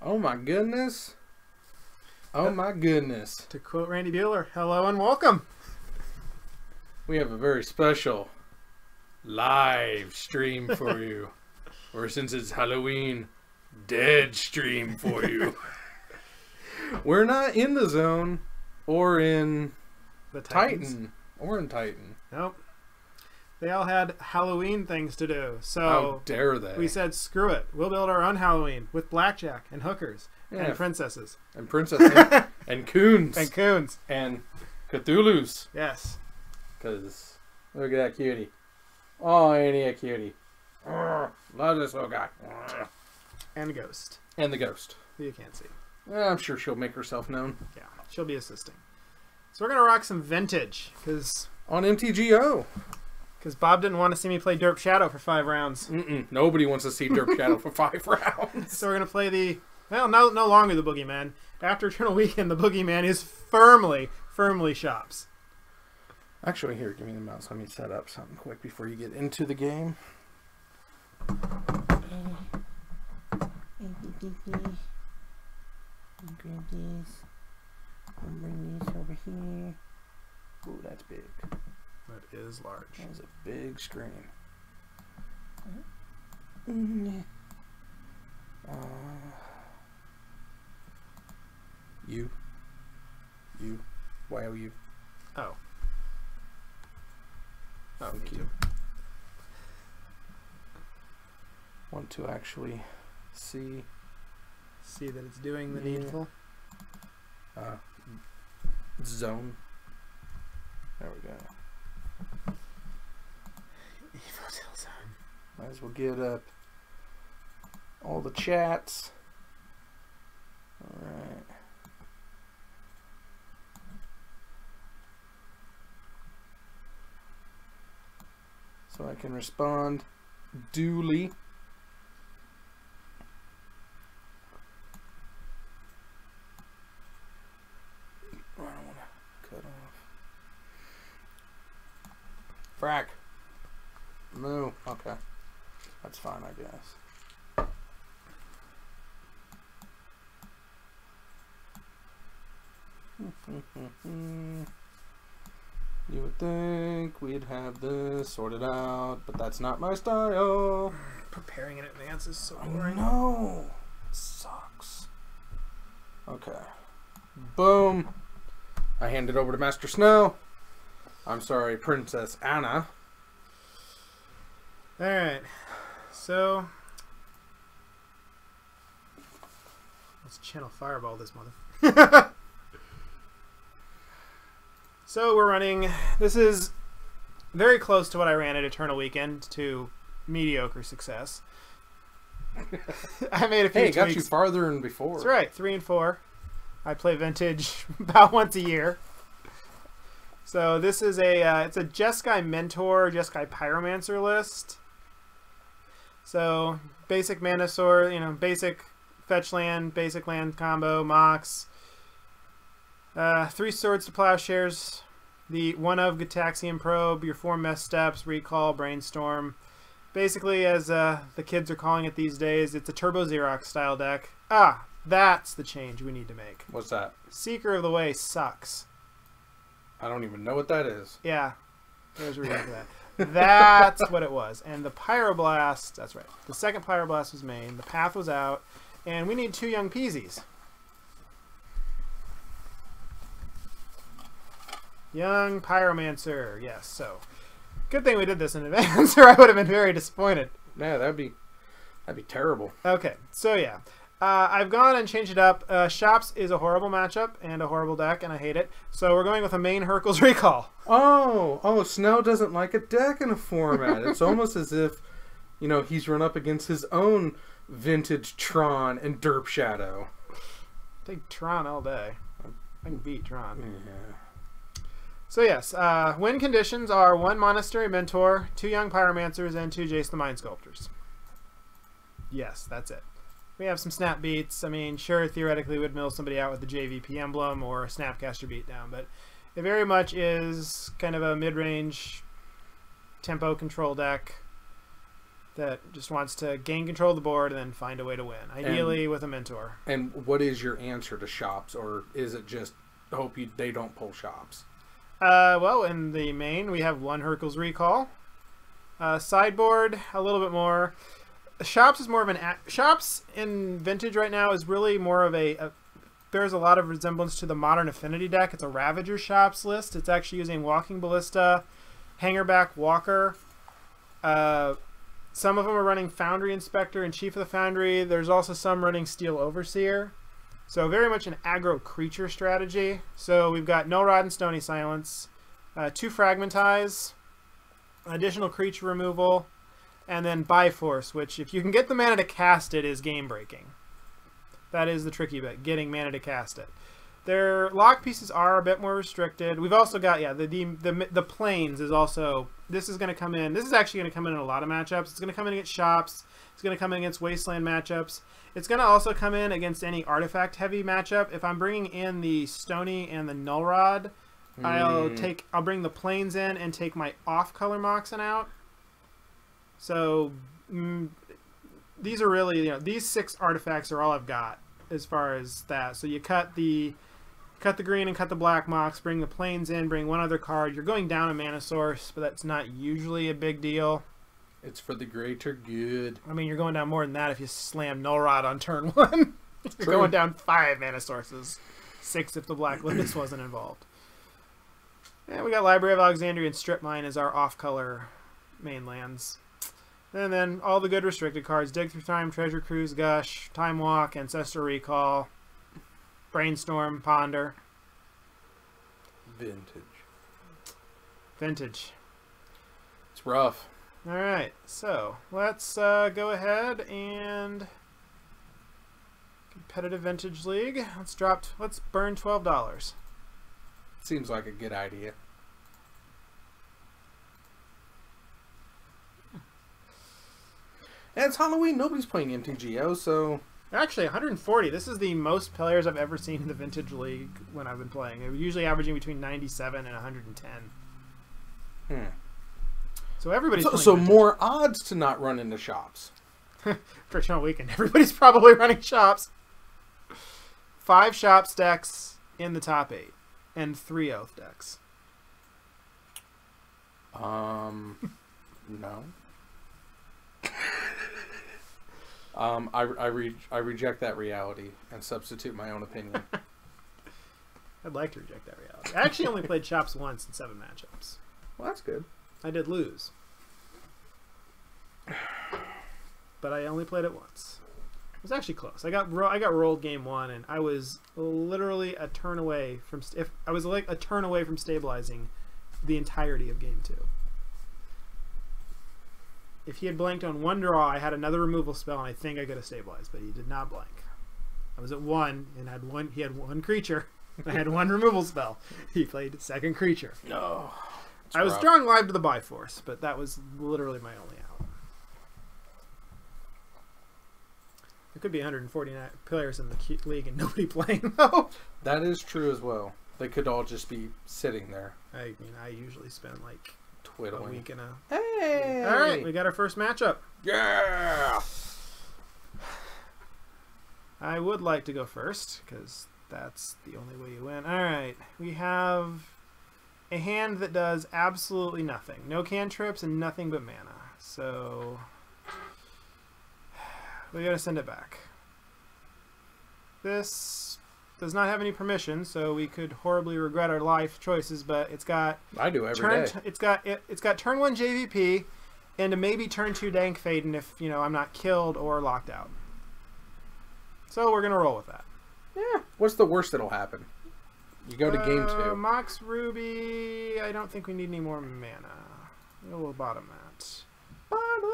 Oh my goodness. Oh my goodness. To quote Randy Bueller, hello and welcome. We have a very special live stream for you. Or since it's Halloween, dead stream for you. We're not in the zone or in The Titans. Titan. Or in Titan. Nope. They all had Halloween things to do. So How dare they? we said, screw it. We'll build our own Halloween with blackjack and hookers and princesses. And princesses. and coons. And coons. And Cthulhu's. Yes. Because look at that cutie. Oh, ain't he a cutie? Love this little guy. And a ghost. And the ghost. Who you can't see. I'm sure she'll make herself known. Yeah, she'll be assisting. So we're going to rock some vintage because On MTGO. Bob didn't want to see me play Derp Shadow for 5 rounds. Nobody wants to see Derp Shadow for 5 rounds. So we're going to play no longer the Boogeyman. After Eternal Weekend, the Boogeyman is firmly shops. Actually, here, give me the mouse. Let me set up something quick before you get into the game. Grab these. I'll bring these over here. Ooh, that's big. That is large. That was a big screen. You. Why are you? Oh. Oh, Thank me you. too. Want to actually see See that it's doing the needful. zone. There we go. Evil Till Zone. Might as well get up all the chats. Alright. So I can respond duly. I don't want to cut off. Frack. Moo. Okay. That's fine, I guess. You would think we'd have this sorted out, but that's not my style. Preparing in advance is so I boring. know. It sucks. Okay. Boom. I hand it over to Master Snell. I'm sorry, Princess Anna. Alright. So let's channel Fireball this mother. So we're running. This is very close to what I ran at Eternal Weekend to mediocre success. I made a few Hey, it got you tweaks. farther than before. That's right, 3 and 4. I play vintage about once a year. So this is it's a Jeskai Mentor, Jeskai Pyromancer list. So basic mana sword, basic fetch land, basic land combo, Mox. 3 Swords to Plowshares, the 1 of Gataxian Probe, your 4 Mess Steps, Recall, Brainstorm. Basically, as the kids are calling it these days, it's a Turbo Xerox style deck. Ah, that's the change we need to make. What's that? Seeker of the Way sucks. I don't even know what that is. Yeah, there's a reason for that. That's what it was. And the Pyroblast, that's right. The second Pyroblast was main, the Path was out, and we need 2 Young Peasies. Young Pyromancer, yes. So, good thing we did this in advance, or I would have been very disappointed. Yeah, that'd be terrible. Okay, so yeah, I've gone and changed it up. Shops is a horrible matchup and a horrible deck, and I hate it. So we're going with a main Hercules Recall. Oh, Snell doesn't like a deck in a format. It's almost as if, he's run up against his own vintage Tron and Derp Shadow. Take Tron all day. I can beat Tron. Yeah. So yes, win conditions are 1 Monastery Mentor, 2 Young Pyromancers, and 2 Jace the Mind Sculptors. Yes, that's it. We have some snap beats. I mean, sure, theoretically we'd mill somebody out with the JVP emblem or a Snapcaster beatdown, but it very much is kind of a mid-range tempo control deck. that just wants to gain control of the board and then find a way to win. Ideally with a mentor. And what is your answer to shops, or is it just hope they don't pull shops? Well, in the main, we have 1 Hercules Recall. Sideboard, a little bit more. Shops is more of an... Shops in Vintage right now is really more of bears a lot of resemblance to the Modern Affinity deck. It's a Ravager Shops list. It's actually using Walking Ballista, Hangerback Walker. Some of them are running Foundry Inspector and Chief of the Foundry. There's also some running Steel Overseer. So very much an aggro creature strategy. So we've got Null Rod and Stony Silence, 2 Fragmentize, additional creature removal, and then Biforce, which if you can get the mana to cast it is game breaking. That is the tricky bit, getting mana to cast it. Their lock pieces are a bit more restricted. We've also got, yeah, the Plains is also, this is going to come in, this is actually going to come in a lot of matchups. It's going to come in against Shops. It's going to come in against Wasteland matchups. It's going to also come in against any artifact heavy matchup. If I'm bringing in the Stony and the Null Rod, I'll bring the Plains in and take my off-color Moxen out. So these are really, these 6 artifacts are all I've got as far as that. So you cut the green and cut the black Mox, bring the Plains in, bring 1 other card. You're going down a mana source, but that's not usually a big deal. It's for the greater good. I mean, you're going down more than that if you slam Null Rod on turn 1. You're going down 5 mana sources. 6 if the Black Lotus wasn't involved. And we got Library of Alexandria and Strip Mine as our off-color main lands. And then all the good restricted cards. Dig Through Time, Treasure Cruise, Gush, Time Walk, Ancestor Recall, Brainstorm, Ponder. Vintage. It's rough. Alright, so let's go ahead and competitive Vintage League. Let's burn $12. Seems like a good idea. And it's Halloween. Nobody's playing MTGO, so... Actually, 140. This is the most players I've ever seen in the Vintage League when I've been playing. They're usually averaging between 97 and 110. So everybody's playing so Vintage. more odds to not run into shops. Frictional Weekend. Everybody's probably running shops. 5 shops decks in the top 8. And 3 Oath decks. No. I reject that reality and substitute my own opinion. I'd like to reject that reality. I actually only played shops once in 7 matchups. Well, that's good. I did lose. But I only played it once. It was actually close. I got rolled game 1, and I was literally a turn away from stabilizing the entirety of game 2. If he had blanked on 1 draw, I had another removal spell, and I think I could have stabilized, but he did not blank. I was at 1 and he had 1 creature. I had 1 removal spell. He played 2nd creature. No. I was drawing live to the Biforce, but that was literally my only out. There could be 149 players in the league and nobody playing, though. That is true as well. They could all just be sitting there. I mean, I usually spend like twiddling. A week and a... Hey! All right, we got our first matchup. Yeah! I would like to go first, because that's the only way you win. All right, we have a hand that does absolutely nothing. No cantrips and nothing but mana. So we gotta send it back. This does not have any permission, so we could horribly regret our life choices, but it's got... I do every day. It's got turn 1 JVP and a maybe turn 2 Dank Faden if, I'm not killed or locked out. So we're gonna roll with that. Yeah. What's the worst that'll happen? You go to game 2. Mox Ruby. I don't think we need any more mana. We'll bottom that. Bottom.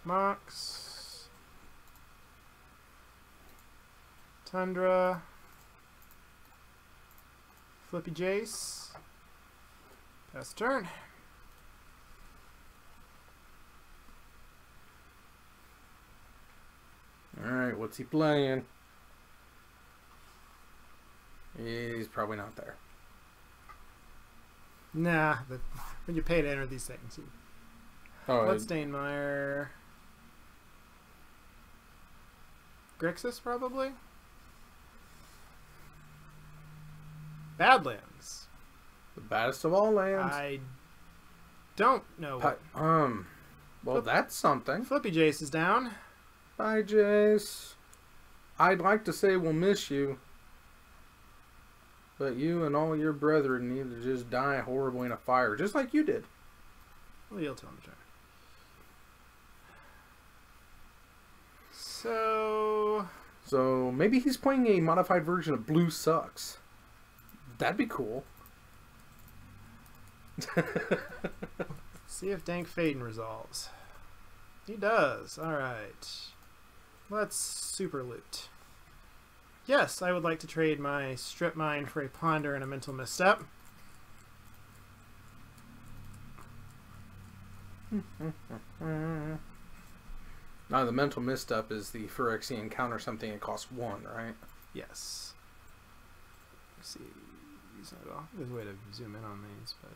Mox. Tundra. Flippy Jace. Pass turn. Alright, what's he playing? He's probably not there. Nah, when you pay to enter these things, Oh, Bloodstainmire. Grixis, probably? Badlands. the baddest of all lands. I don't know. Well, that's something. Flippy Jace is down. Bye, Jace. I'd like to say we'll miss you, but you and all your brethren need to just die horribly in a fire, just like you did. Well, you'll tell him to try. So maybe he's playing a modified version of Blue Sucks. That'd be cool. see if Dank Faden resolves. He does. Alright. Let's super loot. Yes, I would like to trade my Strip Mine for a Ponder and a Mental Misstep. Now, the Mental Misstep is the Phyrexian counter something that costs 1, right? Yes. Let's see. There's a way to zoom in on these, but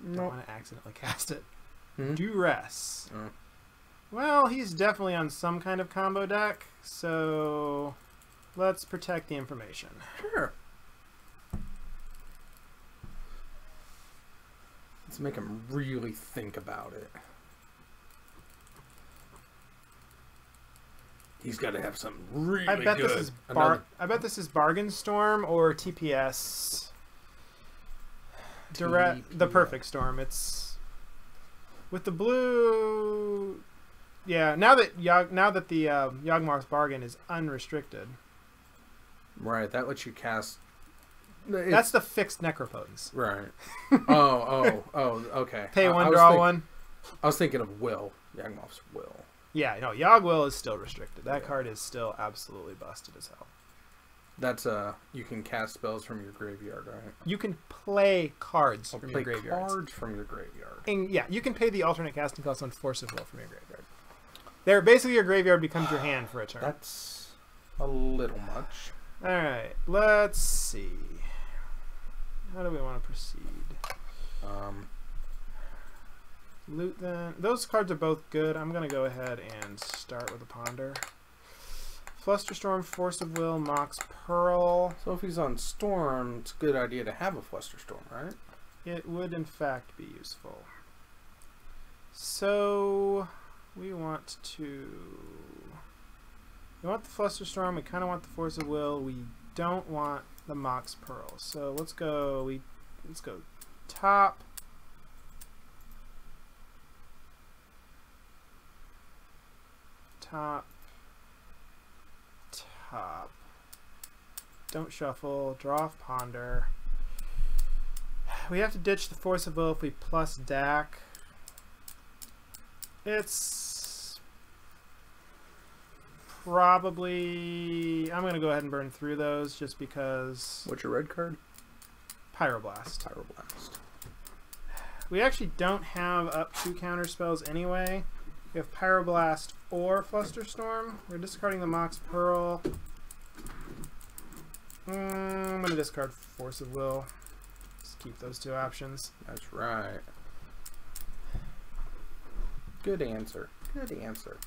I don't want to accidentally cast it. Duress. Oh. Well, he's definitely on some kind of combo deck, so let's protect the information. Sure. Let's make him really think about it. He's got to have something really I bet good. this is I bet this is Bargain Storm or TPS. The Perfect Storm. It's with the blue. Yeah, now that the Yawgmoth's Bargain is unrestricted. Right, that lets you cast. That's the fixed Necropotence. Right. Oh, okay. Pay one, draw one. I was thinking of Will. Yawgmoth's Will. Yeah, no, Yawg-Will is still restricted. That card is still absolutely busted as hell. That's you can cast spells from your graveyard, right? You can play cards from your graveyard. Cards from your graveyard. And yeah, you can pay the alternate casting cost on Force of Will from your graveyard. There, basically, your graveyard becomes your hand for a turn. That's a little much. All right, let's see. How do we want to proceed? Loot then. Those cards are both good. I'm gonna go ahead and start with a Ponder. Flusterstorm, Force of Will, Mox Pearl. So if he's on Storm, it's a good idea to have a Flusterstorm, right? It would in fact be useful. So we want the Flusterstorm, we kind of want the Force of Will, we don't want the Mox Pearl. So let's go top. Top. Don't shuffle. Draw off Ponder. We have to ditch the Force of Will if we plus DAC. It's probably... I'm going to go ahead and burn through those just because... What's your red card? Pyroblast. Pyroblast. We actually don't have up 2 counter spells anyway. We have Pyroblast or Flusterstorm. We're discarding the Mox Pearl. I'm going to discard Force of Will. Just keep those 2 options. That's right. Good answer. Good answer.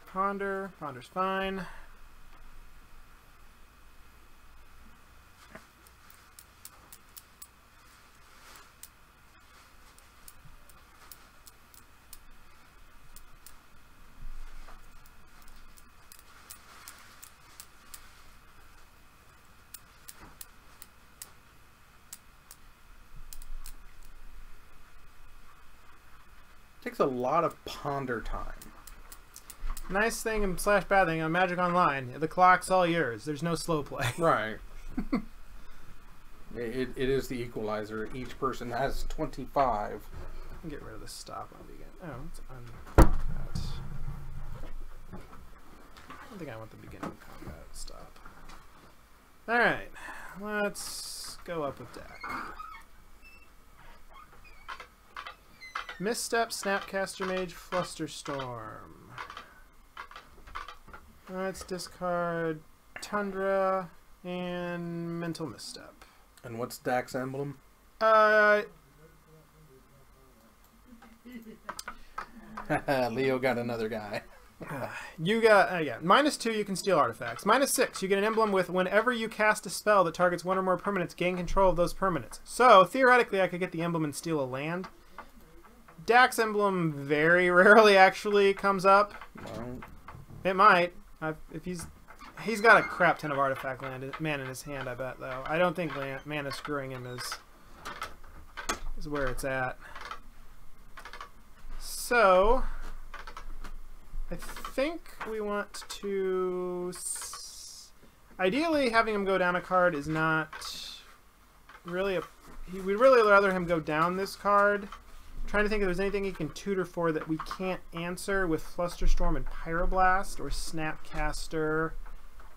Ponder. Ponder's fine. Takes a lot of ponder time. Nice thing and slash bad thing on Magic Online, the clock's all yours. There's no slow play. Right. it is the equalizer. Each person has 25. Get rid of the stop on begin. Oh, it's on that. I don't think I want the beginning combat stop. Alright, let's go up with deck. Misstep, Snapcaster Mage, Flusterstorm. Let's discard Tundra and Mental Misstep. And what's Dak's emblem? Leo got another guy. You got, yeah. -2, you can steal artifacts. -6, you get an emblem with whenever you cast a spell that targets one or more permanents, gain control of those permanents. So, theoretically, I could get the emblem and steal a land. Dak's emblem very rarely actually comes up. Well, It might. If he's got a crap ton of artifact mana in his hand, I bet, though. I don't think mana screwing him is where it's at. So, I think we want to... Ideally, having him go down a card is not really a... We'd really rather him go down this card. I'm trying to think if there's anything he can tutor for that we can't answer with Flusterstorm and Pyroblast or Snapcaster.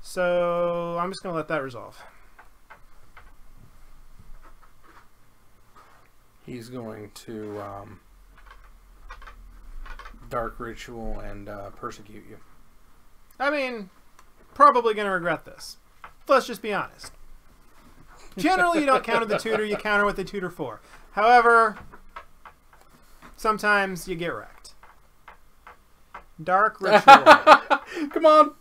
So, I'm just going to let that resolve. he's going to Dark Ritual and persecute you. I mean, probably going to regret this. Let's just be honest. Generally, you don't counter the tutor, you counter what the tutor for. However, sometimes you get wrecked. Dark Ritual. Come on,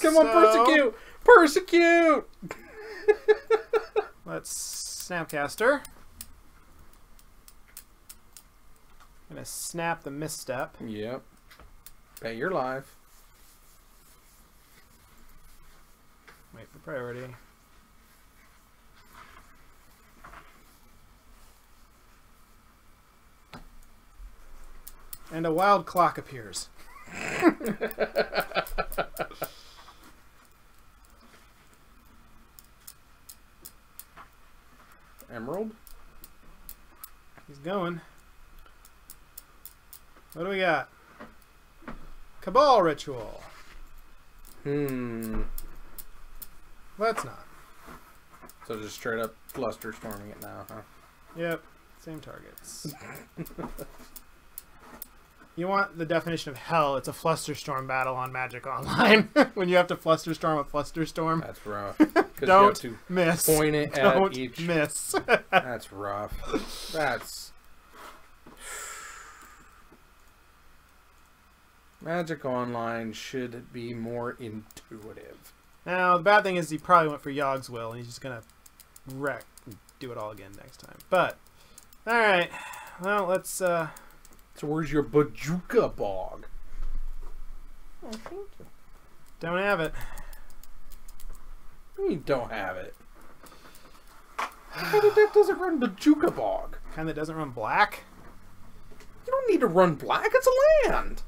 Come on, persecute! Persecute! Let's Snapcaster. Gonna snap the misstep. Yep. Pay your life. Wait for priority. And a wild clock appears. Emerald? He's going. What do we got? Cabal Ritual. Let's not. So just straight up fluster storming it now, huh? Yep. Same targets. You want the definition of hell, it's a Flusterstorm battle on Magic Online. When you have to Flusterstorm a Flusterstorm. That's rough. Don't you have to miss. point it Don't at each. miss. That's rough. That's... Magic Online should be more intuitive. Now, the bad thing is he probably went for Yogg's Will, and he's just going to do it all again next time. But, alright. Well, let's... So where's your Bajuka Bog? Oh, thank you. Don't have it. You don't have it. What deck doesn't run Bajuka Bog? Kind that doesn't run black? You don't need to run black. It's a land.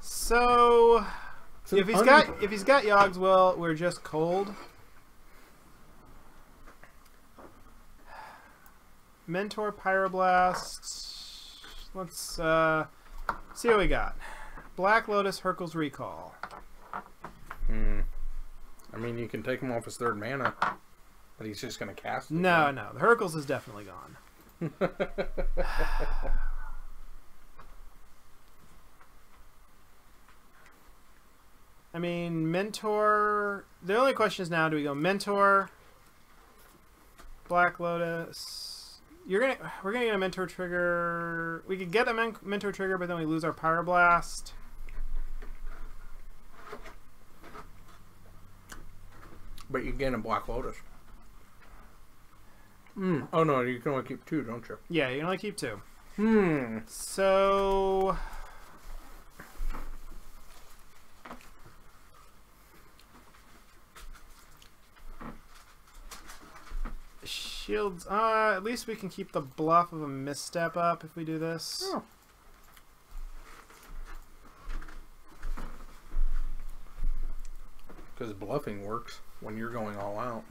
So, if he's got Yogg's Will, we're just cold. Mentor Pyroblast. Let's see what we got. Black Lotus Hercule's Recall. I mean, you can take him off his 3rd mana, but he's just going to cast it. No, no. The Hercules is definitely gone. I mean, Mentor... The only question is now, do we go Mentor, Black Lotus... We're gonna get a Mentor trigger... We could get a Mentor trigger, but then we lose our Pyroblast. But you gain a Black Lotus. Oh no, you can only keep 2, don't you? Yeah, you can only keep 2. So... Shields. At least we can keep the bluff of a misstep up if we do this. Oh. Because bluffing works when you're going all out.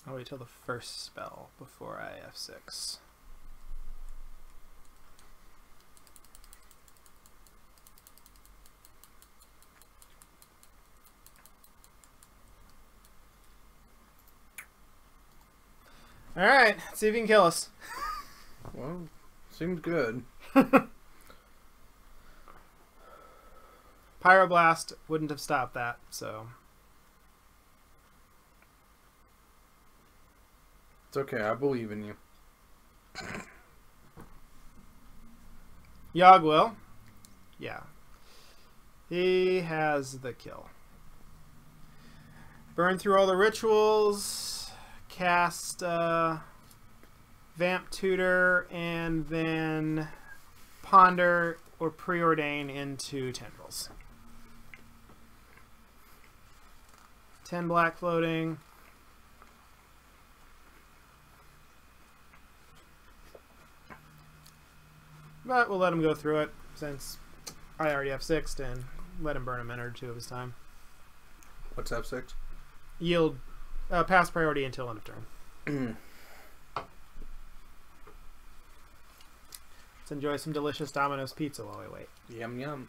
I'll wait till the first spell before I F6. Alright, let's see if you can kill us. Well, seems good. Pyroblast wouldn't have stopped that, so... It's okay, I believe in you. Yogg will. Yeah. He has the kill. Burn through all the rituals. Cast Vamp Tutor. And then Ponder or Preordain into Tendrils. 10 black floating. But we'll let him go through it since I already have 6 and let him burn a minute or 2 of his time. What's F6? Yield pass priority until end of turn. Let's enjoy some delicious Domino's pizza while we wait. Yum yum.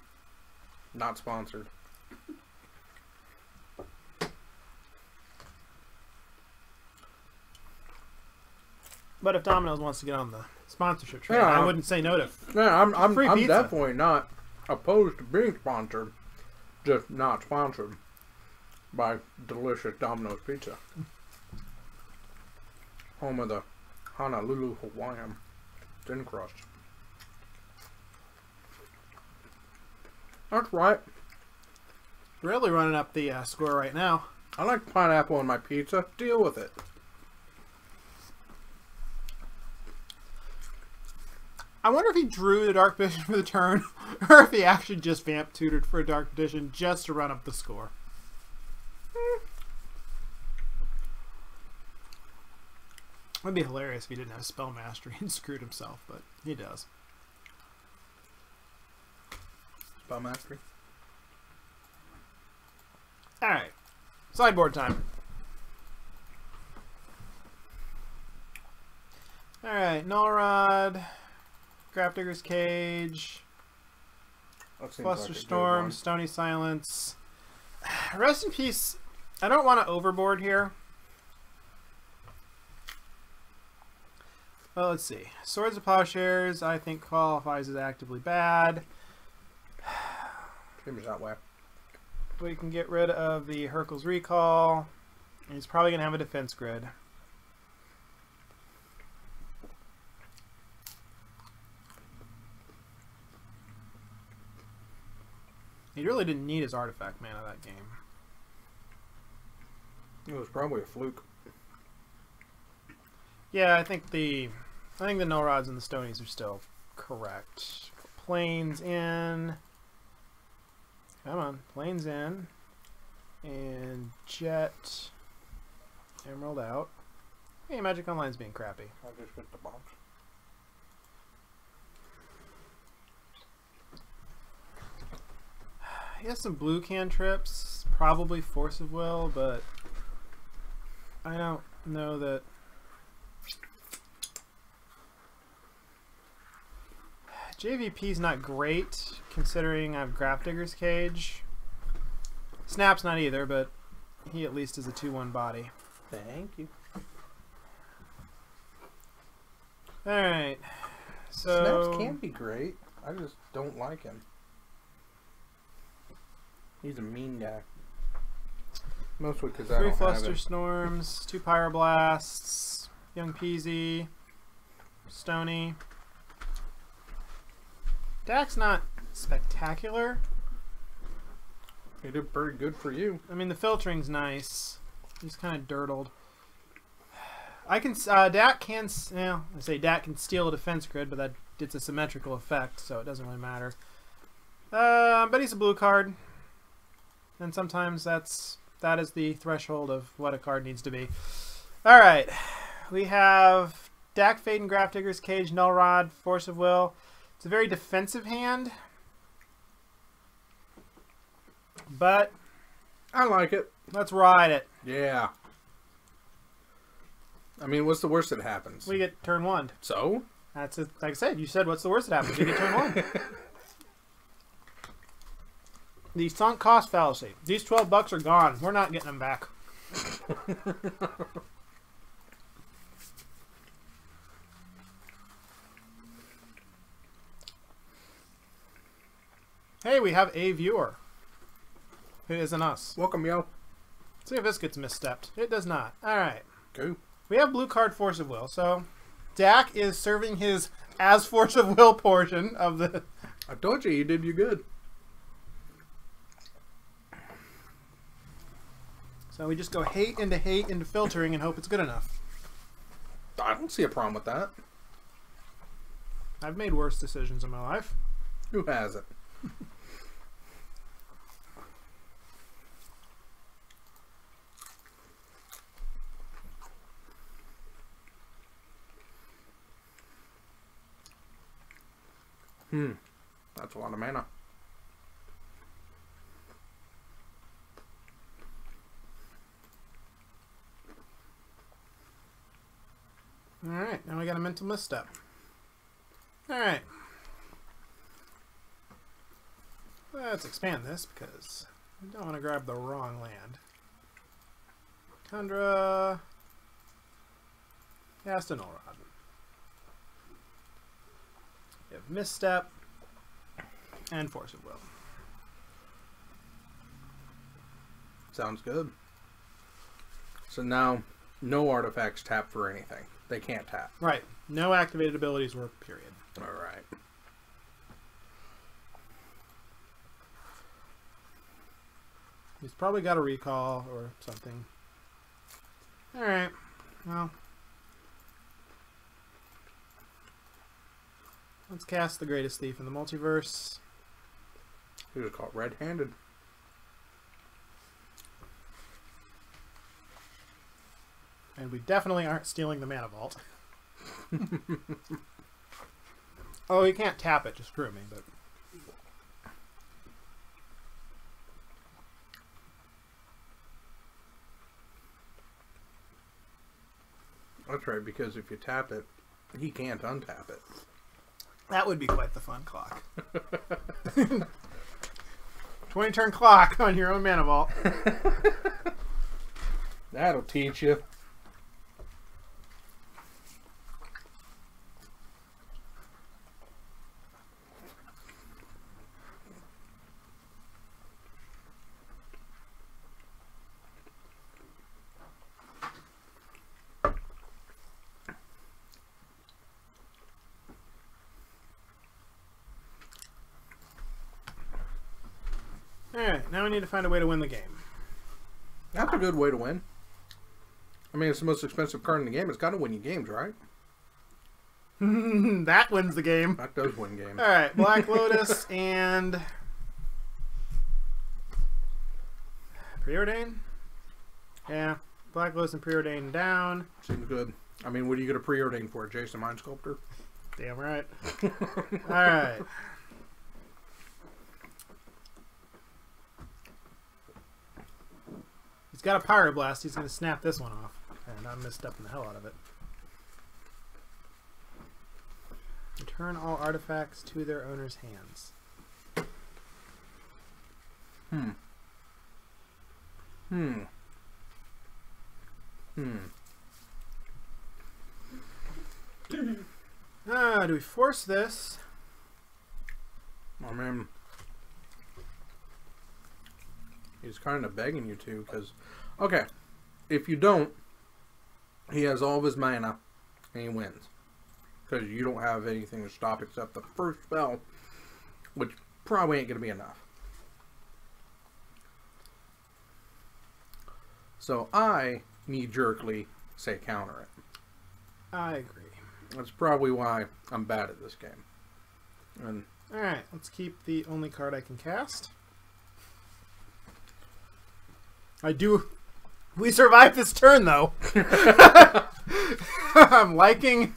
Not sponsored. But if Domino's wants to get on the sponsorship train, Yeah, I wouldn't say no to. Yeah, I'm Free pizza. definitely not opposed to being sponsored, just not sponsored by delicious Domino's Pizza, home of the Honolulu Hawaiian thin crust. That's right. Really running up the score right now. I like pineapple on my pizza. Deal with it. I wonder if he drew the Dark Petition for the turn, or if he actually just Vamp Tutored for a Dark Petition just to run up the score. It'd be hilarious if he didn't have Spell Mastery and screwed himself, but he does. Spell Mastery. Alright. Sideboard time. Alright, Null Rod, Grafdigger's Cage, Flusterstorm, Stony Silence. Rest in peace. I don't want to overboard here. Well, let's see. Swords of Plowshares, I think qualifies as actively bad. Seems that way. We can get rid of the Hercule's Recall. And he's probably going to have a defense grid. He really didn't need his artifact mana that game. It was probably a fluke. Yeah, I think the null rods and the stonies are still correct. Planes in. Come on, planes in. And jet. Emerald out. Hey, Magic Online's being crappy. I just hit the box. He has some blue cantrips, probably Force of Will, but I don't know that. JVP's not great, considering I have Grafdigger's Cage. Snap's not either, but he at least is a 2/1 body. Thank you. Alright, so... Snaps can be great. I just don't like him. He's a mean guy. Mostly because I 3 don't have Fluster it. Storms, 2 Pyroblasts, Young Peasy, Stony. Deck's not spectacular. He did pretty good for you. I mean, the filtering's nice. He's kind of dirtled. I can Dak can, well, I say Dak can steal a defense grid, but it's a symmetrical effect, so it doesn't really matter. But he's a blue card, and sometimes that is the threshold of what a card needs to be. All right, we have Dak, Fade, and Grafdigger's Cage, Null Rod, Force of Will. It's a very defensive hand, but I like it. let's ride it. Yeah. I mean, what's the worst that happens? We get turn 1. So? That's it. Like I said, you said what's the worst that happens? You get turn 1. The sunk cost fallacy. These $12 are gone. We're not getting them back. Hey, we have a viewer. Who isn't us. Welcome, yo. Let's see if this gets misstepped. It does not. Alright. Go. We have blue card Force of Will. So, Dak is serving his as Force of Will portion of the... I told you did you good. So we just go hate into filtering and hope it's good enough. I don't see a problem with that. I've made worse decisions in my life. Who hasn't? That's a lot of mana. Alright, now we got a mental misstep. Alright. Let's expand this because I don't want to grab the wrong land. Tundra. Cast a Null Rod. We have Misstep and Force of Will. Sounds good. So now, no artifacts tap for anything. They can't tap. Right. No activated abilities work, period. Alright. He's probably got a recall or something. Alright. Well. Let's cast the Greatest Thief in the Multiverse. He was caught red-handed. And we definitely aren't stealing the Mana Vault. Oh, you can't tap it to screw me, but... That's right, because if you tap it, he can't untap it. That would be quite the fun clock. 20-turn clock on your own Mana Vault. That'll teach you. Alright, now we need to find a way to win the game. That's a good way to win. I mean, it's the most expensive card in the game. It's got to win you games, right? That wins the game. That does win games. Alright, Black Lotus and... Preordain? Yeah, Black Lotus and Preordain down. Seems good. I mean, what are you going to preordain for? Jason Mind Sculptor? Damn right. Alright. He's got a Pyroblast. He's going to snap this one off. And I'm misstepping the hell out of it. Return all artifacts to their owner's hands. Do we force this? I mean, he's kind of begging you to, because, okay, if you don't, he has all of his mana, and he wins. Because you don't have anything to stop except the first spell, which probably ain't going to be enough. So I, knee-jerkly, say counter it. I agree. That's probably why I'm bad at this game. And alright, let's keep the only card I can cast. I do... We survived this turn, though. I'm liking...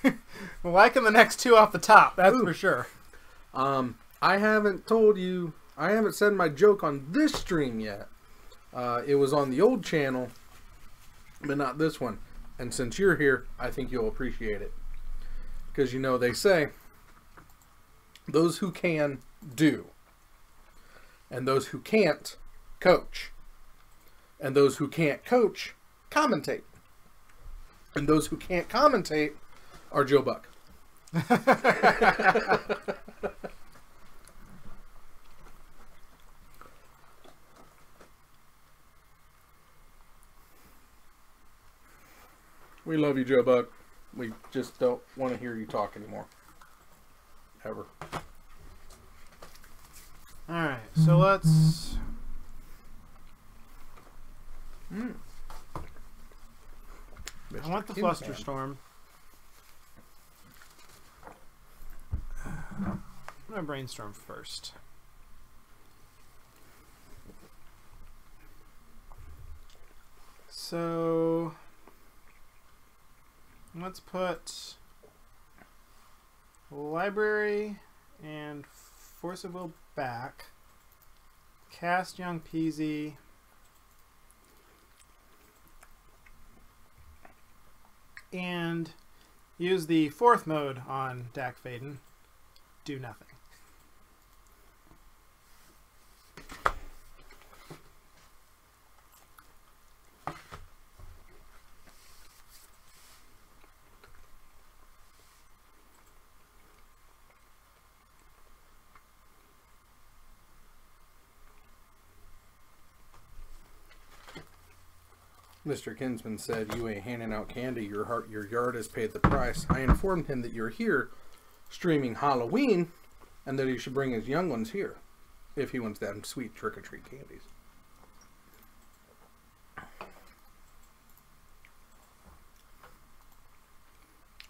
I'm liking the next two off the top, that's for sure. I haven't told you... I haven't said my joke on this stream yet. It was on the old channel, but not this one. And since you're here, I think you'll appreciate it. Because, you know, they say, those who can, do. And those who can't, coach. And those who can't coach, commentate. And those who can't commentate are Joe Buck. We love you, Joe Buck. We just don't want to hear you talk anymore. Ever. Alright, so let's... I want the Flusterstorm. I'm going to brainstorm first. So let's put Library and Force of Will back. Cast Young Peasy. And use the 4th mode on Dak Faden. Do nothing. Mr. Kinsman said, "You ain't handing out candy. Your yard has paid the price." I informed him that you're here streaming Halloween and that he should bring his young ones here if he wants them sweet trick-or-treat candies.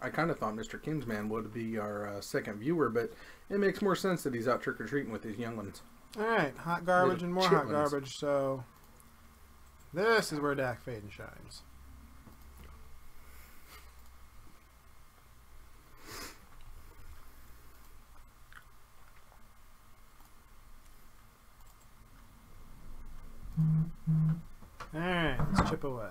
I kind of thought Mr. Kinsman would be our second viewer, but it makes more sense that he's out trick-or-treating with his young ones. Alright, hot garbage and more hot garbage, so... This is where Dak Faden shines. Alright, let's chip away.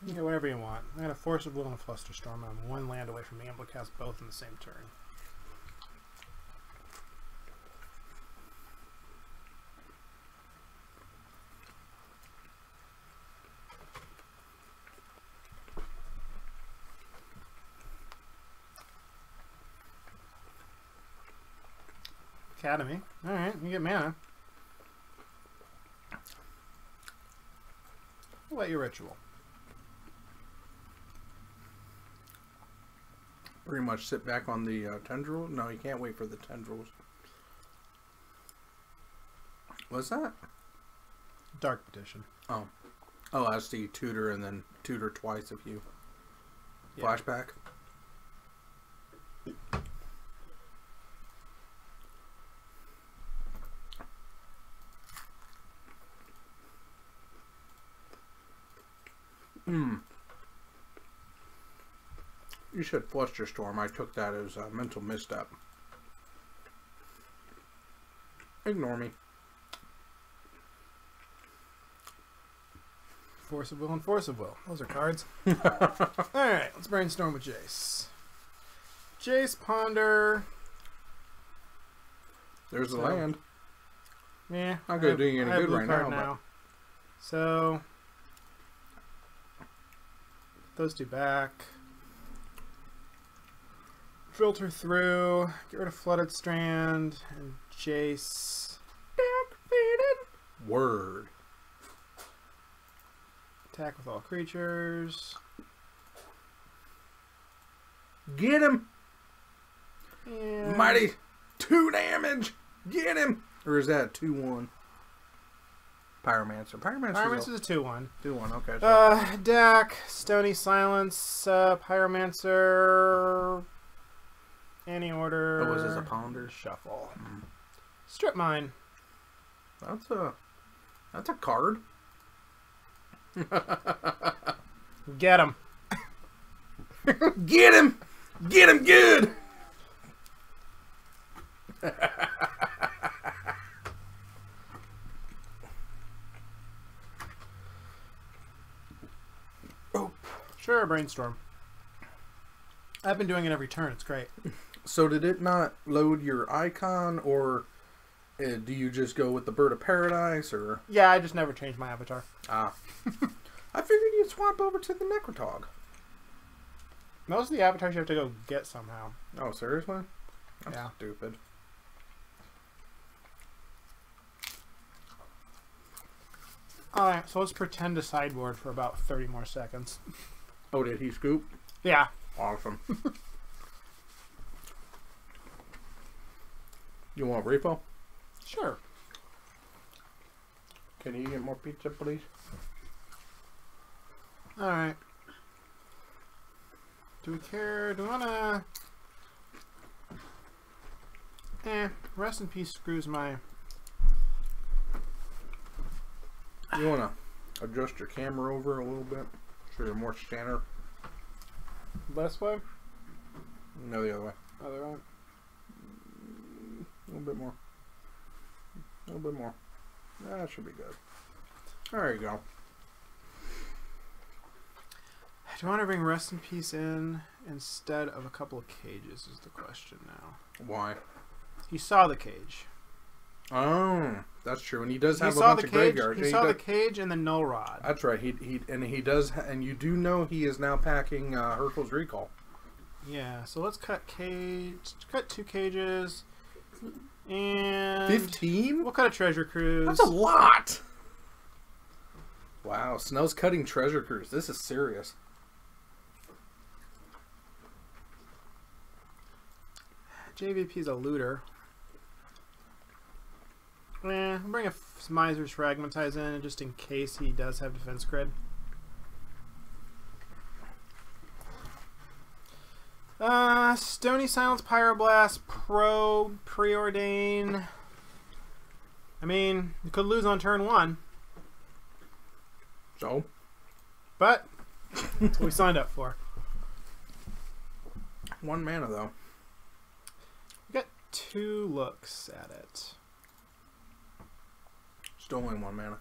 You get whatever you want. I got a Force of Will and a Flusterstorm. I'm one land away from being able to cast both in the same turn. Academy. Alright, you get mana. What about your ritual? Pretty much sit back on the tendril. No, you can't wait for the tendrils. What's that? Dark Petition. Oh. Oh, that's the tutor and then tutor twice if you flashback. You should Flusterstorm. I took that as a mental misstep. Ignore me. Force of Will and Force of Will. Those are cards. Alright, let's brainstorm with Jace. Jace, Ponder. There's the land. Yeah. Not going to do you any good right now. So, those two back. Filter through. Get rid of Flooded Strand. And Jace. Word. Attack with all creatures. Get him! And Mighty 2 damage! Get him! Or is that 2-1? Pyromancer. Pyromancer's a 2-1. 2-1, okay. So. Dak, Stony Silence, Pyromancer, any order. Oh, was this a Ponder? Shuffle. Strip Mine. That's a card. Get him. Get him! Get him good! Oh. Sure, Brainstorm. I've been doing it every turn. It's great. So did it not load your icon, or Do you just go with the Bird of Paradise, or? Yeah, I just never changed my avatar. Ah. I figured you'd swap over to the Necrotog. Most of the avatars you have to go get somehow. Oh, seriously? That's Yeah. stupid. Alright, so let's pretend to sideboard for about 30 more seconds. Oh, did he scoop? Yeah. Awesome. You want a refill? Sure. Can you get more pizza, please? Alright. Do we care? Do we wanna... Rest in peace screws my... You want to adjust your camera over a little bit so you're more standard? This way? No, the other way. Other way? A little bit more. A little bit more. That should be good. There you go. Do you want to bring Rest in Peace in instead of a couple of cages is the question now. Why? He saw the cage. Oh, that's true. And he does have a bunch of graveyards. He saw the cage and the Null Rod. That's right. He does, and you do know he is now packing Urkel's Recall. Yeah. So let's cut cage. Cut 2 cages. And 15? We'll cut a Treasure Cruise. That's a lot. Wow, Snell's cutting Treasure Cruise. This is serious. JVP's a looter. I'll bring a Miser's Fragmentize in just in case he does have defense grid. Stony Silence, Pyroblast, Preordain. I mean, you could lose on turn 1. So? But, that's what we signed up for. 1 mana, though. We got 2 looks at it. Still only 1 mana.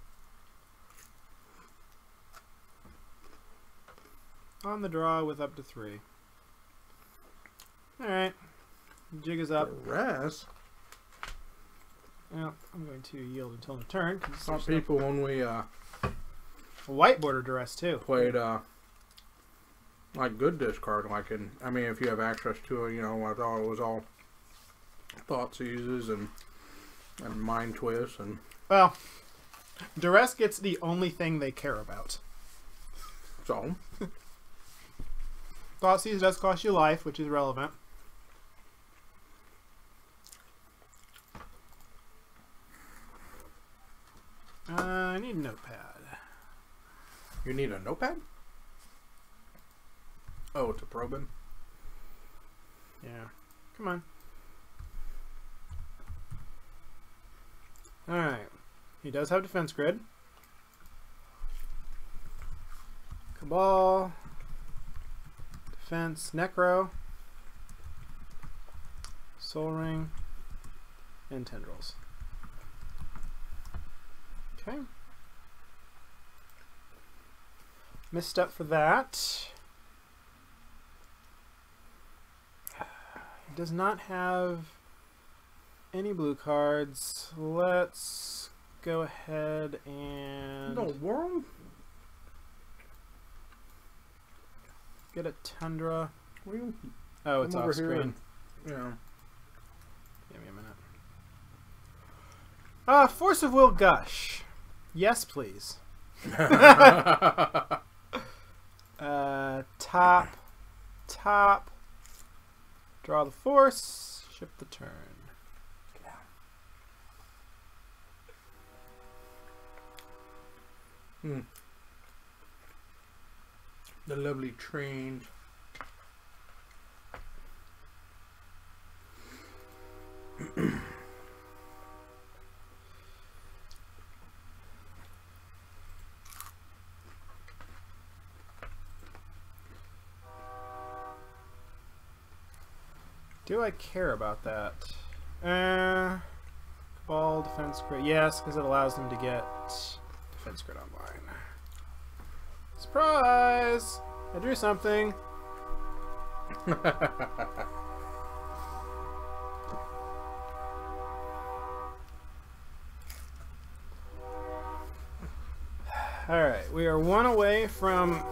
On the draw with up to 3. Alright. Jig is up. The rest? Well, I'm going to yield until the turn. Some people, when we White border duress too. played like good discard, I mean, if you have access to it, you know, I thought it was all thought seizes and mind twists and. Well, duress gets the only thing they care about. So. Thought seize does cost you life, which is relevant. I need a notepad. You need a notepad? Oh, to probe him? Yeah. Come on. Alright. He does have defense grid. Cabal. Defense. Necro. Soul Ring. And Tendrils. Okay. Misstep for that. He does not have any blue cards. Let's go ahead and No world? get a Tundra. What are you? Oh, it's I'm off over here screen. and- Yeah. Give me a minute. Force of Will Gush. Yes, please. Top. Draw the force. Ship the turn. The lovely trains. Do I care about that? Ball defense grid. Yes, because it allows them to get defense grid online. Surprise! I drew something. Alright, we are one away from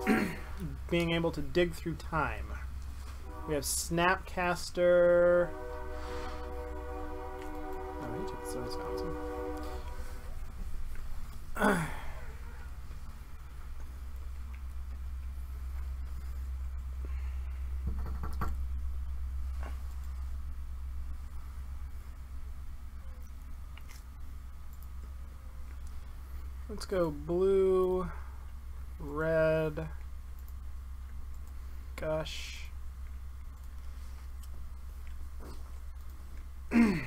being able to dig through time. We have Snapcaster. Oh, he took the Sun's Fountain. Let's go blue, red, gush. And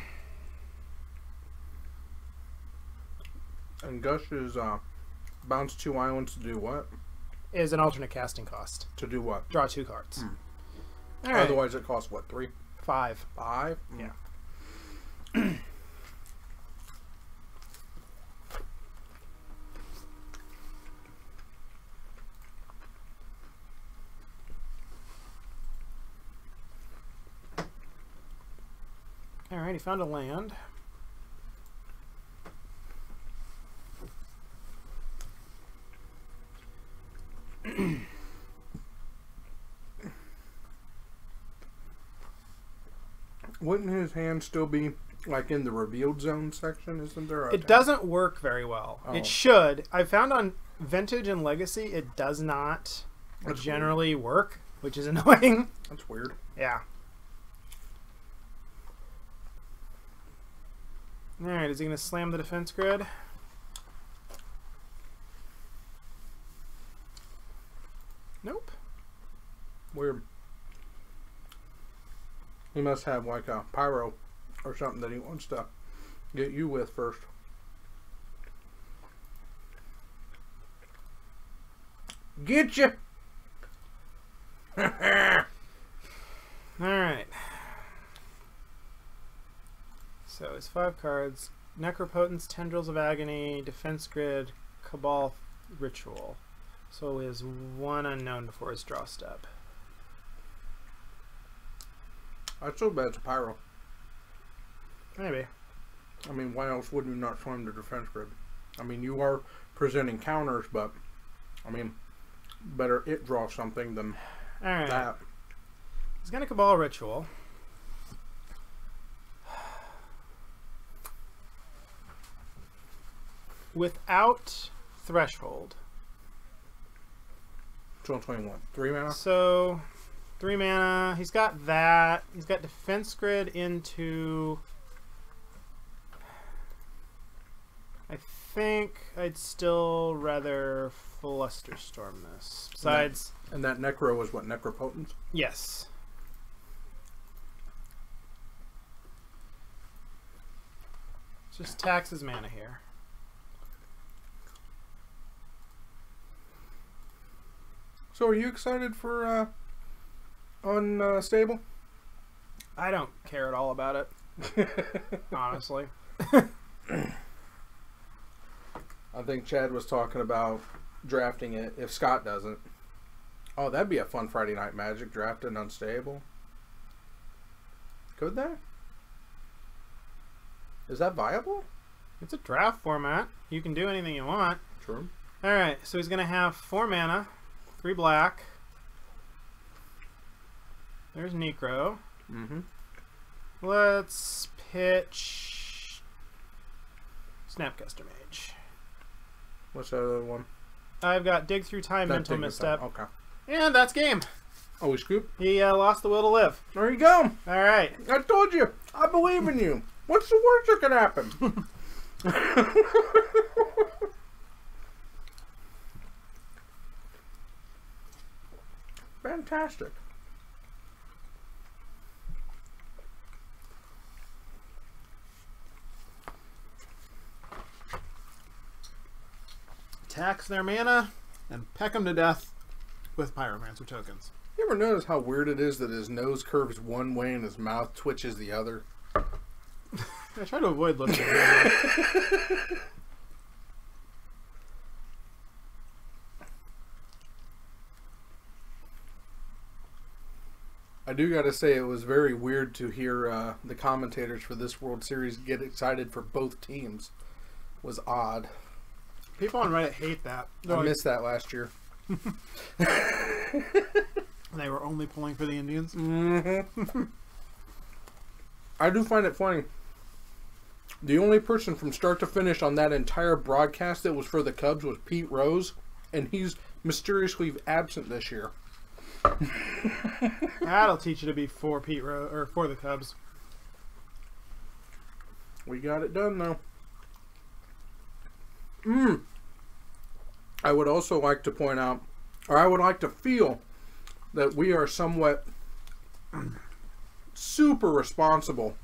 Gush is bounce 2 islands to do what? Is an alternate casting cost. To do what? Draw 2 cards. All right. Otherwise, it costs what? 3? 5. 5? Yeah. Alright, he found a land. Wouldn't his hand still be like in the revealed zone section? Isn't there a It doesn't work very well. Oh. It should. I found on Vintage and Legacy it does not That's generally work, which is annoying. That's weird. Yeah. Alright, is he going to slam the defense grid? Nope. Weird. He must have like a pyro or something that he wants to get you with first. Get you! Alright. So it's 5 cards. Necropotence, Tendrils of Agony, Defense Grid, Cabal Ritual. So he has 1 unknown before his draw step. I still bet it's a pyro. Maybe. I mean, why else would you not swim the defense grid? I mean, you are presenting counters, but I mean, better it draw something than Alright. that. He's going to Cabal Ritual. Without Threshold. So 21. 3 mana? So 3 mana. He's got that. He's got Defense Grid into... I think I'd still rather Flusterstorm this. Besides... And that Necro was what? Necropotence? Yes. Just taxes mana here. So are you excited for Unstable? I don't care at all about it, honestly. I think Chad was talking about drafting it if Scott doesn't. Oh, that'd be a fun Friday Night Magic, drafting Unstable. Could that? Is that viable? It's a draft format. You can do anything you want. True. Alright, so he's going to have 4 mana, 3 black. There's Necro. Mm-hmm. Let's pitch Snapcaster Mage. What's the other one? I've got Dig Through Time, That Mental thing is Misstep. done. Okay. And that's game. Oh, we scoop? He lost the will to live. There you go. Alright. I told you. I believe in you. What's the worst that could happen? Fantastic. Tax their mana and peck them to death with Pyromancer tokens. You ever notice how weird it is that his nose curves one way and his mouth twitches the other? I try to avoid looking at it. I do gotta say, it was very weird to hear the commentators for this World Series get excited for both teams. It was odd. People on Reddit hate that. They're I like, missed that last year. they were only pulling for the Indians. Mm-hmm. I do find it funny. The only person from start to finish on that entire broadcast that was for the Cubs was Pete Rose, and he's mysteriously absent this year. That'll teach you to be for Pete Rose or for the Cubs. We got it done though. I would also like to point out, or I would like to feel, that we are somewhat super responsible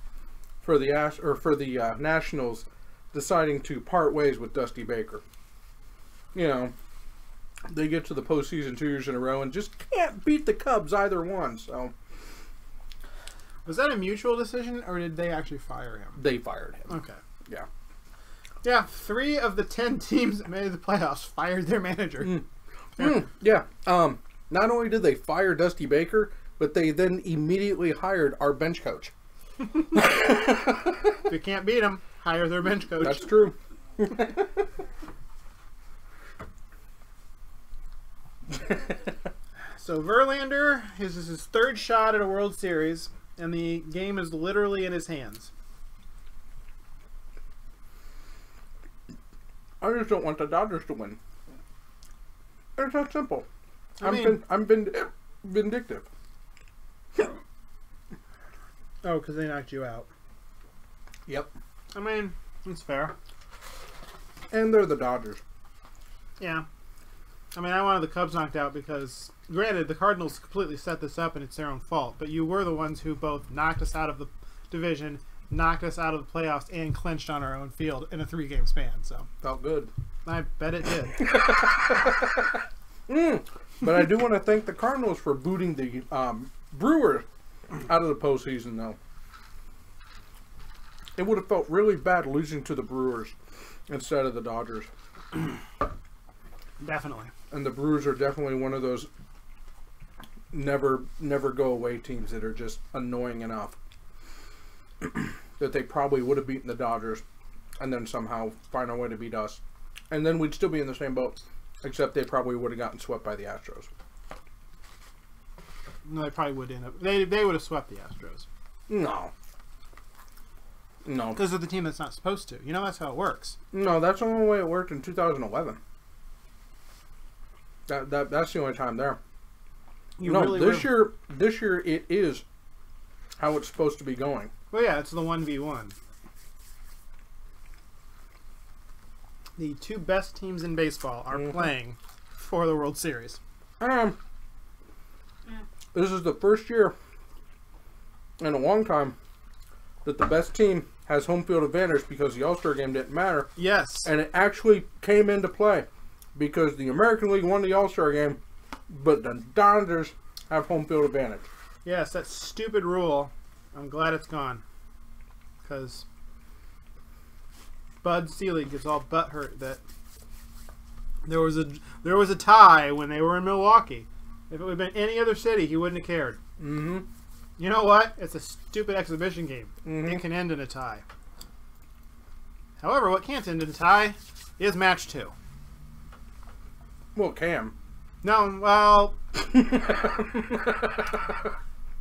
for the Nationals deciding to part ways with Dusty Baker. You know, they get to the postseason 2 years in a row and just can't beat the Cubs either one. So, was that a mutual decision, or did they actually fire him? they fired him. Okay. Yeah. Yeah, 3 of the 10 teams that made the playoffs fired their manager. Yeah. Not only did they fire Dusty Baker, but they then immediately hired our bench coach. If you can't beat them, hire their bench coach. That's true. So Verlander, this is his 3rd shot at a World Series, and the game is literally in his hands. I just don't want the Dodgers to win. It's that simple. I'm vindictive. Oh, because they knocked you out. Yep. I mean, it's fair. And they're the Dodgers. Yeah. I mean, I wanted the Cubs knocked out because, granted, the Cardinals completely set this up and it's their own fault, but you were the ones who both knocked us out of the division, knocked us out of the playoffs, and clinched on our own field in a 3-game span. So Felt good. I bet it did. But I do want to thank the Cardinals for booting the Brewers out of the postseason, though. It would have felt really bad losing to the Brewers instead of the Dodgers. Definitely. And the Brewers are definitely one of those never go away teams that are just annoying enough that they probably would have beaten the Dodgers and then somehow find a way to beat us. And then we'd still be in the same boat, except they probably would have gotten swept by the Astros. No, they probably would end up. They would have swept the Astros. No. Because they're the team that's not supposed to. You know, that's how it works. No, that's the only way it worked in 2011. That's the only time there. This year it is how it's supposed to be going. Well, yeah, it's the 1v1. The 2 best teams in baseball are playing for the World Series. This is the first year in a long time that the best team has home field advantage because the All-Star game didn't matter. Yes. And it actually came into play because the American League won the All-Star game, but the Dodgers have home field advantage. Yes, that stupid rule. I'm glad it's gone. Because Bud Selig gets all butthurt that there was a tie when they were in Milwaukee. If it would have been any other city, he wouldn't have cared. Mm-hmm. You know what? It's a stupid exhibition game. Mm-hmm. It can end in a tie. However, what can't end in a tie is match 2. Well, Cam. No, well,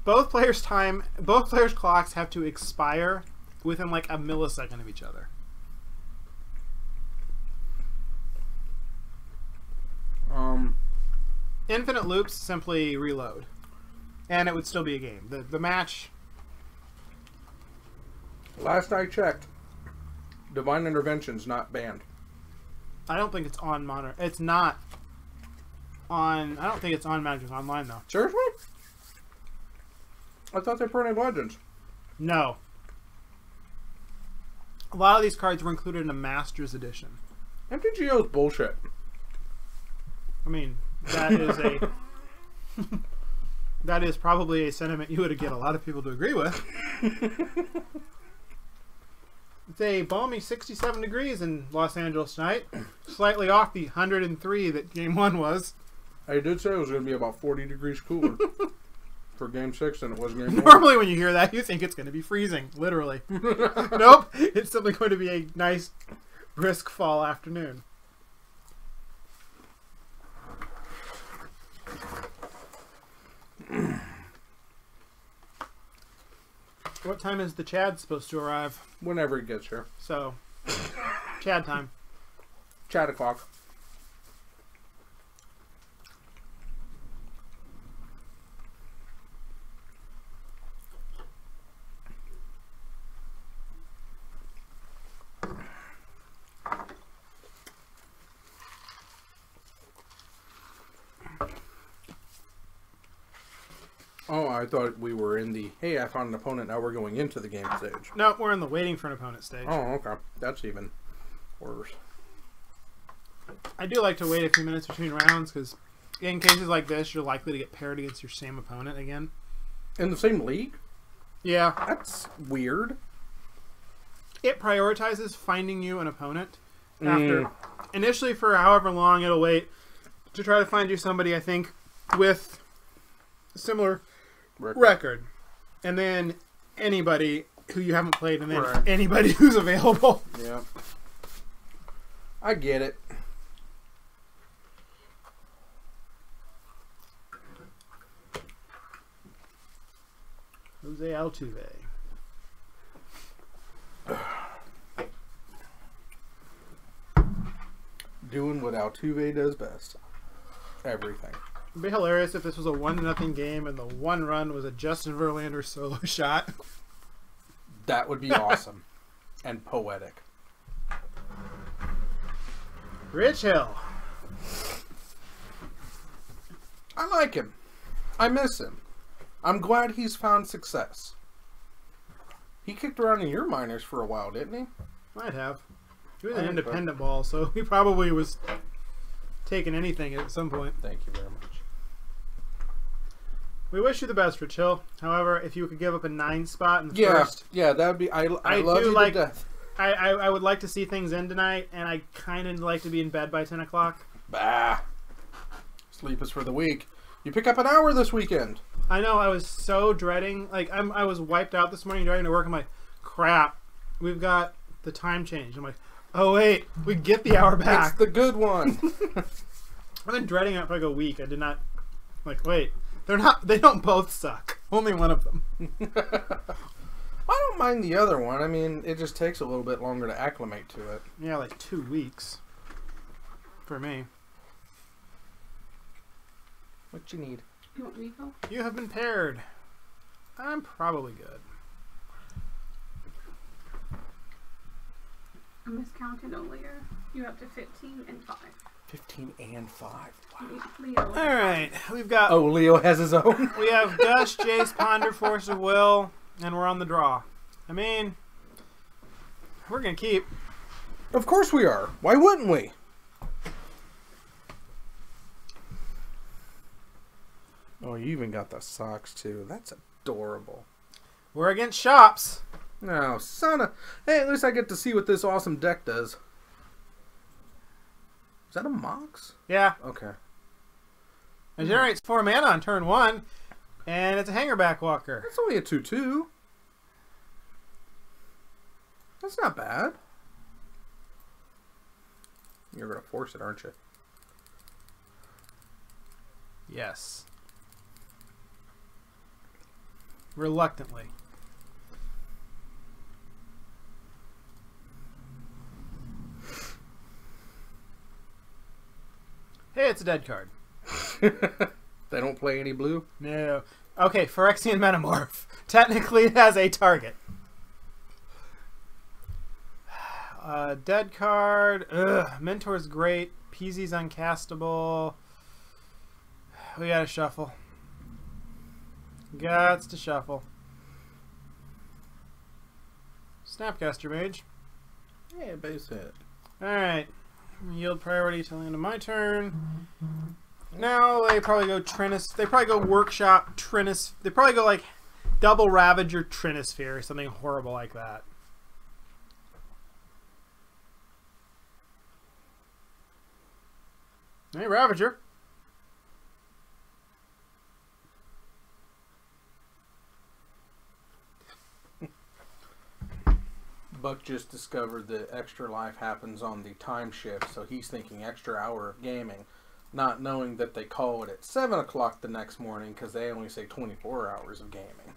both players' clocks have to expire within like a millisecond of each other. Infinite loops simply reload, and it would still be a game. The match. Last I checked, Divine Intervention's not banned. I don't think it's on Modern. It's not on. I don't think it's on Magic Online though. Seriously? I thought they printed Legends. No. A lot of these cards were included in a Masters edition. MTGO's bullshit. I mean, that is a that is probably a sentiment you would get a lot of people to agree with. It's a balmy 67 degrees in Los Angeles tonight, slightly off the 103 that Game 1 was. I did say it was going to be about 40 degrees cooler for Game 6 than it was Game 1. Normally when you hear that, you think it's going to be freezing, literally. Nope, it's simply going to be a nice, brisk fall afternoon. What time is the Chad supposed to arrive? Whenever he gets here. So, Chad time. Chad o'clock. Oh, I thought we were in the, hey, I found an opponent, now we're going into the game stage. No, we're in the waiting for an opponent stage. Oh, okay. That's even worse. I do like to wait a few minutes between rounds because in cases like this, you're likely to get paired against your same opponent again. In the same league? Yeah. That's weird. It prioritizes finding you an opponent after. Initially, for however long, it'll wait to try to find you somebody, I think, with a similar record. And then anybody who you haven't played, and then anybody who's available. Yeah. I get it. Jose Altuve. Doing what Altuve does best. Everything. It'd be hilarious if this was a 1-0 game and the one run was a Justin Verlander solo shot. That would be awesome. And poetic. Rich Hill. I like him. I miss him. I'm glad he's found success. He kicked around in your minors for a while, didn't he? Might have. He was an independent ball, so he probably was taking anything at some point. Thank you very much. We wish you the best, Rich Hill. However, if you could give up a 9 spot in the first... Yeah, that would be... I love you to death. I would like to see things end tonight, and I kind of like to be in bed by 10 o'clock. Bah. Sleep is for the weak. You pick up an hour this weekend. I know, I was so dreading... Like, I was wiped out this morning driving to work. I'm like, crap, we've got the time change. I'm like, oh, wait, we get the hour back. It's the good one. I've been dreading it for like a week. I did not... Like, wait, they don't both suck. Only one of them. I don't mind the other one. I mean, it just takes a little bit longer to acclimate to it. Yeah, like 2 weeks. For me. What you need? You want me to go? You have been paired. I'm probably good. I miscounted earlier. You're up to 15 and 5. 15 and 5. Wow. Leo. All right, we've got... Oh, Leo has his own? We have Gush, Jace, Ponder, Force of Will, and we're on the draw. I mean, we're going to keep. Of course we are. Why wouldn't we? Oh, you even got the socks, too. That's adorable. We're against shops. No, son of... Hey, at least I get to see what this awesome deck does. Is that a Mox? Yeah. Okay. It generates 4 mana on turn 1, and it's a hangerback walker. That's only a 2/2. That's not bad. You're going to force it, aren't you? Yes. Reluctantly. Hey, it's a dead card. They don't play any blue? No. Okay, Phyrexian Metamorph. Technically, it has a target. Dead card. Ugh. Mentor's great. Peasy's uncastable. We gotta shuffle. Gots to shuffle. Snapcaster Mage. Yeah, base hit. Alright. Yield priority till the end of my turn. Now they probably go Trinus. They probably go Workshop Trinus. They probably go like Double Ravager Trinisphere or something horrible like that. Hey, Ravager. Buck just discovered that extra life happens on the time shift, so he's thinking extra hour of gaming, not knowing that they call it at 7 o'clock the next morning because they only say 24 hours of gaming.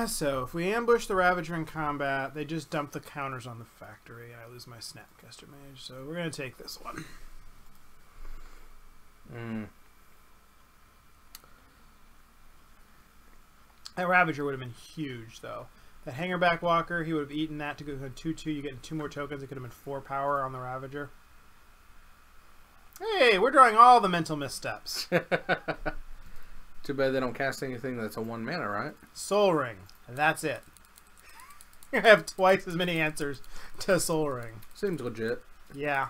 So, if we ambush the Ravager in combat, they just dump the counters on the factory, and I lose my Snapcaster Mage. So, we're going to take this one. That Ravager would have been huge, though. That Hangerback Walker, he would have eaten that to go to 2/2. You get 2 more tokens. It could have been 4 power on the Ravager. Hey, we're drawing all the mental missteps. Too bad they don't cast anything that's a 1 mana, right? Soul Ring. And that's it. You have twice as many answers to Soul Ring. Seems legit. Yeah.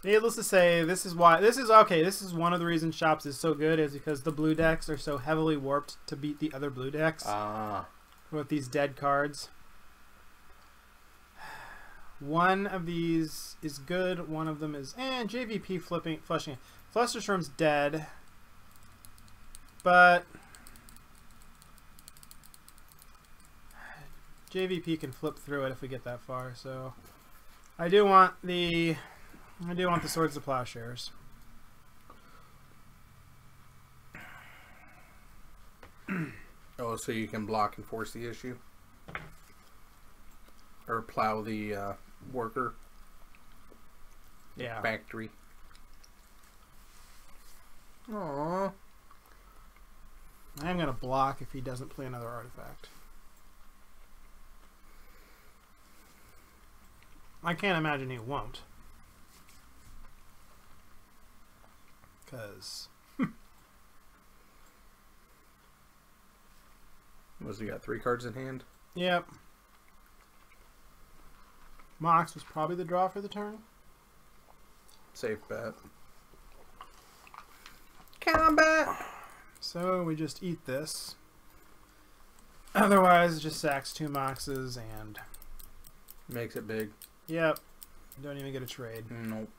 Needless to say, this is why this is okay. This is one of the reasons Shops is so good, is because the blue decks are so heavily warped to beat the other blue decks with these dead cards. One of these is good. One of them is JVP flushing. Flusterstorm's dead, but JVP can flip through it if we get that far. So I do want the Swords of Plowshares. Oh, so you can block and force the issue? Or plow the worker? Yeah. Factory. Aww. I am going to block if he doesn't play another artifact. I can't imagine he won't. Because... Was he got 3 cards in hand? Yep. Mox was probably the draw for the turn. Safe bet. Combat! So we just eat this. Otherwise, it just sacks 2 Moxes and... Makes it big. Yep. Don't even get a trade. Nope.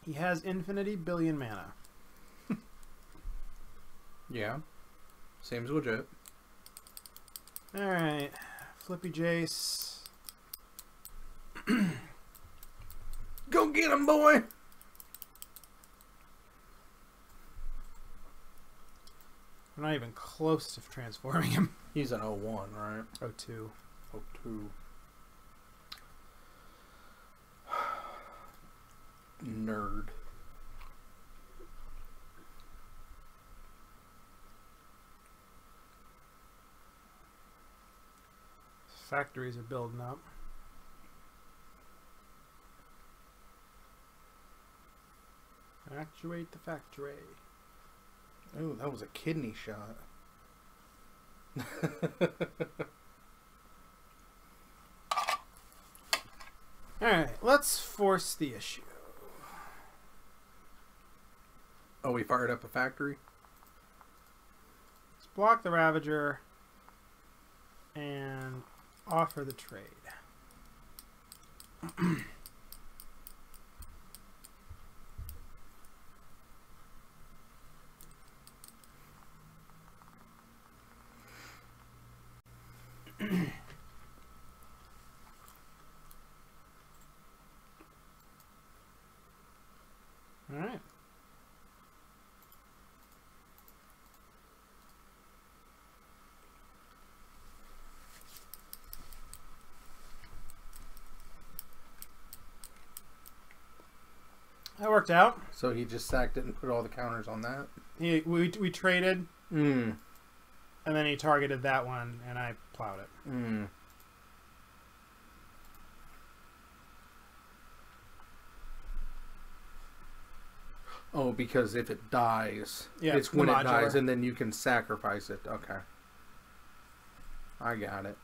He has infinity billion mana. Yeah. Seems legit. Alright. Flippy Jace. Go get him, boy! We're not even close to transforming him. He's an 0-1, right? 0-2. 0-2. Nerd. Factories are building up. Actuate the factory. Oh, that was a kidney shot. Alright, let's force the issue. Oh, we fired up a factory? Let's block the Ravager and offer the trade. All right. That worked out. So he just sacked it and put all the counters on that? We traded, Mm. and then he targeted that one, and I plowed it. Mm. Oh, because if it dies, Yeah, it's the when it modular. dies, and then you can sacrifice it. Okay. I got it.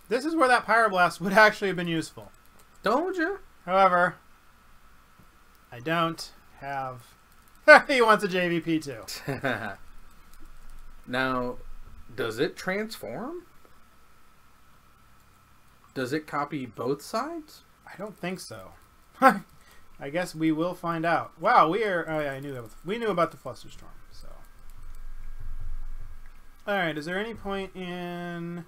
This is where that Pyroblast would actually have been useful. Don't you? However, I don't have... He wants a JVP too. Now, does it transform? Does it copy both sides? I don't think so. I guess we will find out. Wow, we are... Oh, yeah, we knew about the Flusterstorm, so... Alright, is there any point in...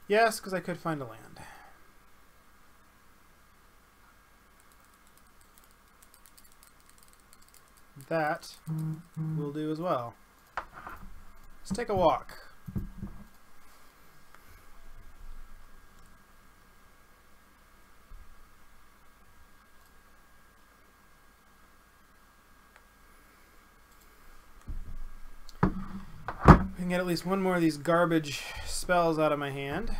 Yes, because I could find a land. That will do as well. Let's take a walk. We can get at least one more of these garbage spells out of my hand.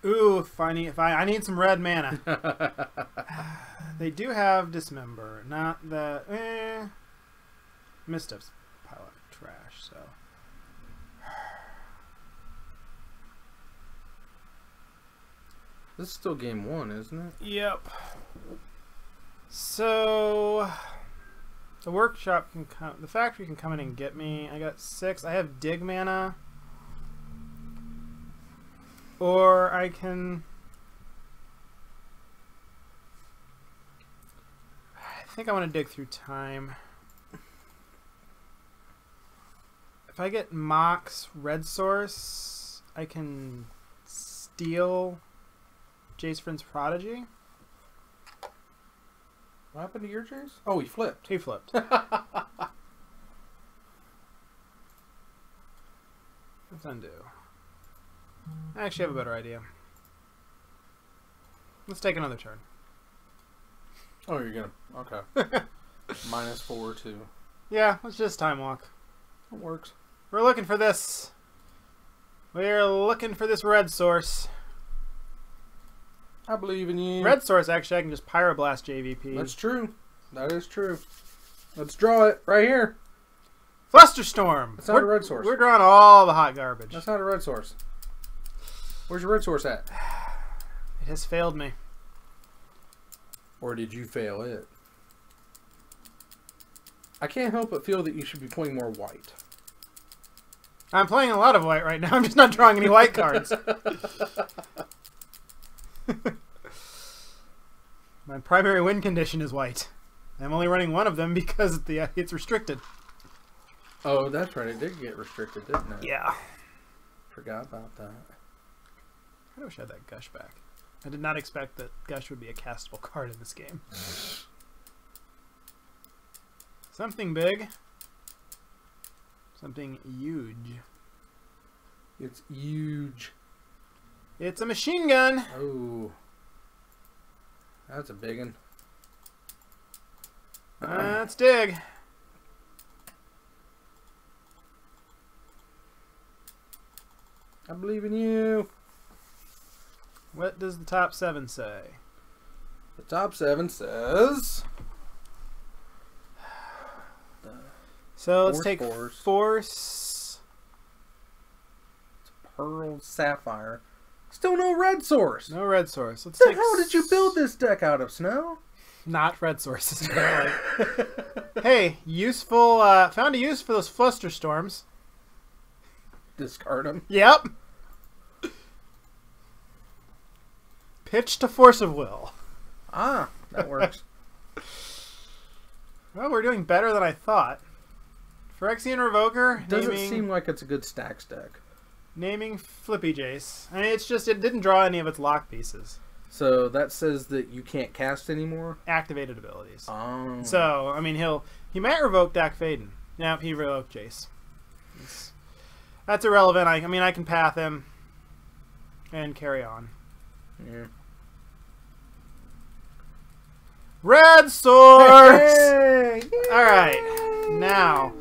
Ooh, I need some red mana. They do have Dismember, not the Missteps pile of trash, so This is still game 1, isn't it? yep. So the workshop can come, the factory can come in and get me. I got 6. I have dig mana. Or I can... I think I want to dig through time. If I get Mox Red Source, I can steal Jace Vryn's Prodigy. What happened to your Jace? Oh, he flipped. He flipped. Let's undo. I actually have a better idea. Let's take another turn. Oh, you're gonna... Okay. -4, too. Yeah, let's just time walk. It works. We're looking for this. We're looking for this red source. I believe in you. Red source, actually, I can just Pyroblast JVP. That's true. That is true. Let's draw it right here. Flusterstorm! That's not a red source. We're drawing all the hot garbage. That's not a red source. Where's your red source at? It has failed me. Or did you fail it? I can't help but feel that you should be playing more white. I'm playing a lot of white right now. I'm just not drawing any white cards. My primary win condition is white. I'm only running one of them because it's restricted. Oh, that's right. It did get restricted, didn't it? Yeah. Forgot about that. I wish I had that Gush back. I did not expect that Gush would be a castable card in this game. Something big. Something huge. It's huge. It's a machine gun. Oh. That's a big one. Let's dig. I believe in you. What does the top 7 say? The top 7 says... So let's Force take Force. Force. Pearl Sapphire. Still no red source. No red source. Let's What take the hell did you build this deck out of, Snell? Not red sources. Apparently. Hey, useful. Found a use for those Flusterstorms. Discard them. Yep. Pitch to Force of Will. Ah, that works. Well, we're doing better than I thought. Phyrexian Revoker. Doesn't seem like it's a good stacks deck. Naming Flippy Jace. I mean, it's just, it didn't draw any of its lock pieces. So that says that you can't cast anymore? Activated abilities. Oh. So, I mean, he might revoke Dak Faden. Yep, he revoked Jace. That's irrelevant. I mean, I can path him and carry on. Yeah. Red Source! Hey! Alright. Now.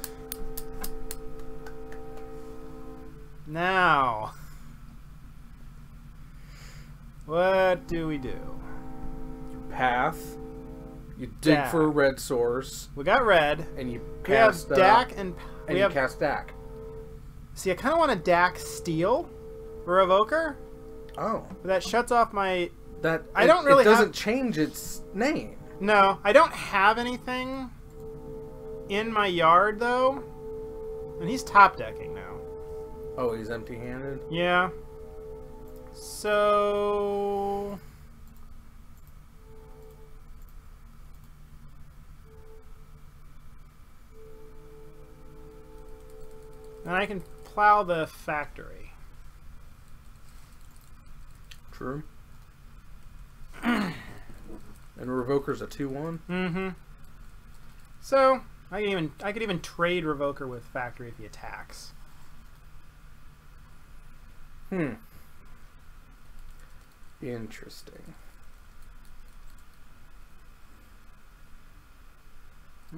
What do we do? Path. You dig Dak. for a red source. We got red. And you We have cast Dak and and we you have. cast Dak. See, I kind of want a Dak Steel for Evoker, Oh. but that shuts off my. That I don't really it doesn't have- change its name. No, I don't have anything in my yard though, and he's top decking now. Oh, he's empty-handed? Yeah. So. And I can plow the factory. True. And Revoker's a 2/1. Mm-hmm. So I could even trade Revoker with Factory if he attacks. Interesting.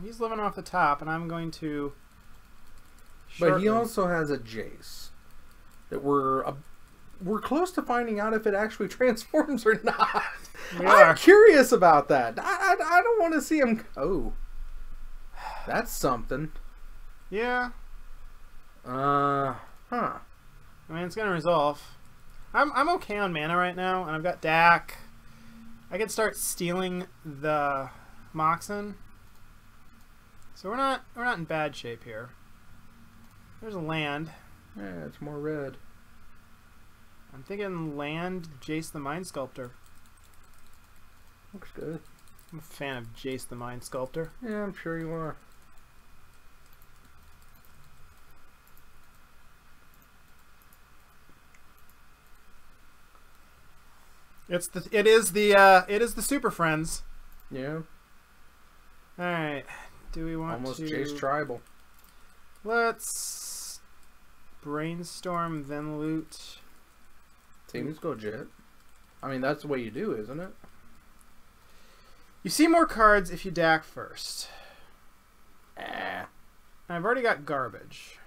He's living off the top, and I'm going to. But he shortly- also has a Jace that we're close to finding out if it actually transforms or not. We I'm are. curious about that. I don't want to see him. Oh, that's something. Yeah. Huh. I mean, it's gonna resolve. I'm okay on mana right now, and I've got Dak. I could start stealing the Moxen. So we're not in bad shape here. There's a land. Yeah, it's more red. I'm thinking land Jace the Mind Sculptor. Looks good. I'm a fan of Jace the Mind Sculptor. Yeah, I'm sure you are. It is the Super Friends. Yeah. All right. Do we want Almost to Jace Tribal. Let's brainstorm then loot. Teams go Jet. I mean, that's the way you do, isn't it? You see more cards if you Dak first. I've already got garbage.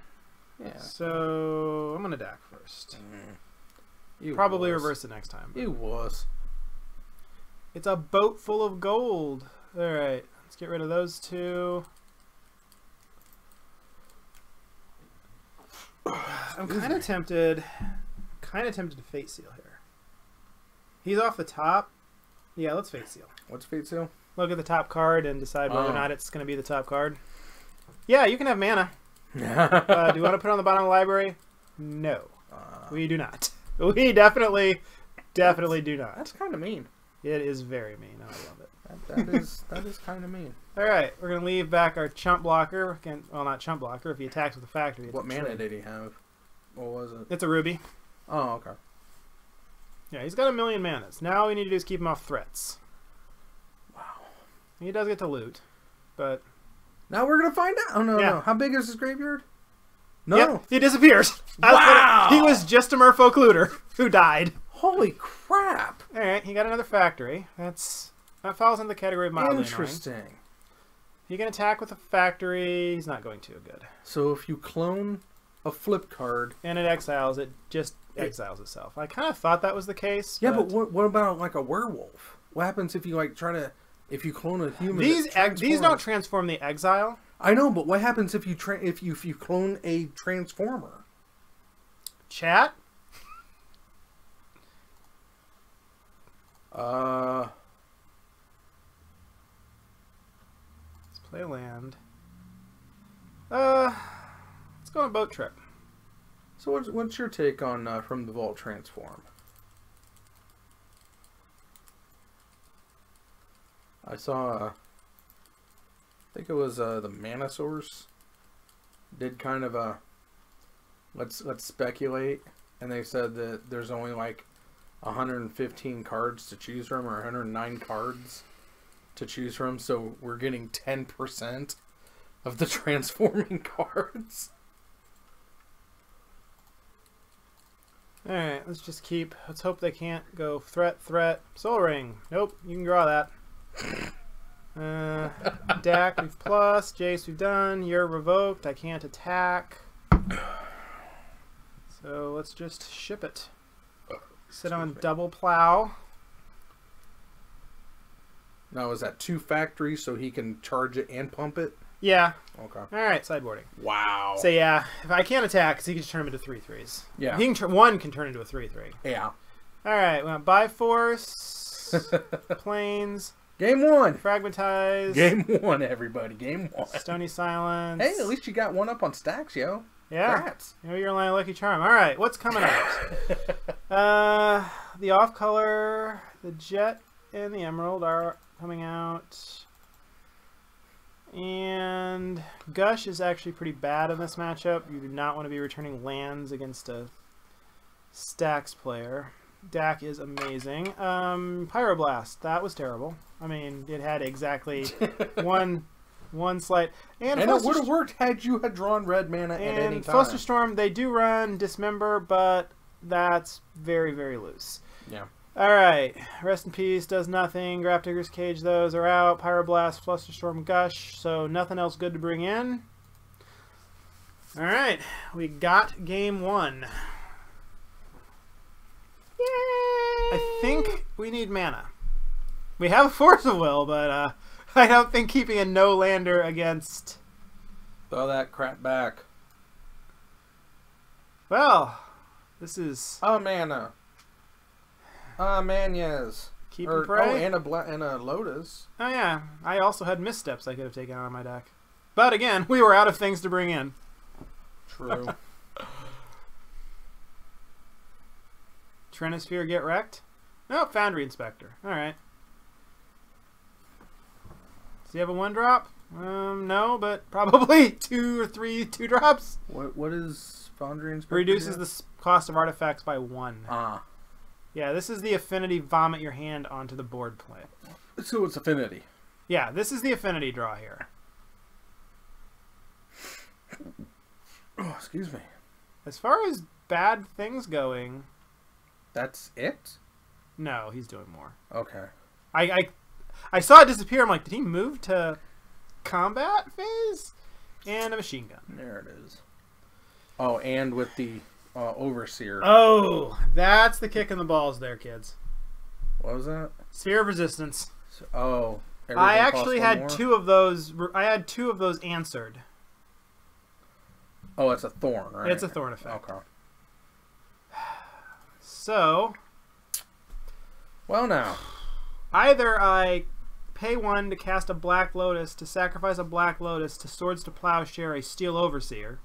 Yeah. So I'm gonna Dak first. You Probably wuss. reverse it next time. You wuss. It's a boat full of gold. All right, let's get rid of those two. I'm kind of tempted. To Fate Seal here. He's off the top. Yeah, let's Fate Seal. What's Fate Seal? Look at the top card and decide whether or Oh. not it's going to be the top card. Yeah, you can have mana. Do you want to put it on the bottom of the library? No, we do not. We definitely do not. That's kind of mean. It is very mean. I love it. That is kind of mean. All right, we're gonna leave back our chump blocker. Well, not chump blocker. If he attacks with the factory. What mana did he have? What was it? It's a ruby. Oh, okay. Yeah, he's got 1,000,000 manas. Now all we need to do is keep him off threats. Wow. He does get to loot, but Now we're gonna find out. Oh no, Yeah. no. How big is his graveyard? No. yep, he disappears. Wow. He was just a merfolk looter who died. Holy crap! All right, he got another factory. That falls in the category of mildly annoying. Interesting. He can attack with a factory. He's not going too good. So if you clone a flip card, And it exiles. It just exiles itself. I kind of thought that was the case. yeah, but what about like a werewolf? What happens if you like if you clone a human? These that these don't transform the exile. I know, but what happens if you if you clone a transformer? Chat. Uh, Let's play a land. Let's go on a boat trip. so what's your take on From the Vault Transform? I saw, I think it was the Mana Source did kind of a let's speculate, and they said that there's only like 115 cards to choose from, or 109 cards to choose from, so we're getting 10% of the transforming cards. All right, let's hope they can't go threat. Soul Ring. Nope, you can draw that. Dak, we've plus. Jace, we've done. You're revoked. I can't attack. So let's just ship it. Sit on double plow. Now, is that 2 factories so he can charge it and pump it? Yeah. Okay. All right, sideboarding. Wow. So yeah, if I can't attack, he can just turn them into 3/3s. Yeah. One can turn into a 3/3. Yeah. All right, we want Biforce, Plains, Game 1. Fragmentize, Game 1, everybody. Game 1. Stony Silence. Hey, at least you got one up on stacks, yo. Yeah. Congrats. You know, you're a lucky charm. All right, what's coming out? The off color, the Jet, and the Emerald are coming out. And Gush is actually pretty bad in this matchup. You do not want to be returning lands against a Stacks player. deck is amazing. Pyroblast, that was terrible. I mean, it had exactly one slight. And it would have worked had you had drawn red mana at any time. Flusterstorm, they do run Dismember, but that's very, very loose. Yeah. Alright, Rest in Peace does nothing. Grafdigger's Cage, those are out. Pyroblast, Flusterstorm, Gush, so nothing else good to bring in. Alright, we got game 1. Yay! I think we need mana. We have a Force of Will, but I don't think keeping a no-lander against... Throw that crap back. Well, this is... Oh, mana. Manyas. Keep and pray. Oh, and a Lotus. Oh, yeah. I also had Missteps I could have taken out of my deck. But again, we were out of things to bring in. True. Trinisphere get wrecked? Nope, Foundry Inspector. Alright. Does he have a 1-drop? No, but probably 2 or 3 2-drops. What is Foundry Inspector? Reduces the cost of artifacts by 1. Ah. Yeah, this is the affinity vomit your hand onto the board play. So it's affinity. Yeah, this is the affinity draw here. Oh, excuse me. As far as bad things going... That's it? No, he's doing more. Okay. I saw it disappear. I'm like, did he move to combat phase? And a machine gun. There it is. Oh, and with the Overseer. Oh, that's the kick in the balls there, kids. What was that? Sphere of Resistance. Oh. I actually had 2 of those. I had 2 of those answered. Oh, it's a Thorn, right? It's a Thorn effect. Okay. So. Well, now. Either I pay 1 to cast a Black Lotus, to sacrifice a Black Lotus, to Swords to Plowshare a Steel Overseer.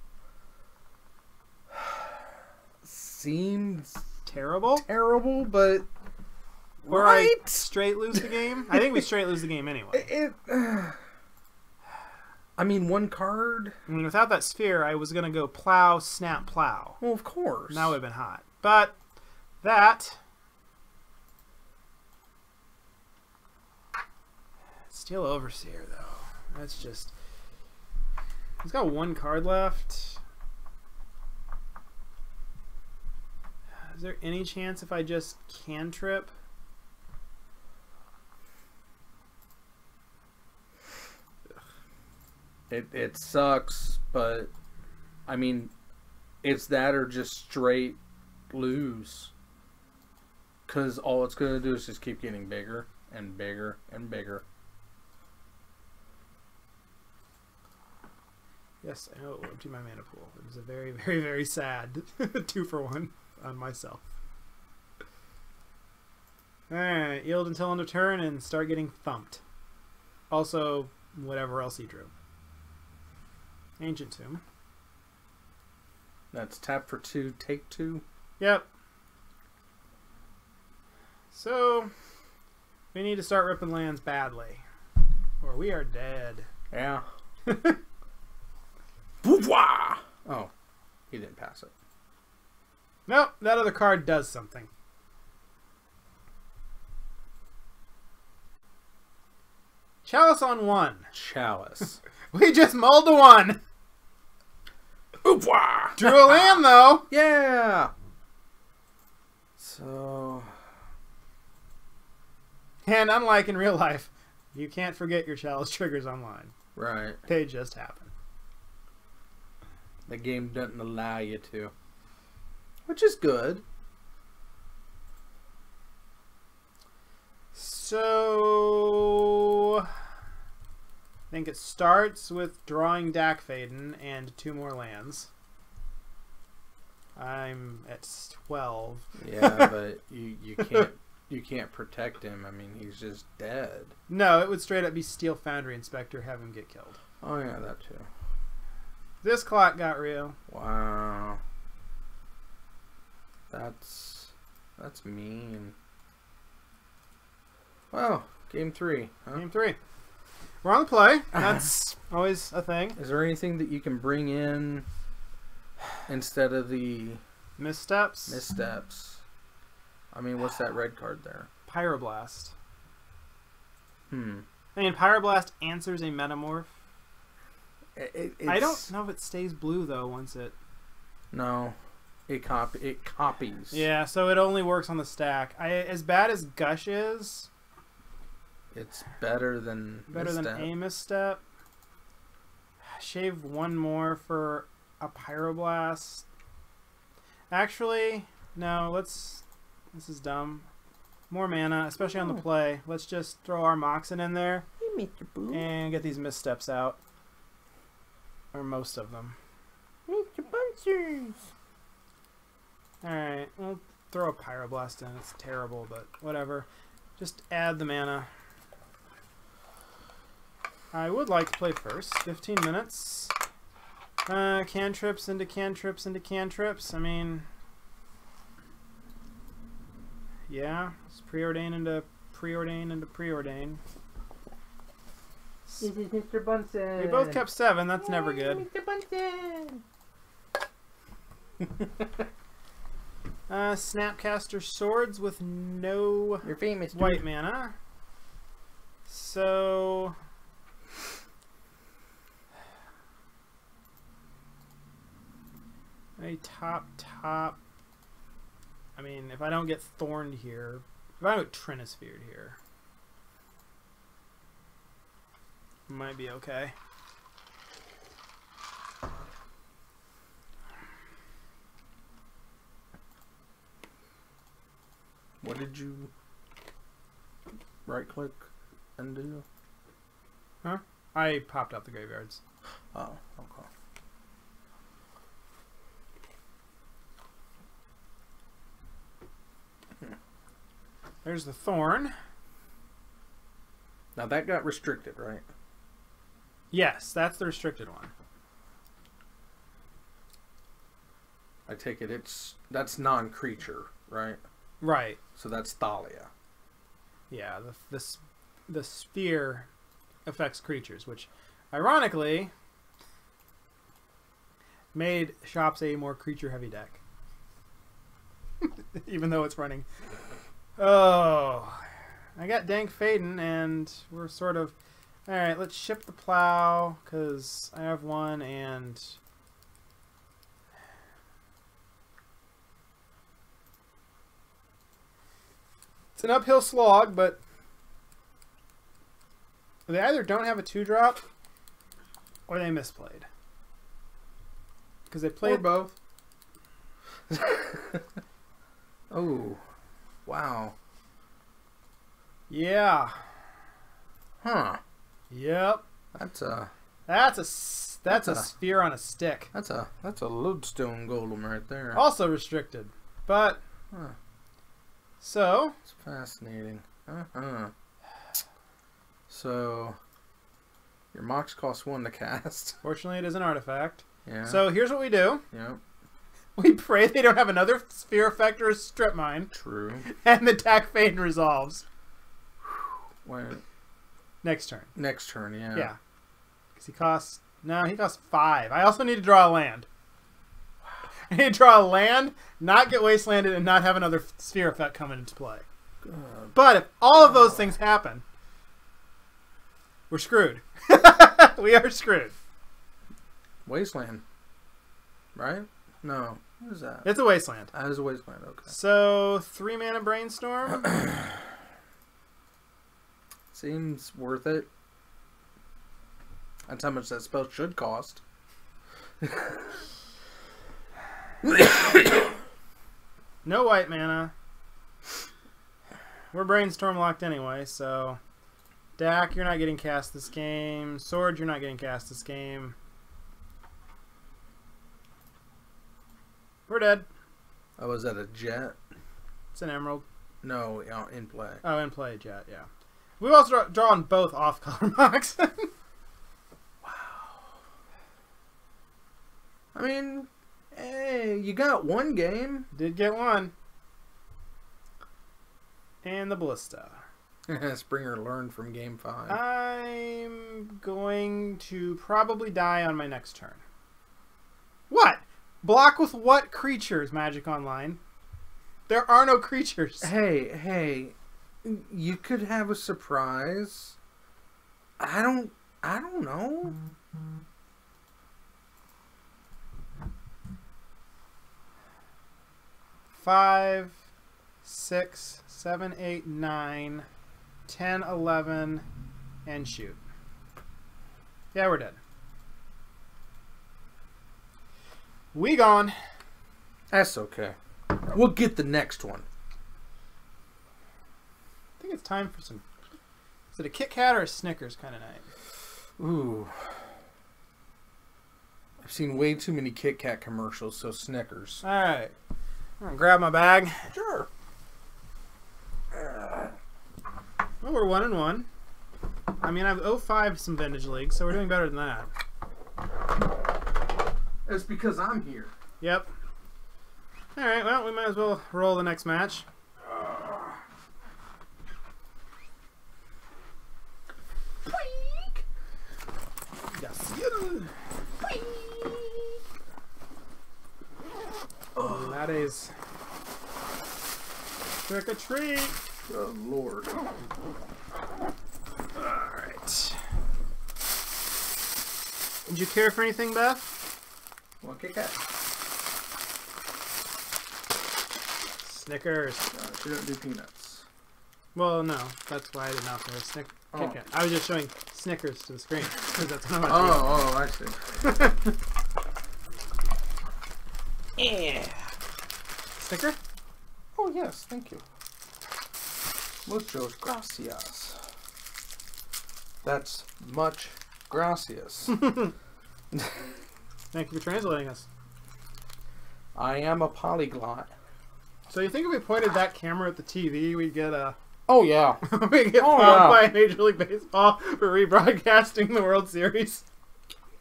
Seems terrible, but or right? I straight lose the game. I think we straight lose the game anyway. I mean, 1 card. I mean, without that sphere, I was gonna go plow, snap, plow. Well, of course. And that would have been hot. But that Steel Overseer, though, that's just. He's got 1 card left. Is there any chance if I just cantrip? It sucks, but I mean, it's that or just straight lose. Because all it's going to do is just keep getting bigger and bigger and bigger. Yes, I know it will empty my mana pool. It was a very, very, very sad 2-for-1 on myself. Alright, yield until end of turn and start getting thumped. Also, whatever else he drew. Ancient Tomb. That's tap for 2, take 2. Yep. So, we need to start ripping lands badly. Or we are dead. Yeah. Bourgeois! Oh, he didn't pass it. Nope, that other card does something. Chalice on 1. Chalice. We just mulled to 1. Bourgeois! Drew a land, though. Yeah! So... And unlike in real life, you can't forget your Chalice triggers online. Right. They just happen. The game doesn't allow you to. Which is good. So... I think it starts with drawing Dakfaden and 2 more lands. I'm at 12. Yeah, but you can't protect him. I mean, he's just dead. No, it would straight up be Steel Foundry Inspector, have him get killed. Oh yeah, that too. This clock got real. Wow. That's mean. Well, game 3. Huh? Game 3. We're on the play. That's always a thing. Is there anything that you can bring in instead of the Missteps? missteps? I mean, what's that red card there? Pyroblast. I mean, Pyroblast answers a Metamorph. I don't know if it stays blue, though, once it... No. It copies. Yeah, so it only works on the stack. As bad as Gush is... It's better than a misstep. Shave one more for a Pyroblast. Actually, no, let's... This is dumb. More mana, especially on the play. Let's just throw our Moxen in there and get these missteps out. Or most of them. Mr. Bunchers! Alright, we'll throw a Pyroblast in. It's terrible, but whatever. Just add the mana. I would like to play first. 15 minutes. Cantrips into cantrips into cantrips. I mean... Yeah, it's preordain into preordain into preordain. This is Mr. Bunsen. We both kept 7. That's never good. Mr. Bunsen. Snapcaster Swords with no You're famous, dude. white mana. So... a top... I mean, if I don't get Thorned here... If I don't get Trinisphered here... might be okay. What did you right click and do? Huh? I popped out the graveyards. Oh, okay. There's the Thorn. Now that got restricted, right? Yes, that's the restricted one. I take it that's non-creature, right? Right. So that's Thalia. Yeah, the sphere affects creatures, which ironically made Shops a more creature-heavy deck. Even though it's running. Oh, I got Dank Faden, and we're sort of... Alright, let's ship the plow, because I have one, and... It's an uphill slog, but... They either don't have a 2-drop, or they misplayed. Because they played... Or both. Oh. Wow. Yeah. Huh. Yep. That's a sphere on a stick. That's a lodestone golem right there. Also restricted, but so it's fascinating. So your Mox costs 1 to cast. Fortunately, it is an artifact. Yeah. So here's what we do. Yep. We pray they don't have another sphere effect or a strip mine. True. And the Dank Faden resolves. Wait. Next turn. Next turn, yeah. Yeah. Because he costs 5. I also need to draw a land. I need to draw a land, not get wastelanded, and not have another sphere effect come into play. God. But if all of those things happen, we're screwed. We are screwed. Wasteland. Right? No. What is that? It's a wasteland. That is a wasteland, okay. So, 3 mana Brainstorm. Seems worth it. That's how much that spell should cost. No white mana. We're Brainstorm locked anyway, so... Dak, you're not getting cast this game. Sword, you're not getting cast this game. We're dead. Oh, is that a jet? It's an emerald. No, in play. Oh, in play jet, yeah. We've also drawn both off-color Mox. Wow. I mean, hey, you got one game. Did get one. And the Ballista. Springer learned from game 5. I'm going to probably die on my next turn. What? Block with what creatures, Magic Online? There are no creatures. Hey, you could have a surprise. I don't know. Five, 6, 7, 8, 9, 10, 11, and shoot. Yeah, we're dead. We gone. That's okay. We'll get the next one. I think it's time for some... Is it a Kit Kat or a Snickers kind of night? Ooh. I've seen way too many Kit Kat commercials, so Snickers. Alright. I'm going to grab my bag. Sure. Well, we're 1-1. I mean, I've 0-5 some vintage leagues, so we're doing better than that. It's because I'm here. Yep. Alright, well, we might as well roll the next match. Yes. And that is trick or treat. Oh, Lord. Alright. Did you care for anything, Beth? Well, Kit Kat. Snickers. She don't do peanuts. Well, no. That's why I did not care. Oh. Kit Kat. I was just showing Snickers to the screen. Because that's how much I see. Yeah. Snicker? Oh, yes, thank you. Muchos gracias. That's much gracias. Thank you for translating us. I am a polyglot. So you think if we pointed that camera at the TV, we'd get a... Oh, yeah. we'd get found by Major League Baseball for rebroadcasting the World Series?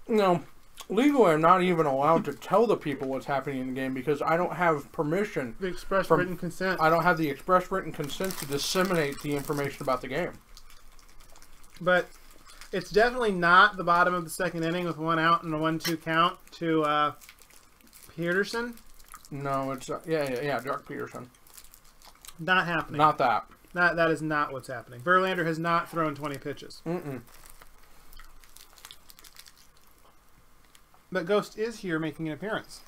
No. Legally, I'm not even allowed to tell the people what's happening in the game because I don't have permission. The express written consent. I don't have the express written consent to disseminate the information about the game. But it's definitely not the bottom of the second inning with 1 out and a 1-2 count to Peterson. No, it's yeah, Dark Peterson. Not happening. Not that. That is not what's happening. Verlander has not thrown 20 pitches. Mm-mm. But Ghost is here making an appearance.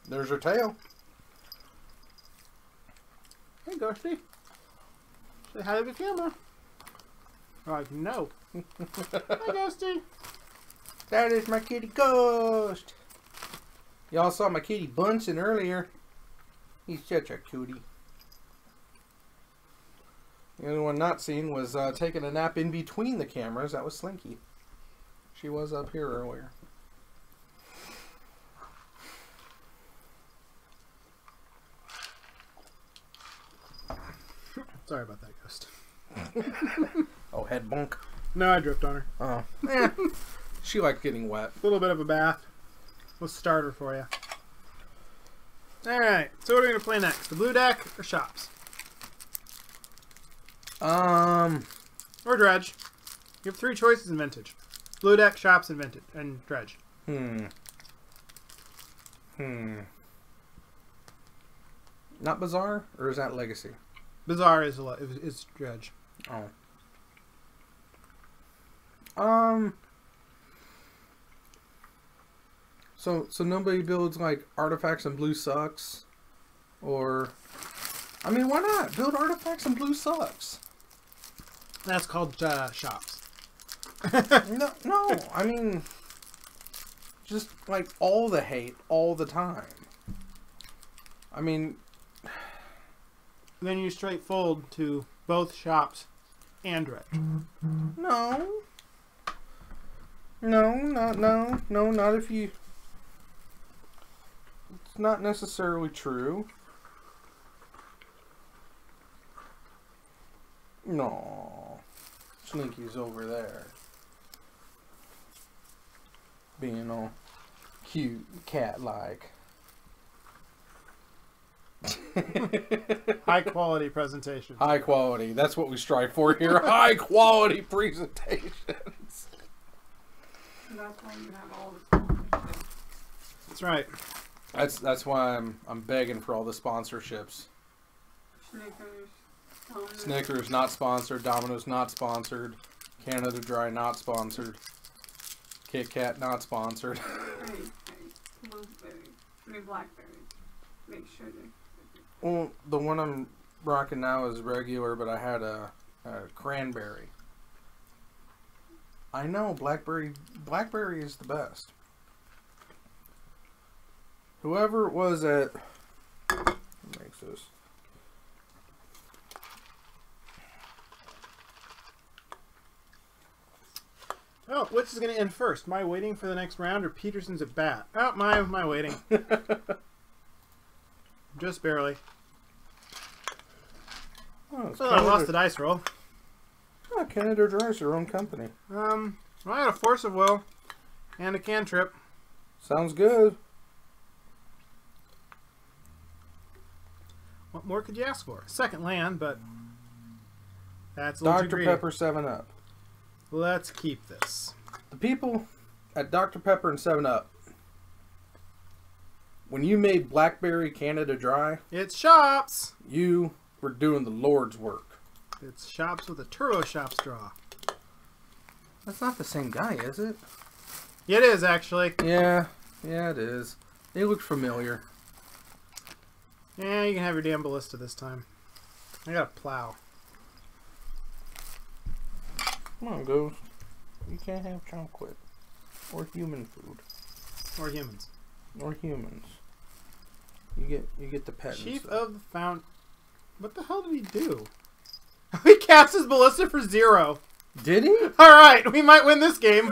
There's her tail. Hey, Ghosty. Say hi to the camera. I'm like, no. Hi, Ghosty. That is my kitty Ghost. Y'all saw my kitty Bunsen earlier. He's such a cutie. The only one not seen was taking a nap in between the cameras. That was Slinky. She was up here earlier. Sorry about that, Ghost. Oh, head bunk. No, I dripped on her. Oh. She liked getting wet. A little bit of a bath. We'll start her for you. Alright, so what are we going to play next? The blue deck or shops? Or dredge. You have 3 choices in vintage. Blue deck, shops, and vintage, and dredge. Not Bazaar? Or is that Legacy? Bizarre is dredge. Oh. So nobody builds like artifacts and blue sucks, or I mean, why not build artifacts and blue sucks? That's called shops. No. I mean, just like all the hate all the time. I mean, Then you straight fold to both shops and dredge. no, not if you. It's not necessarily true. No, Slinky's over there, being all cute, cat-like. High quality presentation. High quality. That's what we strive for here. High quality presentations. That's why you have all this. That's right. That's why I'm begging for all the sponsorships. Snickers. Domino's. Snickers not sponsored. Domino's not sponsored. Canada Dry not sponsored. Kit Kat not sponsored. Hey, blueberry. I mean blackberry. Make sure they're. Well, the one I'm rocking now is regular, but I had a cranberry. I know blackberry is the best. Whoever it was at who makes this. Oh, which is going to end first? My waiting for the next round or Peterson's at bat? Oh, my waiting. Just barely. Oh, it's Oh, I lost the dice roll. Oh, Canada Dry's their own company. Well, I had a force of will and a cantrip. Sounds good. What more could you ask for? Second land, but that's a little too Dr. greedy. Pepper 7-Up. Let's keep this. The people at Dr. Pepper and 7-Up, when you made Blackberry Canada Dry, It's shops. you were doing the Lord's work. It's shops with a Turbo Shop straw. That's not the same guy, is it? It is, actually. Yeah, it is. They look familiar. Yeah, you can have your damn ballista this time. I got a plow. Come on, Ghost. You can't have chocolate. Or human food. Or humans. Or humans. You get the pet. Chief of the Fountain. What the hell did he do? He cast his ballista for 0. Did he? Alright, we might win this game.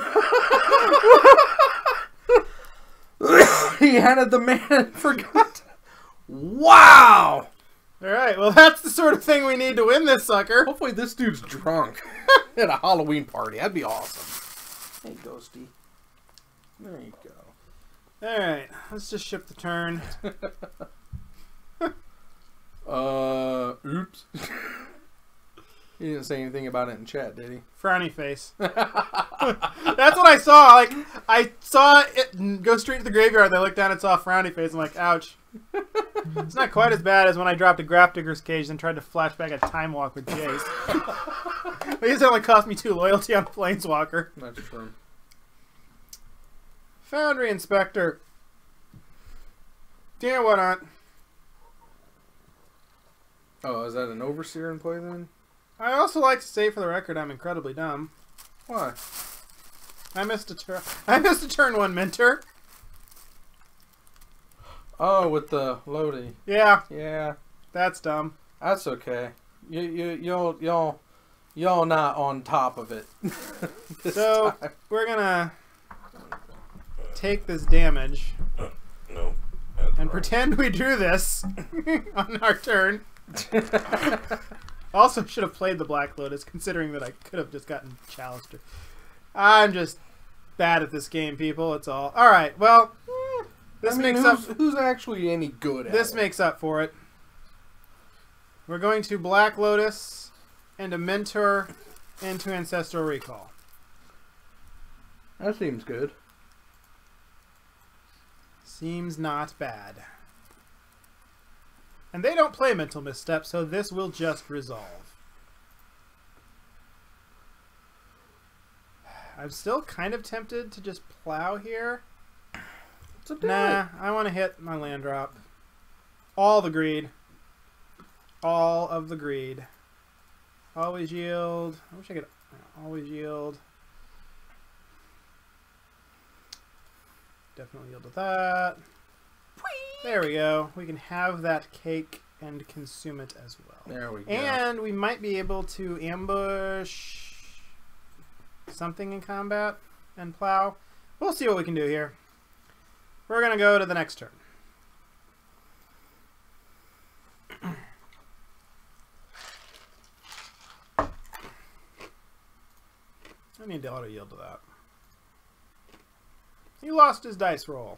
He had the man and forgot. Wow! Alright, well that's the sort of thing we need to win this sucker. Hopefully this dude's drunk at a Halloween party. That'd be awesome. Hey, Ghosty. There you go. Alright, let's just ship the turn. Oops. He didn't say anything about it in chat, did he? Frowny face. That's what I saw. Like, I saw it go straight to the graveyard. I looked down and saw a frowny face. I'm like, ouch. It's not quite as bad as when I dropped a Graph Digger's Cage and tried to flash back a Time Walk with Jace. At least it only cost me 2 loyalty on Planeswalker. That's true. Foundry Inspector. Yeah, why not? Oh, is that an Overseer in play then? I also like to say for the record I'm incredibly dumb. Why? I missed a turn 1 Mentor. Oh, with the Lodi. Yeah, Yeah, that's dumb. that's okay. Y'all not on top of it. So we're gonna take this damage No. and pretend we drew this on our turn. Also, should have played the Black Lotus, considering that I could have just gotten Chalister. I'm just bad at this game, people. It's all. All right. Well, this makes up. Who's actually any good at This it? makes up for it. We're going to Black Lotus and a Mentor into Ancestral Recall. That seems good. Seems not bad. And they don't play Mental Misstep, so this will just resolve. I'm still kind of tempted to just plow here. Nah, I want to hit my land drop. All the greed. All of the greed. Always yield. I wish I could always yield. Definitely yield to that. There we go. We can have that cake and consume it as well. There we go. And we might be able to ambush something in combat and plow. We'll see what we can do here. We're going to go to the next turn. I need to auto yield to that. He lost his dice roll.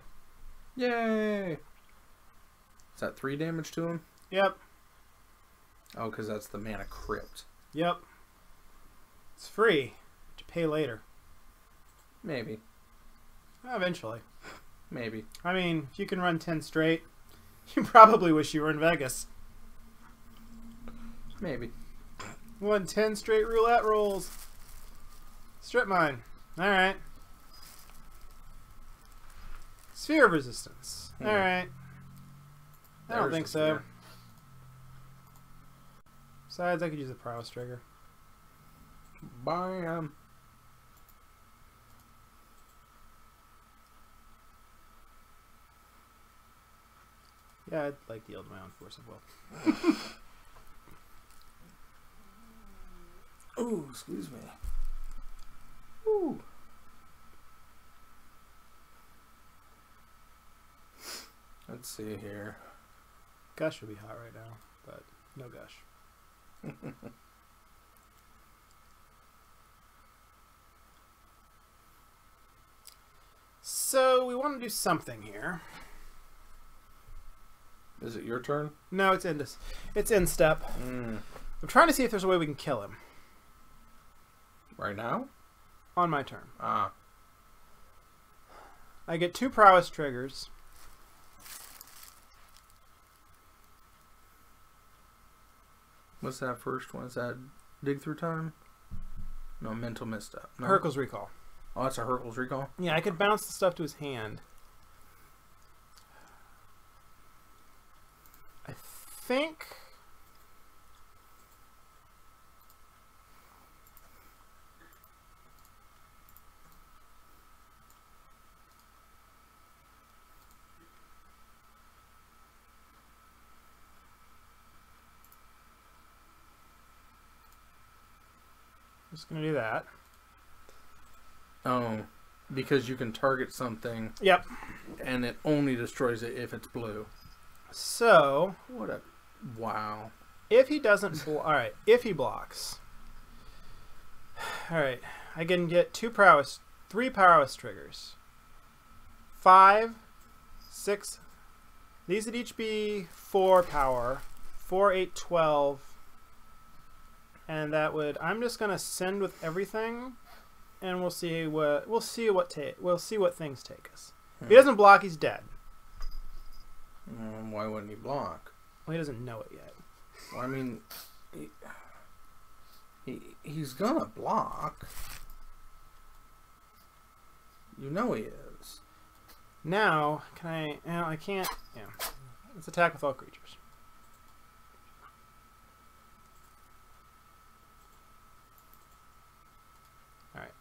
Yay! Is that 3 damage to him? Yep. Oh, because that's the Mana Crypt. Yep. It's free. But you pay later. Maybe. Eventually. Maybe. I mean, if you can run 10 straight, you probably wish you were in Vegas. Maybe. Won 10 straight roulette rolls. Strip mine. Alright. Sphere of Resistance. Hmm. Alright. I don't There's think the so. sphere. Besides, I could use a prowess trigger. Bam. Yeah, I'd like to yield my own force of will. Ooh, excuse me. Ooh. Let's see here. Gush would be hot right now, but no gush. So we want to do something here. Is it your turn? No, it's in step. Mm. I'm trying to see if there's a way we can kill him Right now? on my turn. Ah. I get 2 prowess triggers. What's that first one? Is that dig through time? No, mental misstep. No. Hercule's Recall. Oh, that's a Hercule's Recall? Yeah, I could bounce the stuff to his hand. I think... Just gonna do that. Oh, because you can target something Yep. and it only destroys it if it's blue. So, What a... Wow. if he doesn't... Alright, if he blocks... Alright, I can get 3 prowess triggers. 5, 6... These would each be 4 power. 4, 8, 12... And that would... I'm just gonna send with everything, and we'll see what things take us. If he doesn't block, he's dead. Why wouldn't he block? Well, he doesn't know it yet. Well, I mean, he's gonna block. You know he is. Now, can I... No, I can't... Yeah. Let's attack with all creatures. Alright.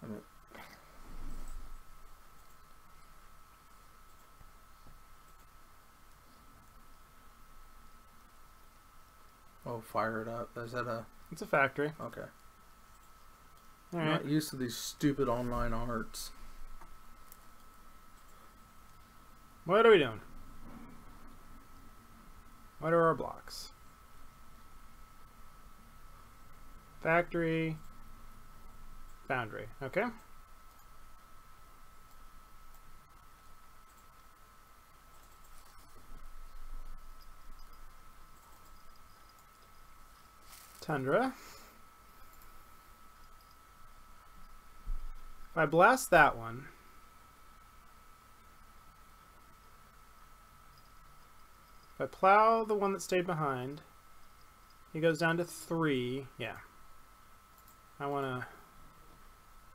I mean, oh, fire it up. Is that a... It's a factory. Okay. I'm Alright. not used to these stupid online arts. What are we doing? What are our blocks? Factory. Foundry. Okay. Tundra. If I blast that one, if I plow the one that stayed behind, he goes down to 3. Yeah. I want to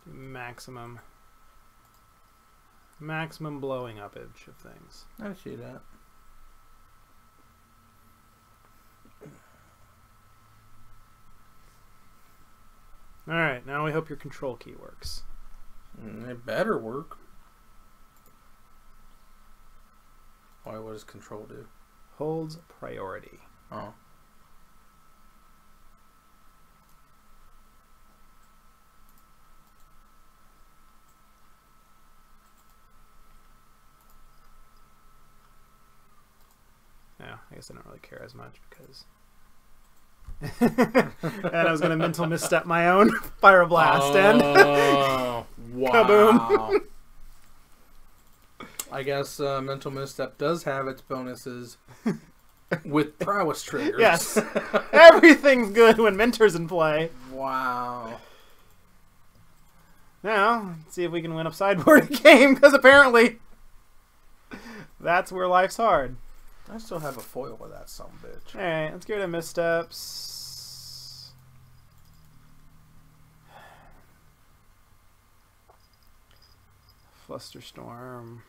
do maximum blowing upage of things. I see that. Alright, now we hope your control key works. It better work. Why? What does control do? Holds priority. Oh. Yeah, I guess I don't really care as much because... and I was going to mental misstep my own Fire Blast and... Oh, wow. Kaboom. I guess mental misstep does have its bonuses. With prowess triggers. Yes. Everything's good when Mentor's in play. Wow. Now, let's see if we can win a sideboard game, because apparently that's where life's hard. I still have a foil with that sumbitch. Alright, let's go to Missteps. Flusterstorm.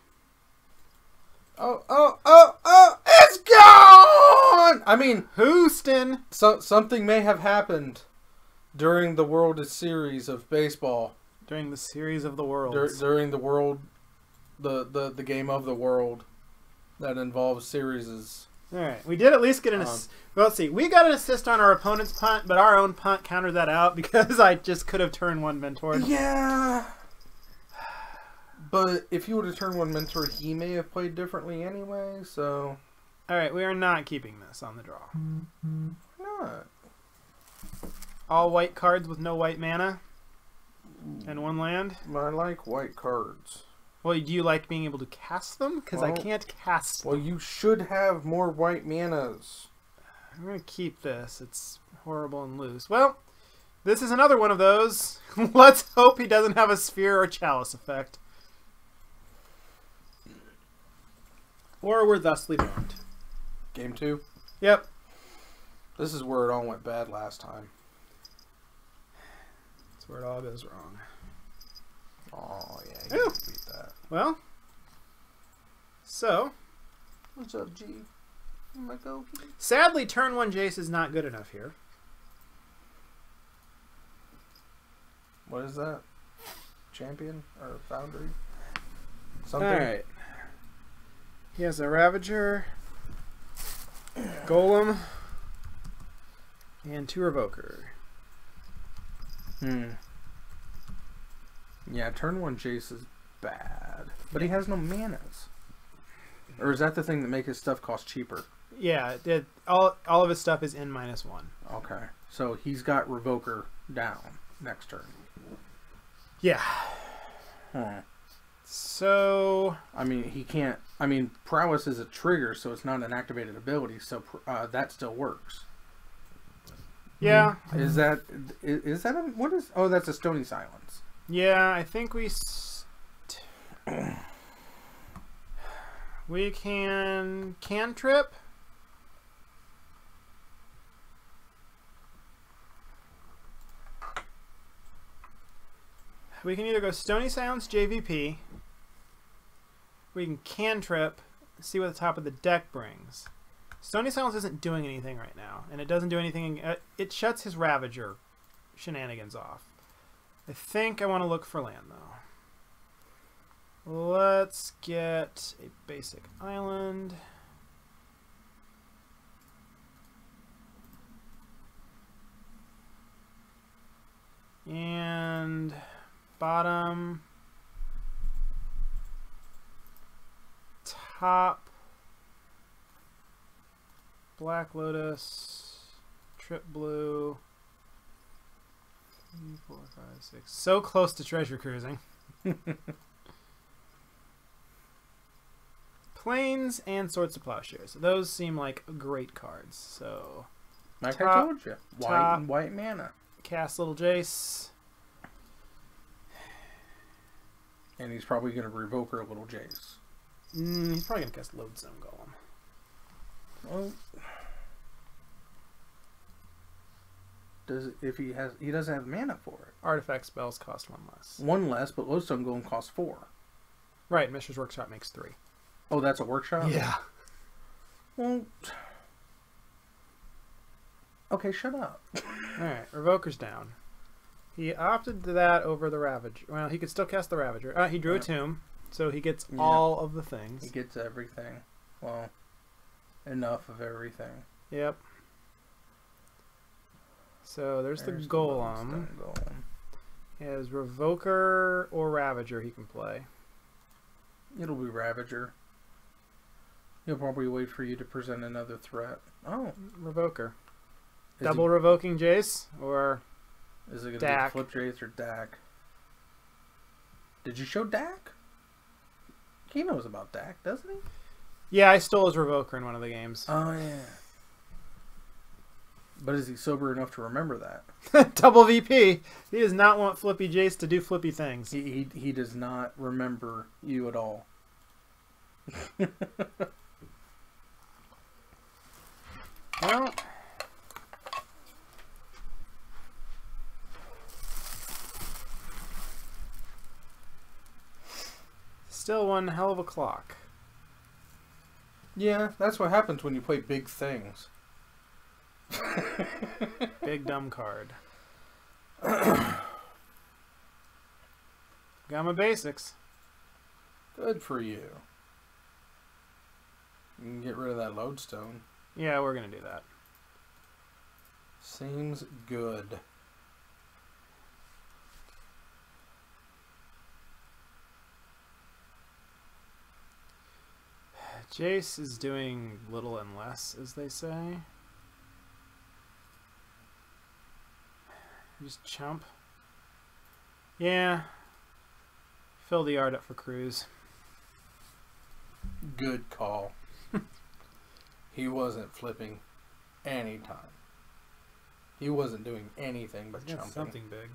Oh, it's gone! I mean, Houston! something may have happened during the World Series of baseball. During the series of the worlds. During the world, the game of the world that involves series. Alright, we did at least get an assist. Well, let's see. We got an assist on our opponent's punt, but our own punt countered that out because I just could have turned one Mentor. Yeah. But if you would have turned one Mentor, he may have played differently anyway, so... Alright, we are not keeping this on the draw. Why not? All white cards with no white mana. And one land. I like white cards. Well, do you like being able to cast them? Because I can't cast them. Well, you should have more white manas. I'm going to keep this. It's horrible and loose. Well, this is another one of those. Let's hope he doesn't have a sphere or chalice effect. Or we're thusly doomed. Game 2? Yep. This is where it all went bad last time. That's where it all goes wrong. Oh, yeah, you beat that. Well, so... What's up, G? Sadly, turn 1 Jace is not good enough here. What is that? Champion? Or Foundry? Something? Alright. He has a Ravager, Golem, and 2 Revoker. Yeah, turn 1 Jace is bad. But he has no manas. Or is that the thing that makes his stuff cost cheaper? Yeah, all of his stuff is N -1. Okay. So he's got Revoker down next turn. Yeah. So... I mean, he can't... I mean, Prowess is a trigger, so it's not an activated ability, so that still works. Yeah. Is that a... What is... Oh, that's a Stony Silence. Yeah, I think we... we can... Cantrip? We can either go Stony Silence JVP. We can Cantrip, see what the top of the deck brings. Stony Silence isn't doing anything right now, and it doesn't do anything. It shuts his Ravager shenanigans off. I think I want to look for land, though. Let's get a basic island. And bottom, top, Black Lotus, Trip Blue, 3, 4, 5, 6. So close to treasure cruising. Plains and Swords to Plowshares. Those seem like great cards. So, like I told you, top, and white mana. Cast Little Jace. And he's probably going to revoke her Little Jace. He's probably going to cast Lodestone Golem. Well, he doesn't have mana for it. Artifact spells cost 1 less. 1 less, but Lodestone Golem costs 4. Right, Mishra's Workshop makes 3. Oh, that's a workshop? Yeah. Well, okay, shut up. Alright, Revoker's down. He opted to that over the Ravager. Well, he could still cast the Ravager. He drew a tomb, so he gets all of the things. He gets everything. Well, enough of everything. Yep. So there's the Golem. He has Revoker or Ravager he can play. It'll be Ravager. He'll probably wait for you to present another threat. Oh. Revoker. Double revoking Jace or is it going to be Flip Jace or Dak? Did you show Dak? He knows about Dak, doesn't he? Yeah, I stole his Revoker in one of the games. Oh, yeah. But is he sober enough to remember that? Double VP. He does not want Flippy Jace to do flippy things. He does not remember you at all. Well, still one hell of a clock. Yeah, that's what happens when you play big things. Big dumb card. Got my basics. Good for you. You can get rid of that lodestone. Yeah, we're gonna do that. Seems good. Jace is doing little and less, as they say. Just chump. Yeah. Fill the yard up for Cruz. Good call. He wasn't flipping any time. He wasn't doing anything but He's got jumping. something big.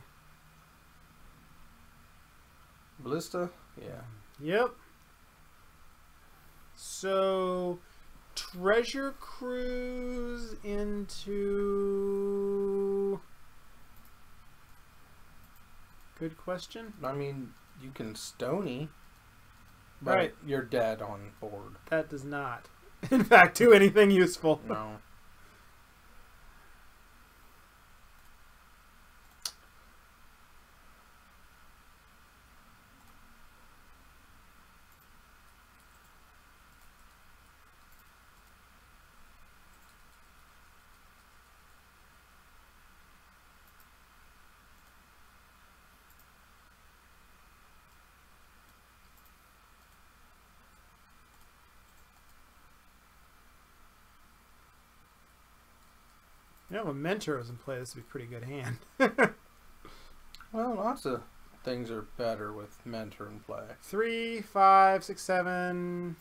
Ballista? Yeah. Yep. So, Treasure Cruise into... Good question. I mean, you can Stony, but Right. you're dead on board. That does not, in fact, do anything useful. No. You know, if a Mentor was in play, this would be a pretty good hand. Well, lots of things are better with Mentor in play. 3, 5, 6, 7.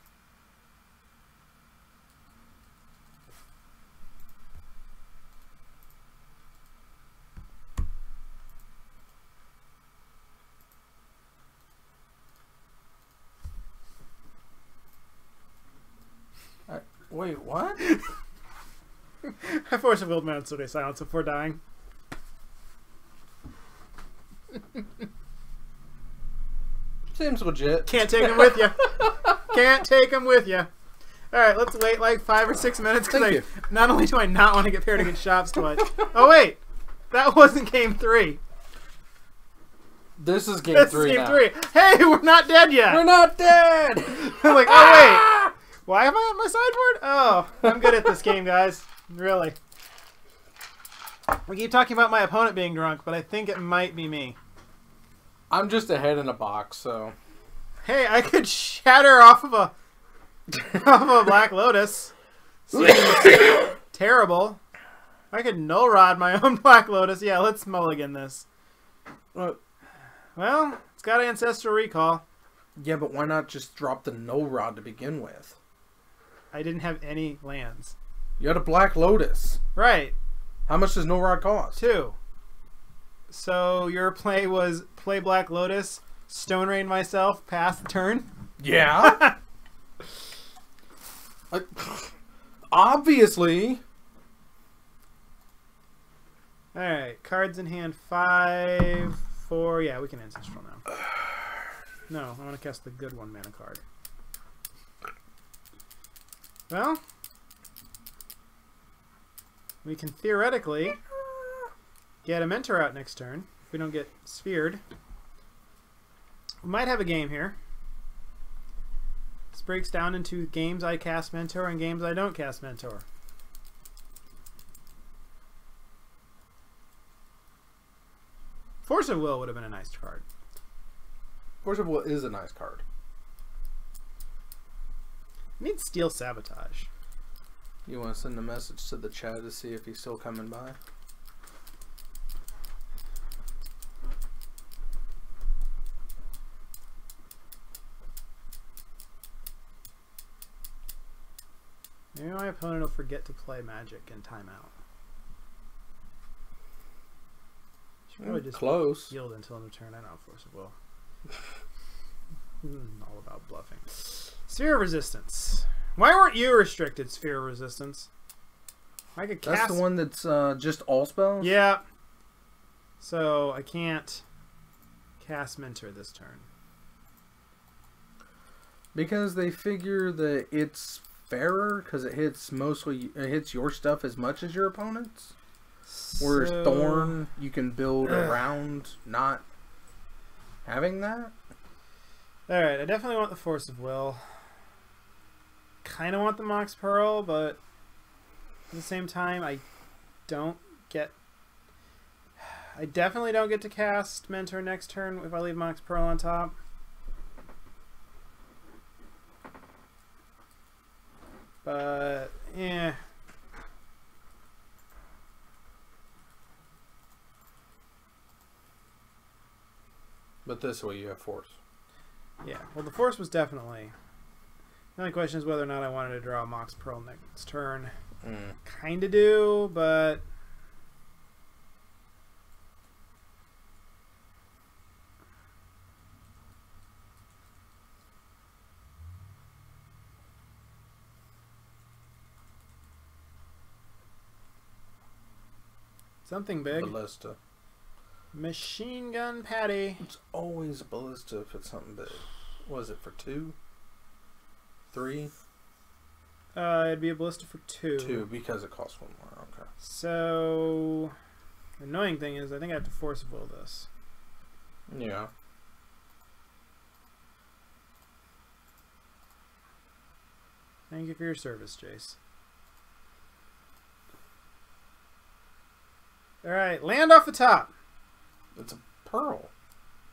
Wait, what? I force a Willed Man so they silence before dying. Seems legit. Can't take him with you. Can't take him with you. Alright, let's wait like 5 or 6 minutes Thank because you. not only do I not want to get paired against Shops twice. Oh wait! That wasn't game 3. This is game This 3 is game now. 3. Hey, we're not dead yet! We're not dead! I'm like, oh wait! Why am I on my sideboard? Oh, I'm good at this game, guys. Really. We keep talking about my opponent being drunk, but I think it might be me. I'm just ahead in a box, so... Hey, I could shatter off of a Black Lotus. Seems terrible. I could null rod my own Black Lotus. Yeah, let's mulligan this. Well, it's got Ancestral Recall. Yeah, but why not just drop the no rod to begin with? I didn't have any lands. You had a Black Lotus. Right. How much does no rod cost? 2. So your play was play Black Lotus, Stone Rain myself, pass the turn? Yeah. Like, obviously. Alright, cards in hand 5, 4. Yeah, we can Ancestral now. No, I want to cast the good 1 mana card. Well, we can theoretically get a Mentor out next turn if we don't get sphered. We might have a game here. This breaks down into games I cast Mentor and games I don't cast Mentor. Force of Will would have been a nice card. Force of Will is a nice card. I need Steel Sabotage. You want to send a message to the chat to see if he's still coming by? Maybe my opponent will forget to play Magic in timeout. Should probably just Close. yield until end of turn. I know, Force of Will. All about bluffing. Sphere of Resistance. Why weren't you restricted, Sphere of Resistance? I could cast... That's the one that's just all spells? Yeah. So I can't cast Mentor this turn. Because they figure that it's fairer because it hits your stuff as much as your opponent's. Whereas Thorn, you can build around not having that. Alright, I definitely want the Force of Will. Kind of want the Mox Pearl, but at the same time, I definitely don't get to cast Mentor next turn if I leave Mox Pearl on top. But, yeah. But this way you have Force. Yeah, well, the Force was definitely... The only question is whether or not I wanted to draw Mox Pearl next turn. Kinda do, but... Something big. Ballista. Machine Gun Patty. It's always a ballista if it's something big. What is it, for 2? 3? It'd be a ballista for 2. 2, because it costs 1 more. Okay. So, the annoying thing is I think I have to Force of Will this. Yeah. Thank you for your service, Jace. Alright, land off the top. It's a pearl.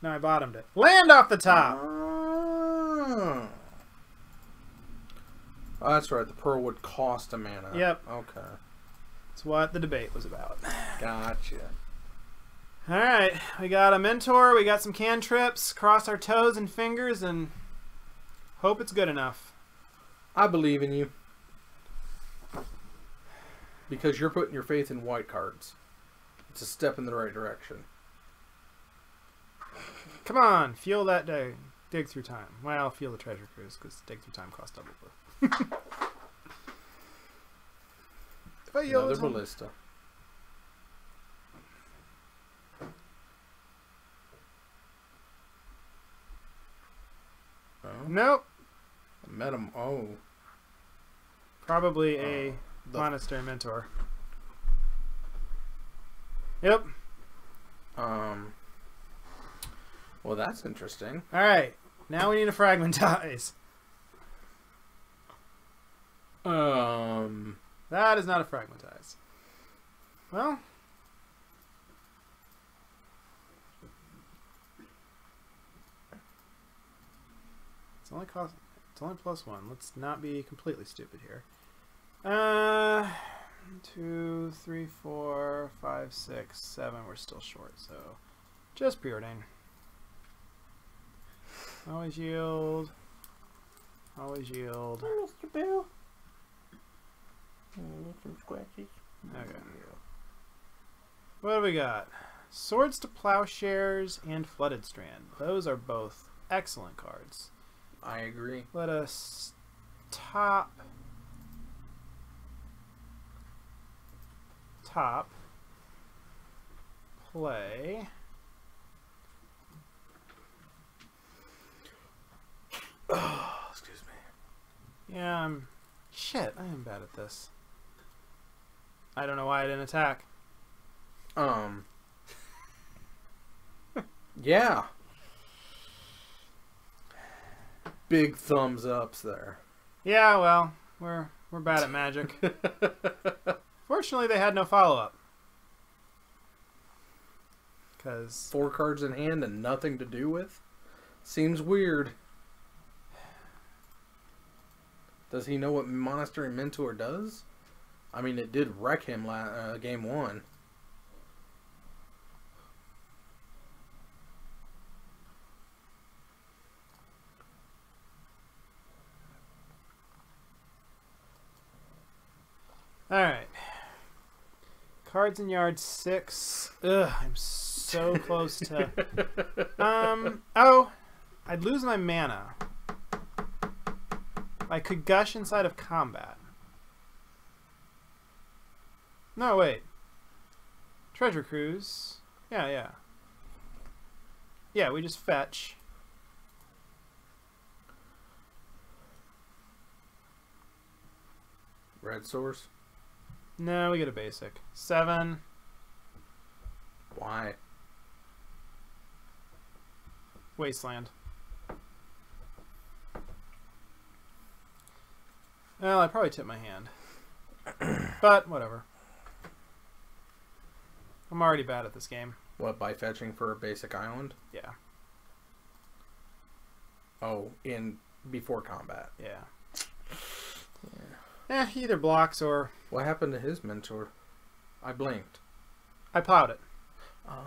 No, I bottomed it. Land off the top! Oh, that's right. The pearl would cost a mana. Yep. Okay. That's what the debate was about. Gotcha. Alright, we got a Mentor, we got some cantrips, cross our toes and fingers, and hope it's good enough. I believe in you. Because you're putting your faith in white cards. It's a step in the right direction. Come on, feel that day. Dig through time. Well, feel the treasure cruise, because dig through time costs double. If I yell Another ballista. Oh, Nope. I met him. Oh. Probably a Monastery Mentor. Yep. Well, that's interesting. Alright. Now we need to fragmentize. That is not a fragmentize. Well. It's only +1. Let's not be completely stupid here. 2, 3, 4, 5, 6, 7. We're still short, so just preordain. Always yield. Always yield. Mr. Bill. Some scratches. Okay. What do we got? Swords to Plowshares and Flooded Strand. Those are both excellent cards. I agree. Let us top play. Oh, excuse me. Yeah, shit, I am bad at this. I don't know why I didn't attack. Yeah. Big thumbs ups there. Yeah, well, we're bad at Magic. Fortunately, they had no follow-up. 'Cause 4 cards in hand and nothing to do with? Seems weird. Does he know what Monastery Mentor does? I mean, it did wreck him game 1. Alright. Cards in yard 6. Ugh, I'm so close to... Oh, I'd lose my mana. I could gush inside of combat. No, wait. Treasure Cruise. Yeah. Yeah, we just fetch. Red source. No, we get a basic. 7. Why? Wasteland. Well, I probably tipped my hand. But, whatever. I'm already bad at this game. What, by fetching for a basic island? Yeah. Oh, before combat. Yeah. He either blocks or... What happened to his mentor? I blinked. I plowed it. Oh.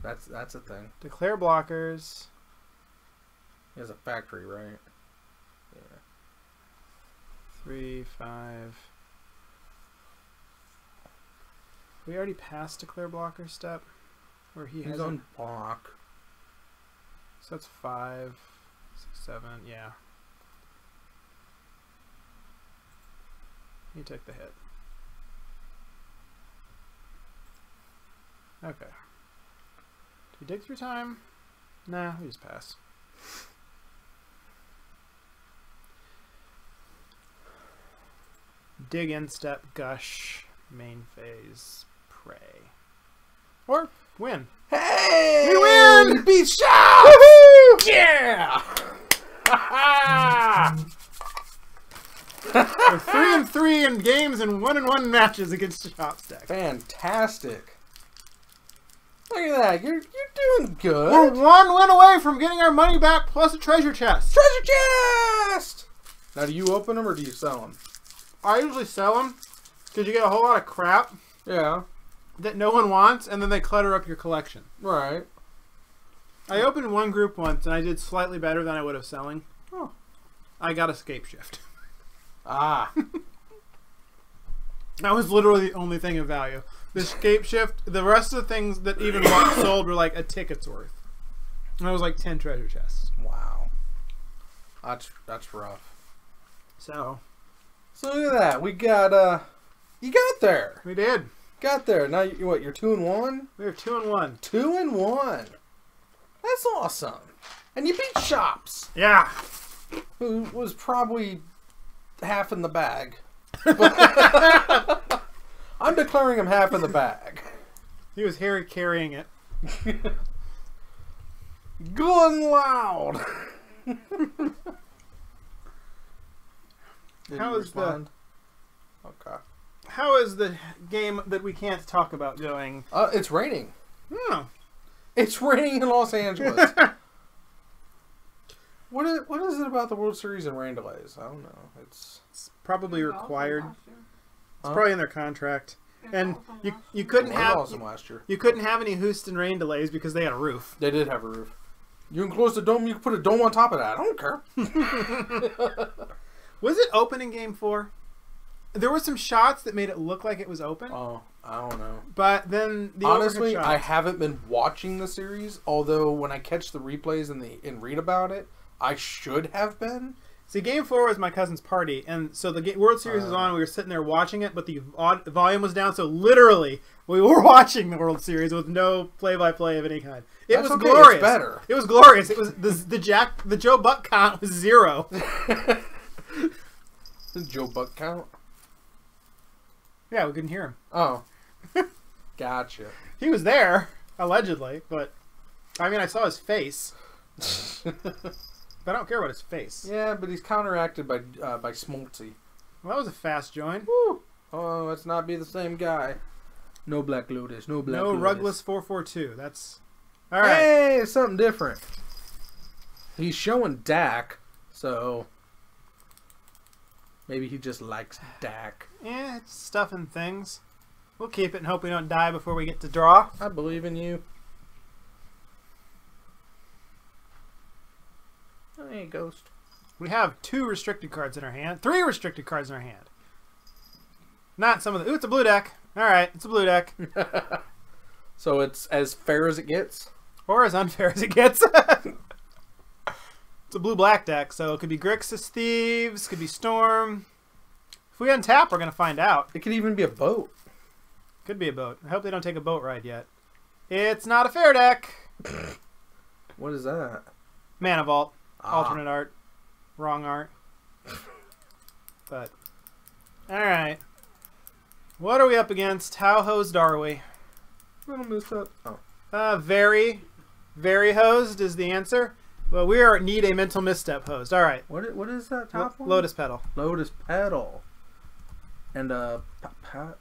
That's a thing. Declare blockers. He has a factory, right? Yeah. 3, 5... We already passed declare blocker step? Where he's on block. So that's 5, 6, 7, yeah. You take the hit. Okay. Do we dig through time? Nah, we just pass. Dig, end step, gush, main phase, pray. Or win. Hey! We win! We beat Shops! Woohoo! Yeah! We're 3-3 in games and 1-1 matches against the Shops deck. Fantastic. Look at that. You're doing good. We're 1 win away from getting our money back plus a treasure chest. Treasure chest! Now, do you open them or do you sell them? I usually sell them because you get a whole lot of crap Yeah. that no one wants, and then they clutter up your collection. Right. I opened one group once, and I did slightly better than I would have selling. Oh. I got Escape Shift. Ah. That was literally the only thing of value. The Escape Shift, the rest of the things that even weren't sold were like a ticket's worth. And that was like 10 treasure chests. Wow. That's rough. So look at that. We got, you got there. we did. Got there. Now, you're 2-1? We were 2-1. 2-1. That's awesome. And you beat Shops, Yeah. who was probably half in the bag. I'm declaring him half in the bag. He was Harry carrying it. Going loud. How is the game that we can't talk about going? It's raining. Hmm. It's raining in Los Angeles. What is it about the World Series and rain delays? I don't know. It's Probably Golf required. last year. It's probably in their contract. And Golf from you last you year. couldn't It was have awesome last year. you couldn't have any Houston rain delays because they had a roof. They did have a roof. You can close the dome. You can put a dome on top of that. I don't care. Was it open in Game 4? There were some shots that made it look like it was open, Oh, I don't know. but then the Honestly, overhead I shots, haven't been watching the series. Although when I catch the replays and read about it, I should have been. See, Game 4 was my cousin's party, and so the World Series was on. We were sitting there watching it, but the volume was down, so literally we were watching the World Series with no play-by-play of any kind. It That's was okay, glorious. it's better. It was glorious. It was the Joe Buck count was 0. Does Joe Buck count? Yeah, we couldn't hear him. Oh, gotcha. He was there allegedly, but I mean, I saw his face. But I don't care about his face. Yeah, but he's counteracted by Smoltzy. Well, that was a fast join. Woo! Oh, let's not be the same guy. No Black Lotus. No Black No Lotus. Rugless 442. That's all right. Hey, it's something different. He's showing Dak, so maybe he just likes Dak. Yeah, it's stuff and things. We'll keep it and hope we don't die before we get to draw. I believe in you. Hey, Ghost. We have 2 restricted cards in our hand. 3 restricted cards in our hand. Not some of the... Ooh, it's a blue deck. All right, it's a blue deck. So it's as fair as it gets? Or as unfair as it gets. It's a blue-black deck, so it could be Grixis Thieves, could be Storm. If we untap, we're going to find out. It could even be a boat. Could be a boat. I hope they don't take a boat ride yet. It's not a fair deck. What is that? Mana Vault. Alternate art. Wrong art. But, alright. What are we up against? How hosed are we? Little messed up. Oh. Very hosed is the answer. Well, we need a mental misstep hosed. Alright. What is that top one? Lotus Petal. Lotus Petal. And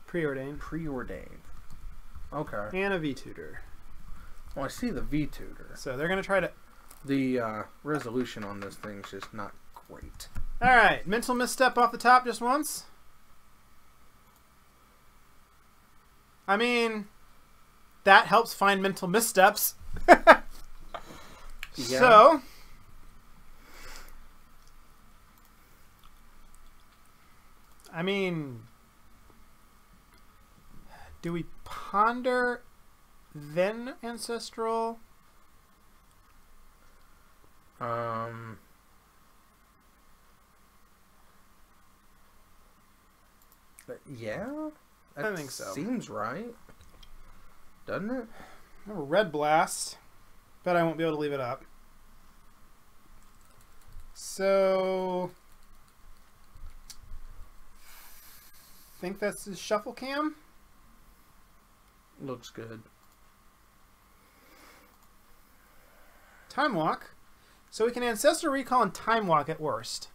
Preordained. Preordained. Okay. And a V-Tutor. Oh, I see the V-Tutor. So they're going to try to... The resolution on this thing is just not great. Alright, mental misstep off the top just once. I mean, that helps find mental missteps. Yeah. So, I mean, do we ponder then Ancestral? Yeah, I think so. Seems right, doesn't it? Oh, Red Blast. Bet I won't be able to leave it up. So, think that's his Shuffle Cam. Looks good. Time Walk. So we can Ancestor Recall and Time Walk at worst.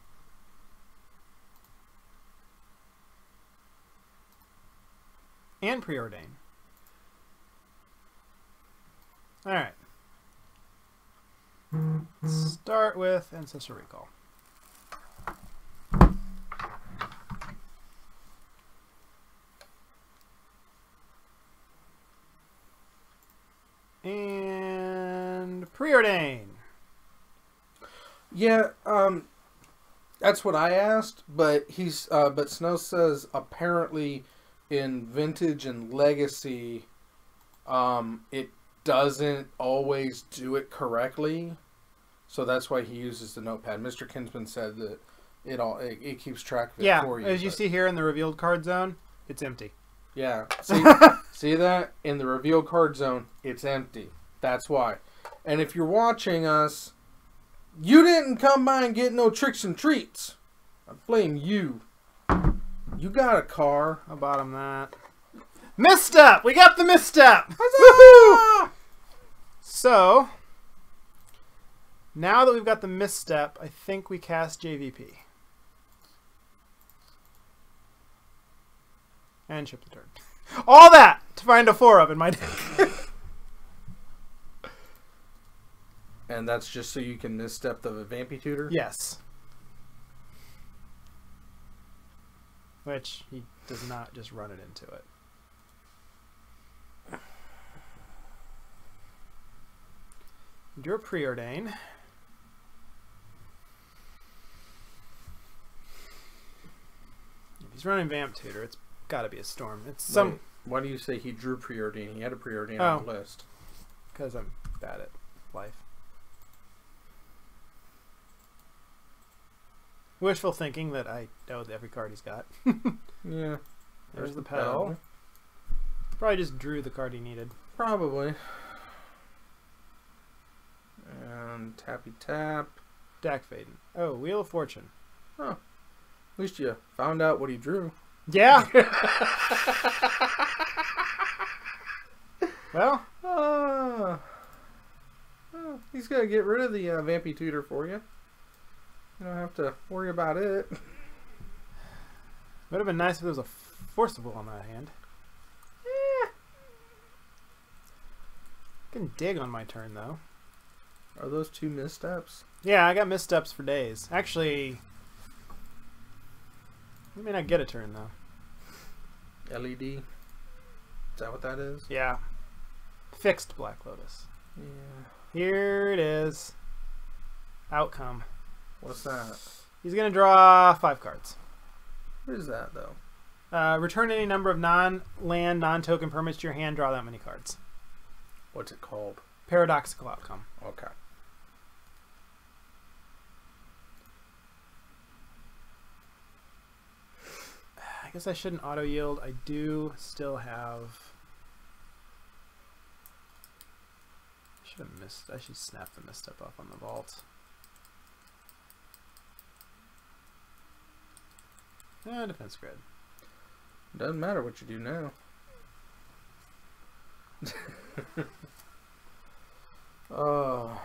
And Preordain. Alright. Start with Ancestor Recall. And Preordain. Yeah, that's what I asked, but but Snell says apparently in Vintage and Legacy, it doesn't always do it correctly, so that's why he uses the notepad. Mr. Kinsman said that it keeps track of it for you. As you see here in the revealed card zone, it's empty. Yeah, see that? In the revealed card zone, it's empty. That's why. And if you're watching us, you didn't come by and get no tricks and treats. I blame you. You got a car. I'll bottom that. Misstep! We got the misstep! Woohoo! So, now that we've got the misstep, I think we cast JVP. And chip the turn. All that to find a 4 of in my deck. And that's just so you can misstep the Vampy Tutor? Yes. Which he does not just run it into it. Your Preordain. If he's running Vamp Tutor, it's got to be a Storm. It's some. Why do you say he drew Preordain? He had a Preordain Oh. on the list. Because I'm bad at life. Wishful thinking that I know every card he's got. Yeah. There's the Petal. Probably just drew the card he needed. Probably. And tappy tap. Dack Faden. Oh, Wheel of Fortune. Oh. At least you found out what he drew. Yeah. Well. He's got to get rid of the Vampy Tutor for you. You don't have to worry about it. Would have been nice if there was a Forcible on that hand. I can dig on my turn, though. Are those 2 missteps? Yeah, I got missteps for days. Actually, we may not get a turn, though. LED? Is that what that is? Yeah. Fixed Black Lotus. Yeah. Here it is. Outcome. What's that? He's going to draw 5 cards. What is that, though? Return any number of non-land, non-token permits to your hand. Draw that many cards. What's it called? Paradoxical outcome. Okay. I guess I shouldn't auto yield. I do still have. Should have missed. I should snap the misstep off on the vault. Yeah, defense grid. Doesn't matter what you do now. Oh.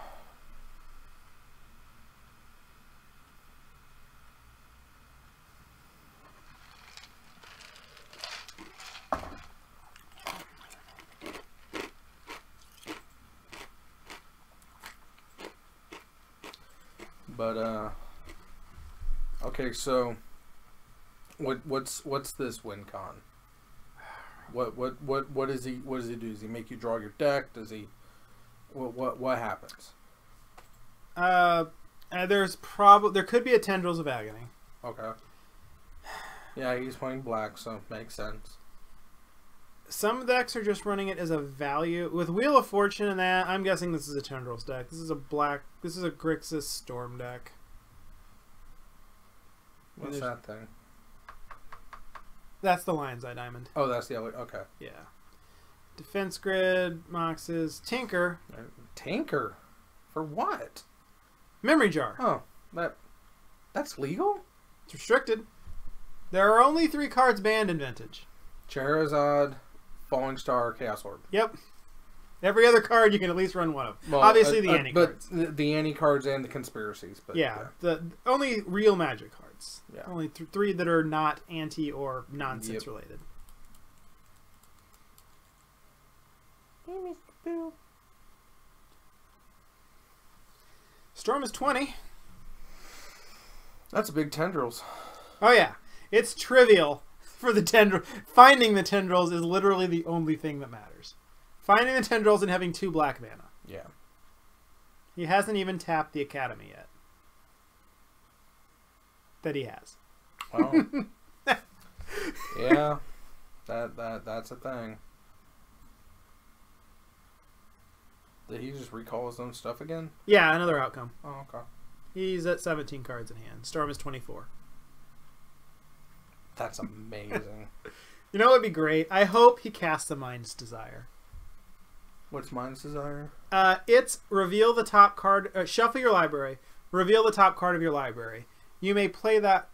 But okay, so what's this win con? What does he do? Does he make you draw your deck? Does he what happens? There could be a Tendrils of Agony. Okay. Yeah, he's playing black, so makes sense. Some decks are just running it as a value. With Wheel of Fortune and that, I'm guessing this is a Tendrils deck. This is a Grixis Storm deck. What's that thing? That's the Lion's Eye Diamond. Oh, that's the other. Okay. Yeah. Defense Grid, Moxes, Tinker. Tinker? For what? Memory Jar. Oh, that's legal? It's restricted. There are only 3 cards banned in Vintage. Charizard, Falling Star, Chaos Orb. Yep. Every other card you can at least run one of. Well, obviously the anti cards. But the anti cards and the conspiracies. But yeah, the only real Magic cards. Yeah. Only 3 that are not anti or nonsense related. Hey, Mr. Bill. Storm is 20. That's big Tendrils. Oh yeah, it's trivial for the Tendril. Finding the Tendrils is literally the only thing that matters. Finding the Tendrils and having 2 black mana. Yeah. He hasn't even tapped the Academy yet. That he has. Well, yeah, that's a thing. Did he just recall his own stuff again? Yeah, another outcome. Oh, okay. He's at 17 cards in hand. Storm is 24. That's amazing. You know what would be great? I hope he casts the Mind's Desire. What's Mind's Desire? It's reveal the top card. Shuffle your library. Reveal the top card of your library. You may play that.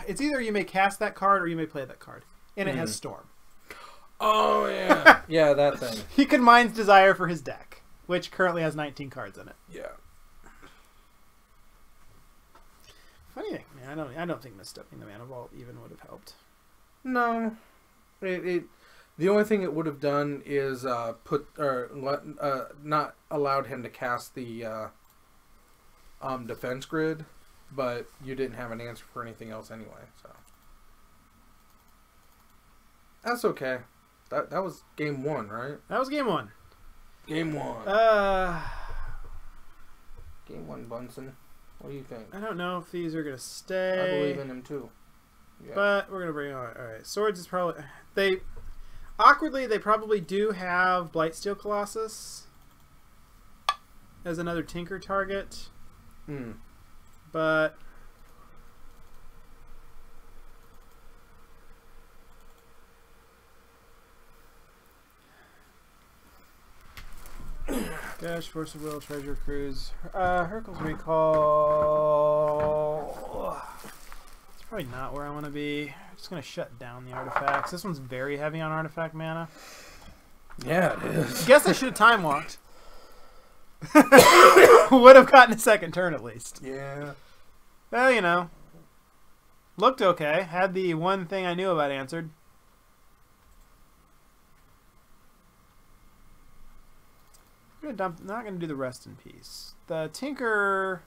It's either you may cast that card or you may play that card. And it has Storm. Oh, yeah. Yeah, that thing. He can Mind's Desire for his deck, which currently has 19 cards in it. Yeah. Funny thing, man. I don't think misstepping the Mana Vault even would have helped. No. The only thing it would have done is not allowed him to cast the defense grid, but you didn't have an answer for anything else anyway, so that's okay. That was game 1, right? That was game 1. Game 1. Game 1, Bunsen. What do you think? I don't know if these are gonna stay. I believe in him too. Yeah. But we're gonna bring on. All right, Swords is probably awkwardly they probably do have Blightsteel Colossus as another Tinker target. But Gosh, Force of Will, Treasure Cruise, Hercule's Recall. It's probably not where I want to be. I'm just gonna shut down the artifacts. This one's very heavy on artifact mana. Yeah, it is. Guess I should have time walked. Would have gotten a second turn at least. Yeah. Well, you know, looked okay. Had the one thing I knew about answered. I'm not gonna do the Rest in Peace. The Tinker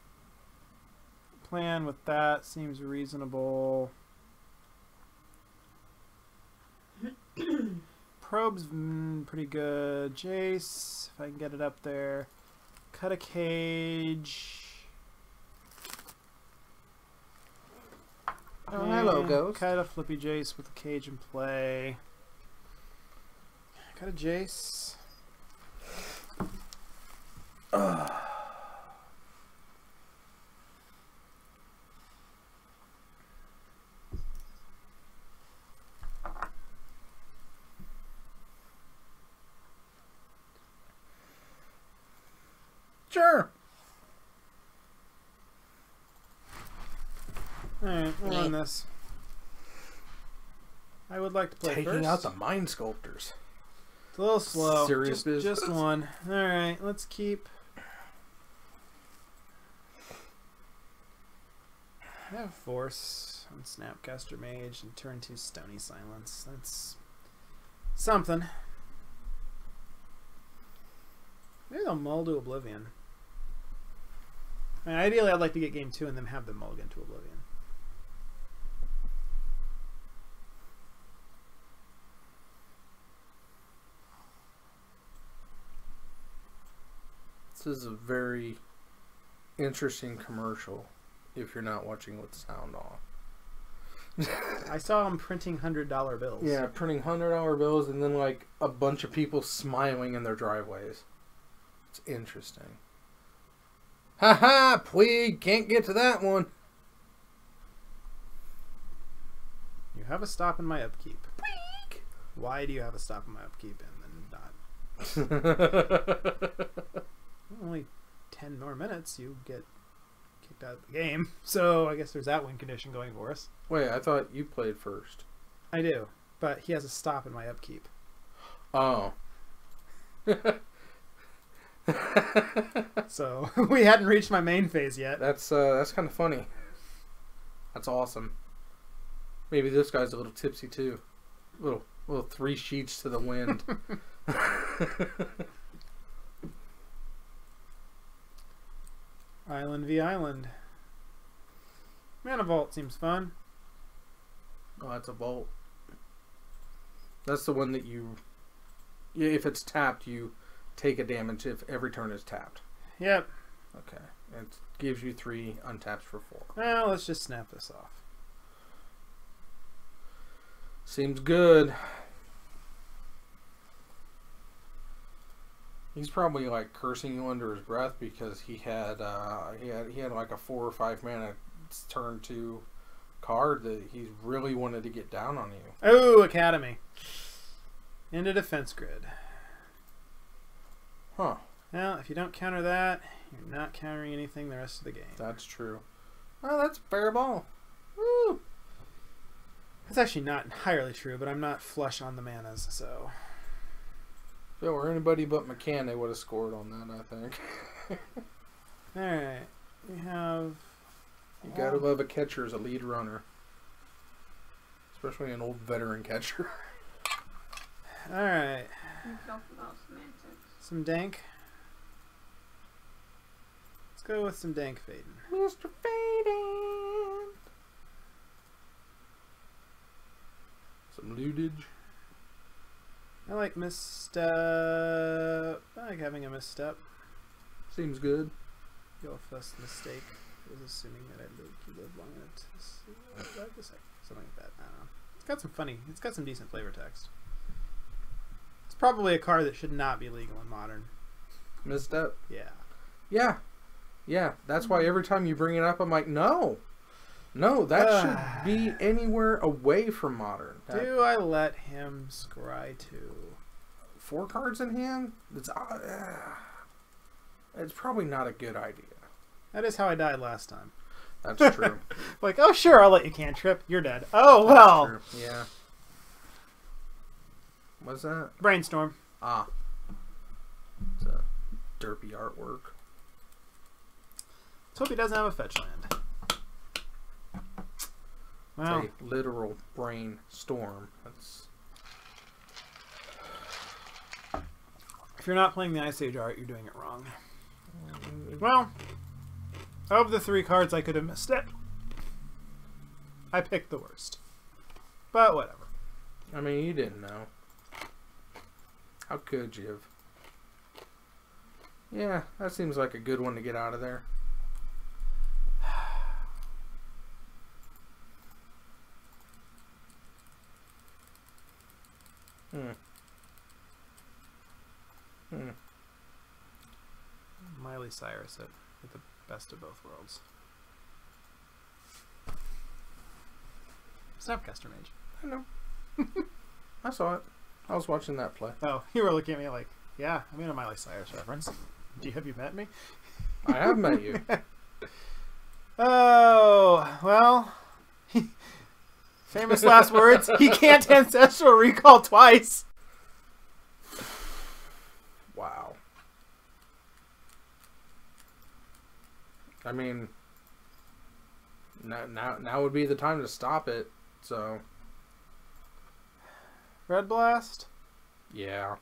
plan with that seems reasonable. Probe's pretty good. Jace, if I can get it up there. Cut a Cage. Oh, hello, Ghost. Got a Flippy Jace with a cage in play. Got a Jace. Sure. Alright, we'll run this. I would like to play Taking first. out the Mind Sculptors. It's a little slow. Serious business. Just one. Alright, let's keep... I have Force on Snapcaster Mage and turn 2 Stony Silence. That's something. Maybe they'll mull to Oblivion. I mean, ideally, I'd like to get game 2 and then have them mulligan to Oblivion. This is a very interesting commercial if you're not watching with sound off. I saw them printing $100 bills. Yeah, printing $100 bills and then like a bunch of people smiling in their driveways. It's interesting. Haha, Puig, can't get to that one. You have a stop in my upkeep. Puig. Why do you have a stop in my upkeep and then not? Only 10 more minutes, you get kicked out of the game. So I guess there's that win condition going for us. Wait, I thought you played first. I do, but he has a stop in my upkeep. Oh. So we hadn't reached my main phase yet. That's kind of funny. That's awesome. Maybe this guy's a little tipsy too. Little 3 sheets to the wind. Island v Island. Mana Vault seems fun. Oh, that's a vault. That's the one that you... Yeah, if it's tapped, you take a damage if every turn is tapped. Yep. Okay. It gives you 3 untaps for 4. Well, let's just snap this off. Seems good. He's probably like cursing you under his breath because he had like a 4 or 5 mana turn 2 card that he really wanted to get down on you. Oh, Academy. Into defense grid. Huh. Well, if you don't counter that, you're not countering anything the rest of the game. That's true. Oh, that's a fair ball. Woo! That's actually not entirely true, but I'm not flush on the manas, so... If it were anybody but McCann, they would have scored on that, I think. Alright. We have... You gotta love a catcher as a lead runner. Especially an old veteran catcher. Alright. You talked about semantics. Some dank. Let's go with some dank Faden. Mr. Faden! Some lootage. I like misstep. I like having a misstep. Seems good. Your first mistake was assuming that you lived long enough to see something like that. I don't know. It's got some funny. It's got some decent flavor text. It's probably a card that should not be legal in Modern. Misstep? Yeah. Yeah. Yeah. That's why every time you bring it up, I'm like, no. No, that should be anywhere away from Modern. Do I let him scry 2? 4 cards in hand? It's probably not a good idea. That is how I died last time. That's true. Like, oh sure, I'll let you cantrip. You're dead. Oh well. True. Yeah. What's that? Brainstorm. Ah. It's a derpy artwork. Let's hope he doesn't have a fetch land. Wow. It's a literal brainstorm. That's... If you're not playing the Ice Age art, you're doing it wrong. Well, of the 3 cards I could have missed it, I picked the worst. But whatever. I mean, you didn't know. How could you have? Yeah, that seems like a good one to get out of there. Miley Cyrus at the best of both worlds. Snapcaster Mage. I know. I saw it. I was watching that play. Oh, you were looking at me like, yeah, I made a Miley Cyrus reference. Have you met me? I have met you. Oh, well. Famous last words. He can't ancestral recall twice. Wow. I mean, now would be the time to stop it. So. Red Blast? Yeah.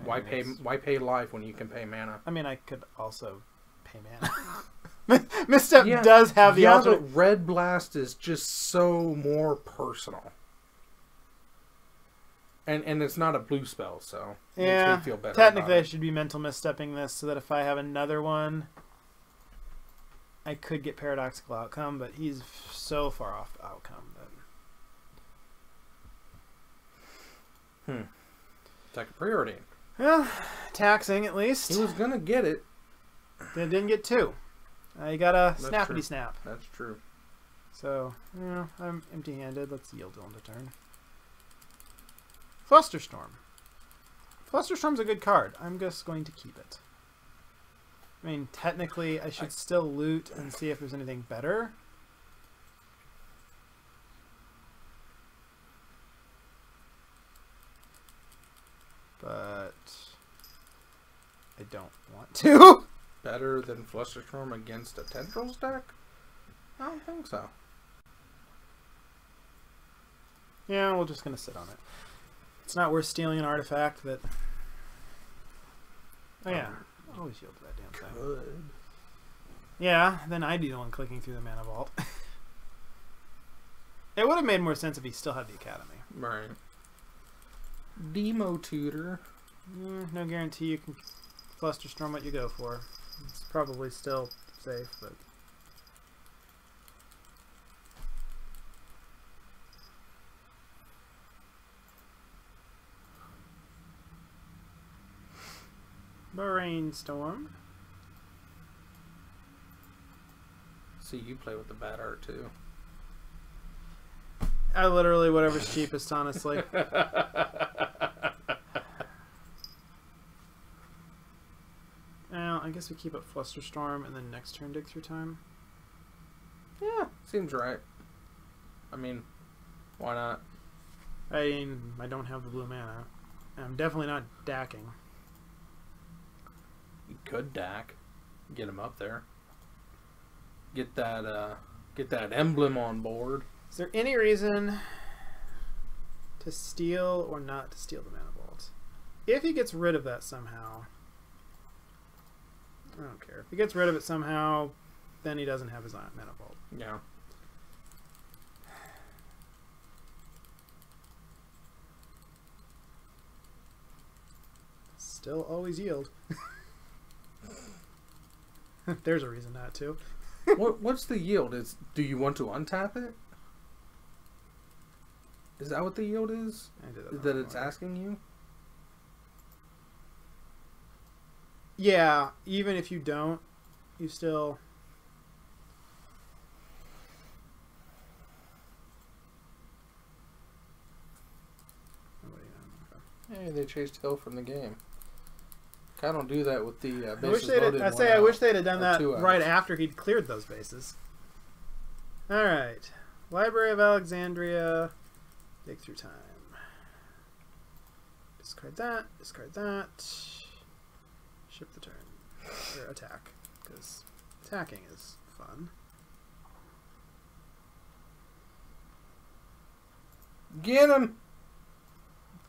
Why pay life when you can pay mana? I mean, I could also pay mana. Misstep does have the alternate. But Red Blast is just so more personal. And it's not a blue spell, so it makes me feel better. Technically, I should be mental misstepping this so that if I have another one, I could get Paradoxical Outcome, but he's so far off outcome that. Attack a priority. Well, taxing at least. He was gonna get it. Then didn't get two. You got a That's snappity true. snap. That's true. So, I'm empty-handed. Let's yield on the turn. Flusterstorm. Flusterstorm's a good card. I'm just going to keep it. I mean, technically, I should still loot and see if there's anything better. But I don't want to. Better than Flusterstorm against a Tendrils deck? I don't think so. Yeah, we're just going to sit on it. It's not worth stealing an artifact that... Oh, yeah. Always yield to that damn thing. Good. Yeah, then I'd be the one clicking through the mana vault. It would have made more sense if he still had the Academy. Right. Demo Tutor. No guarantee you can Flusterstorm what you go for. It's probably still safe, but... Brainstorm. See, you play with the bad art too. I literally whatever's cheapest, honestly. Well, I guess we keep up Flusterstorm and then next turn dig through time. Yeah, seems right. I mean, why not? I mean, I don't have the blue mana. I'm definitely not dacking. You could DAC. Get him up there. Get that emblem on board. Is there any reason to steal or not to steal the mana vault? If he gets rid of that somehow, I don't care. If he gets rid of it somehow, then he doesn't have his mana vault. Yeah. Still always yield. There's a reason not to. What's the yield? Do you want to untap it? Is that what the yield is? That it's asking you? Yeah, even if you don't, you still... Hey, they chased Hill from the game. I don't do that with the I wish they'd have done that right after he'd cleared those bases. Alright. Library of Alexandria. Dig through time. Discard that. Discard that. Ship the turn. Or attack. Because attacking is fun. Get him!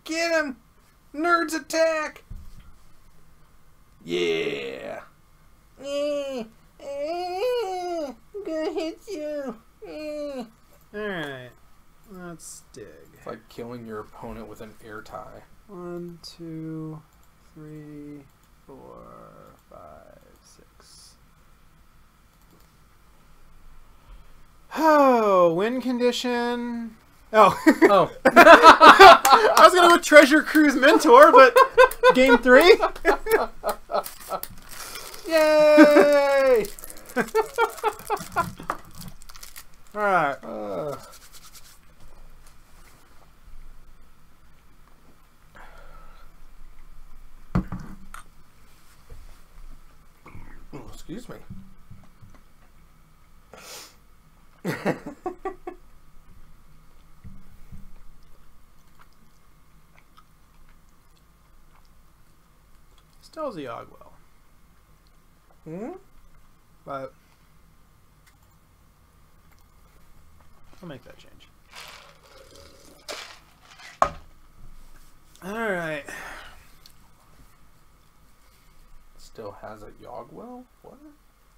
Get him! Nerds attack! Yeah! I'm gonna hit you! Alright. Let's dig. It's like killing your opponent with an air tie. 1, 2, 3, 4, 5, 6. Oh, win condition. Oh. Oh. I was gonna go Treasure Cruise Mentor, but game 3. Yay! All right. Excuse me. Still Yogwell. Hmm? But I'll make that change. All right. Still has a Yogwell? What?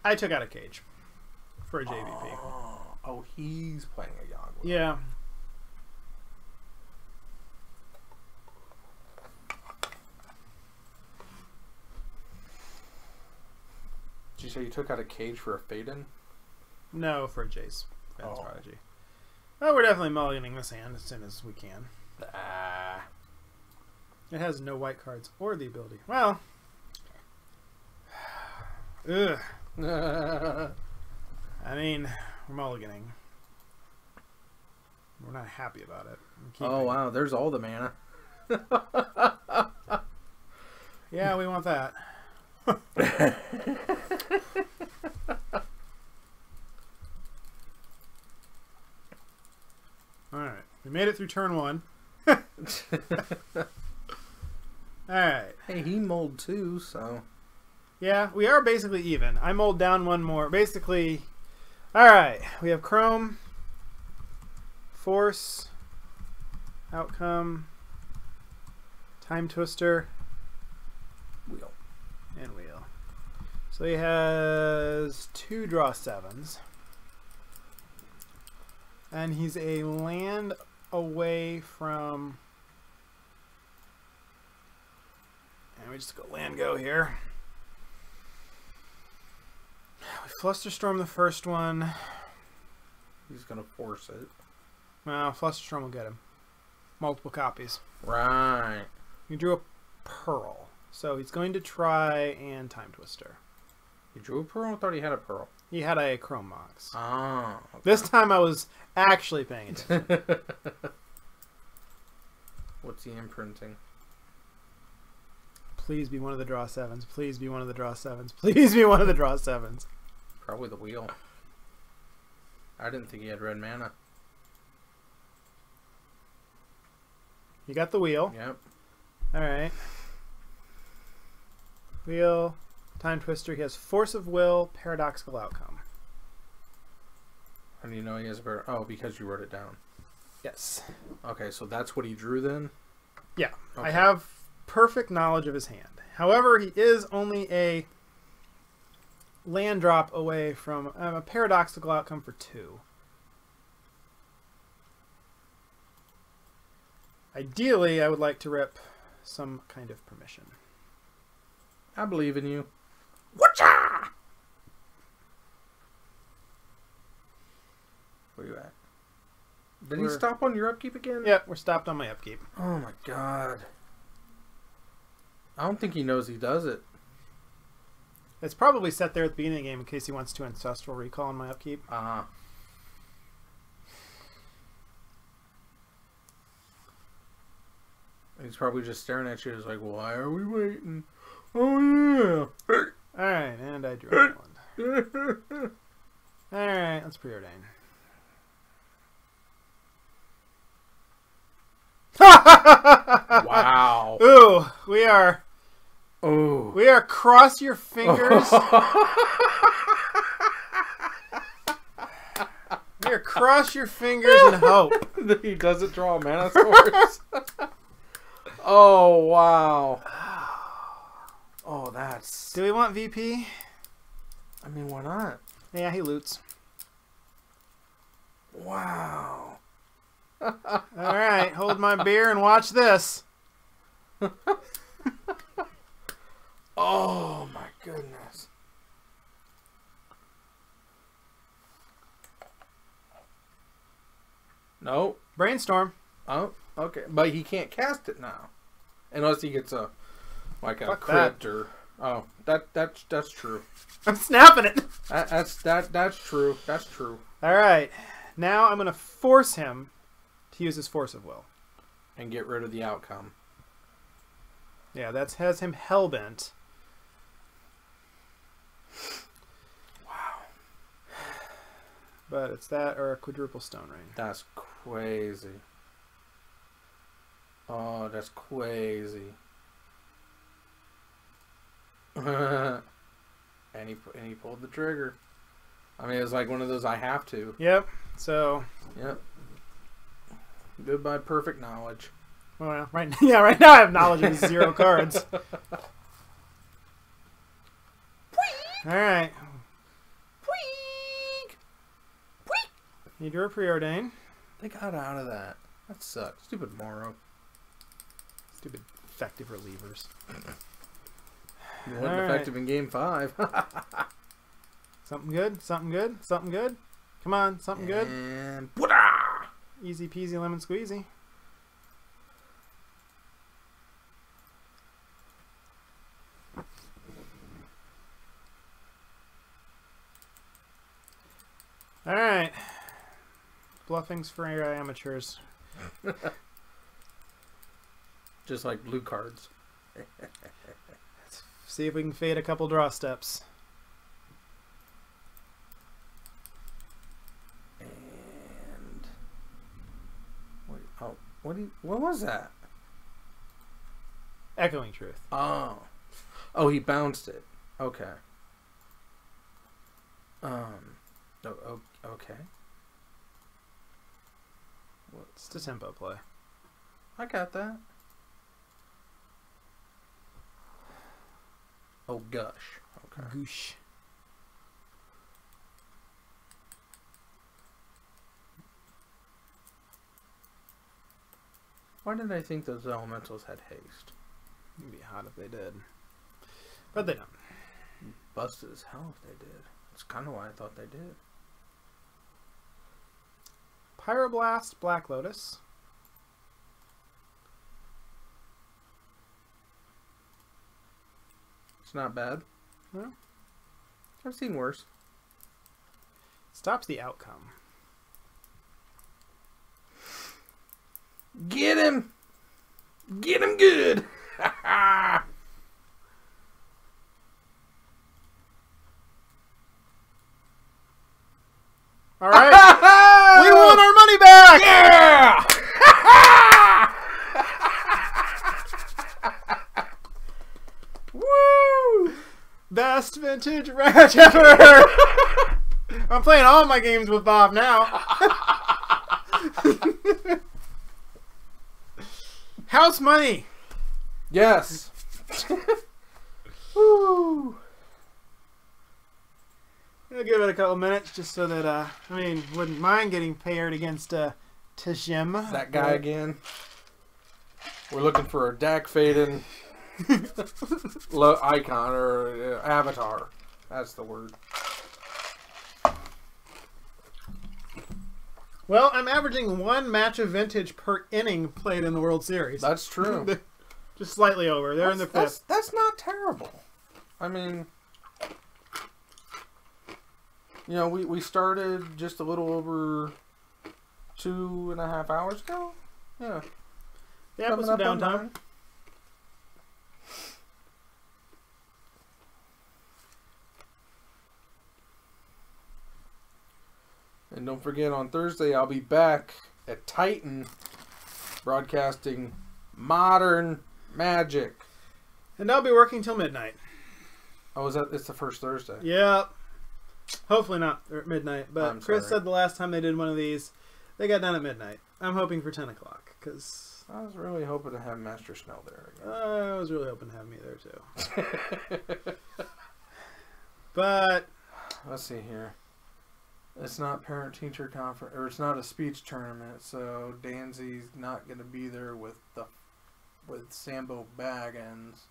I took out a cage for a JVP. Oh, he's playing a Yogwell. Yeah. Did you say you took out a cage for a Faden? No, for a Jace. Fence Oh. Prodigy. Well, we're definitely mulliganing this hand as soon as we can. Ah. It has no white cards or the ability. Well. Ugh. I mean, we're mulliganing. We're not happy about it. Oh, wow. There's all the mana. Yeah, we want that. Alright. We made it through turn 1. Alright. Hey, he mulled too, so... Yeah, we are basically even. I mulled down one more. Basically... Alright. We have Chrome. Force. Outcome. Time Twister. Wheel. And Wheel. So he has 2 draw 7s. And he's a land away from... And we just go land go here. We Flusterstorm the first one. He's going to force it. Well, Flusterstorm will get him. Multiple copies. Right. He drew a Pearl. So he's going to try and Time Twister. He drew a Pearl? I thought he had a Pearl. He had a Chrome Mox. Ah. Okay. This time I was actually paying attention. What's he imprinting? Please be one of the draw 7s. Please be one of the draw 7s. Please be one of the draw 7s. Probably the Wheel. I didn't think he had red mana. You got the Wheel. Yep. Alright. Wheel. Time Twister. He has Force of Will. Paradoxical Outcome. How do you know he has a better... Oh, because you wrote it down. Yes. Okay, so that's what he drew then? Yeah. Okay. I have perfect knowledge of his hand. However, he is only a land drop away from a Paradoxical Outcome for 2. Ideally, I would like to rip some kind of permission. I believe in you. Whatcha? Where you at? Did he stop on your upkeep again? Yeah, we're stopped on my upkeep. Oh my god. I don't think he knows he does it. It's probably set there at the beginning of the game in case he wants to Ancestral Recall on my upkeep. Uh-huh. He's probably just staring at you. He's like, why are we waiting? Oh, yeah. Alright, and I drew an island. Alright, let's preordain. Wow. Ooh, we are Oh. cross your fingers. We are cross your fingers and hope. He doesn't draw a mana source. Oh, wow. Oh, that's... Do we want VP? I mean, why not? Yeah, he loots. Wow. Alright, hold my beer and watch this. Oh, my goodness. Nope. Brainstorm. Oh, Okay, but he can't cast it now, unless he gets a Fuck crypt or that's true. I'm snapping it. That's true. That's true. All right, now I'm gonna force him to use his force of will. And get rid of the outcome. Yeah, that has him hellbent. Wow. But it's that or a quadruple stone ring. That's crazy. Oh, that's crazy. and he pulled the trigger. I mean, it was like one of those I have to. Yep. So. Yep. Goodbye, perfect knowledge. Well, right now I have knowledge of these 0 cards. All right. You drew a preordain. They got out of that. That sucks. Stupid Morrow. Stupid effective relievers. You weren't effective in game 5. Something good? Something good? Something good? Come on, something good? And Easy peasy lemon squeezy. All right. Bluffing's for amateurs. just like blue cards. Let's see if we can fade a couple draw steps. And what was that? Echoing Truth. Oh, he bounced it. Okay. Okay. It's a tempo play. I got that. Oh, gush. Okay. Goosh. Why did I think those elementals had haste? It'd be hot if they did. But they don't. Busted as hell if they did. That's kind of why I thought they did. Pyroblast, Black Lotus. It's not bad. No. I've seen worse. Stops the outcome. Get him! Get him good! All right. We won our money back! Yeah! Woo! Best vintage match ever! I'm playing all my games with Bob now. House money! Yes. Woo! I'll give it a couple minutes just so that, wouldn't mind getting paired against Tishim. That guy again. We're looking for a Dak Faden icon or avatar. That's the word. Well, I'm averaging 1 match of vintage per inning played in the World Series. That's true. Just slightly over. They're in the 5th. That's not terrible. I mean, you know, we started just a little over 2.5 hours ago. Yeah. Yeah, with some downtime. And don't forget, on Thursday, I'll be back at Titan broadcasting Modern Magic. And I'll be working till midnight. Oh, it's the first Thursday? Yep. Hopefully not at midnight. But Chris said the last time they did one of these, they got done at midnight. I'm hoping for 10 o'clock. Because I was really hoping to have Master Snell there again. I was really hoping to have me there, too. But let's see here. It's not parent-teacher conference, or it's not a speech tournament, so Danzy's not going to be there with Sambo Baggins.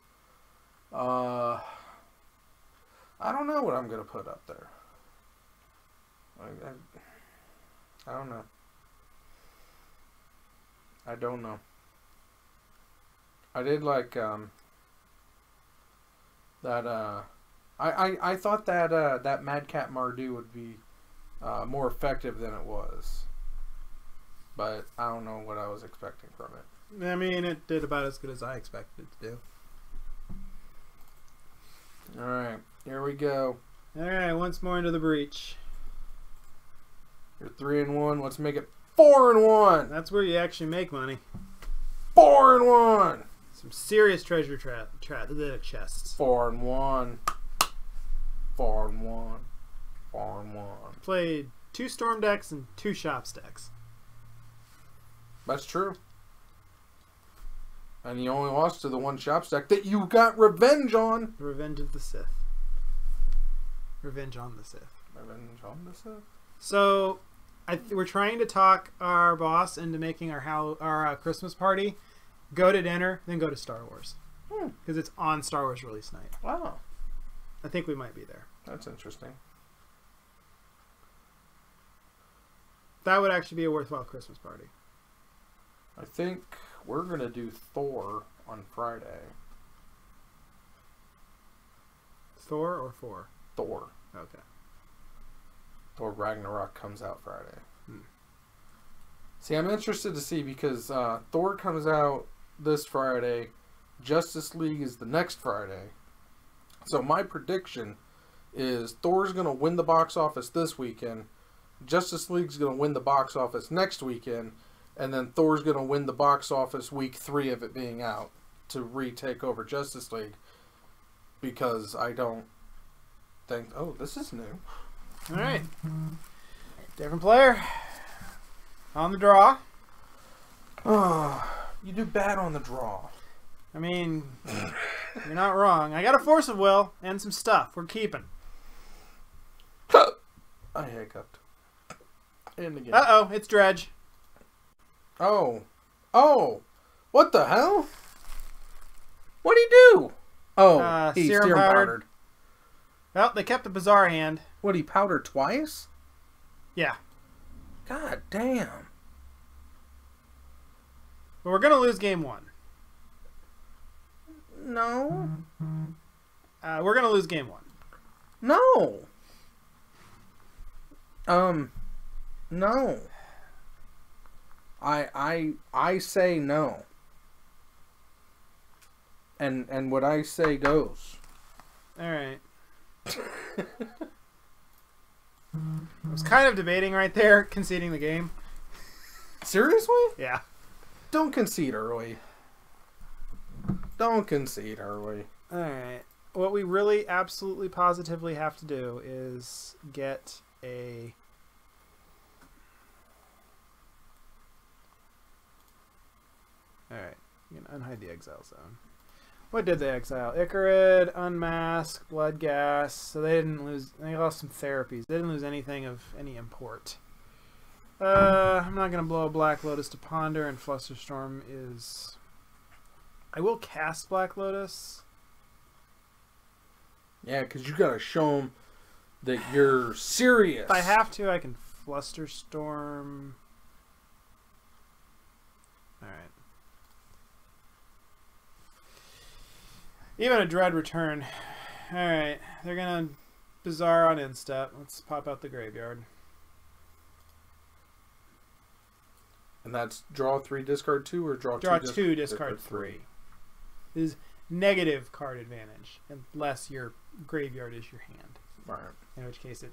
I don't know what I'm going to put up there. I don't know. I don't know. I did like that. I thought that that Madcap Mardu would be more effective than it was, but I don't know what I was expecting from it. I mean, it did about as good as I expected it to do. All right, here we go. All right, once more into the breach. You're 3-1. Let's make it 4-1. That's where you actually make money. 4-1. Some serious treasure chests. 4-1. 4-1. 4-1. Played 2 storm decks and 2 shops decks. That's true. And you only lost to the one shops deck that you got revenge on. Revenge of the Sith. Revenge on the Sith. Revenge on the Sith. So, we're trying to talk our boss into making our Christmas party go to dinner, then go to Star Wars. Because it's on Star Wars release night. Wow. I think we might be there. That's interesting. That would actually be a worthwhile Christmas party. I think we're going to do Thor on Friday. Thor or 4? Thor. Okay. Thor Ragnarok comes out Friday. See, I'm interested to see because Thor comes out this Friday. Justice League is the next Friday. So my prediction is Thor's going to win the box office this weekend. Justice League's going to win the box office next weekend. And then Thor's going to win the box office week 3 of it being out to retake over Justice League. Because I don't think... Oh, this is new. Alright. Different player. On the draw. Oh, you do bad on the draw. I mean, you're not wrong. I got a force of will and some stuff we're keeping. I hiccuped. And again. Uh-oh, it's Dredge. Oh. Oh. What the hell? What'd he do? Oh, he's serum powdered. Well, they kept a bizarre hand. What, he powdered twice? Yeah. God damn. But we're going to lose game 1. No. We're going to lose game 1. No. No. I say no. And what I say goes. Alright. I was kind of debating right there, conceding the game. Seriously? Yeah. Don't concede early. Don't concede early. Alright. What we really absolutely positively have to do is get a... Alright. You can unhide the exile zone. What did they exile? Icarid, Unmask, Bloodgas. So they didn't lose... They lost some therapies. They didn't lose anything of any import. I'm not going to blow a Black Lotus to Ponder, and Flusterstorm is... I will cast Black Lotus. Yeah, because you got to show them that you're serious. If I have to, I can Flusterstorm. Alright. Even a Dread Return. Alright, they're going to Bizarre on Instep. Let's pop out the graveyard. And that's draw 3, discard 2, or draw 2, discard 3. This is negative card advantage, unless your graveyard is your hand. Right. In which case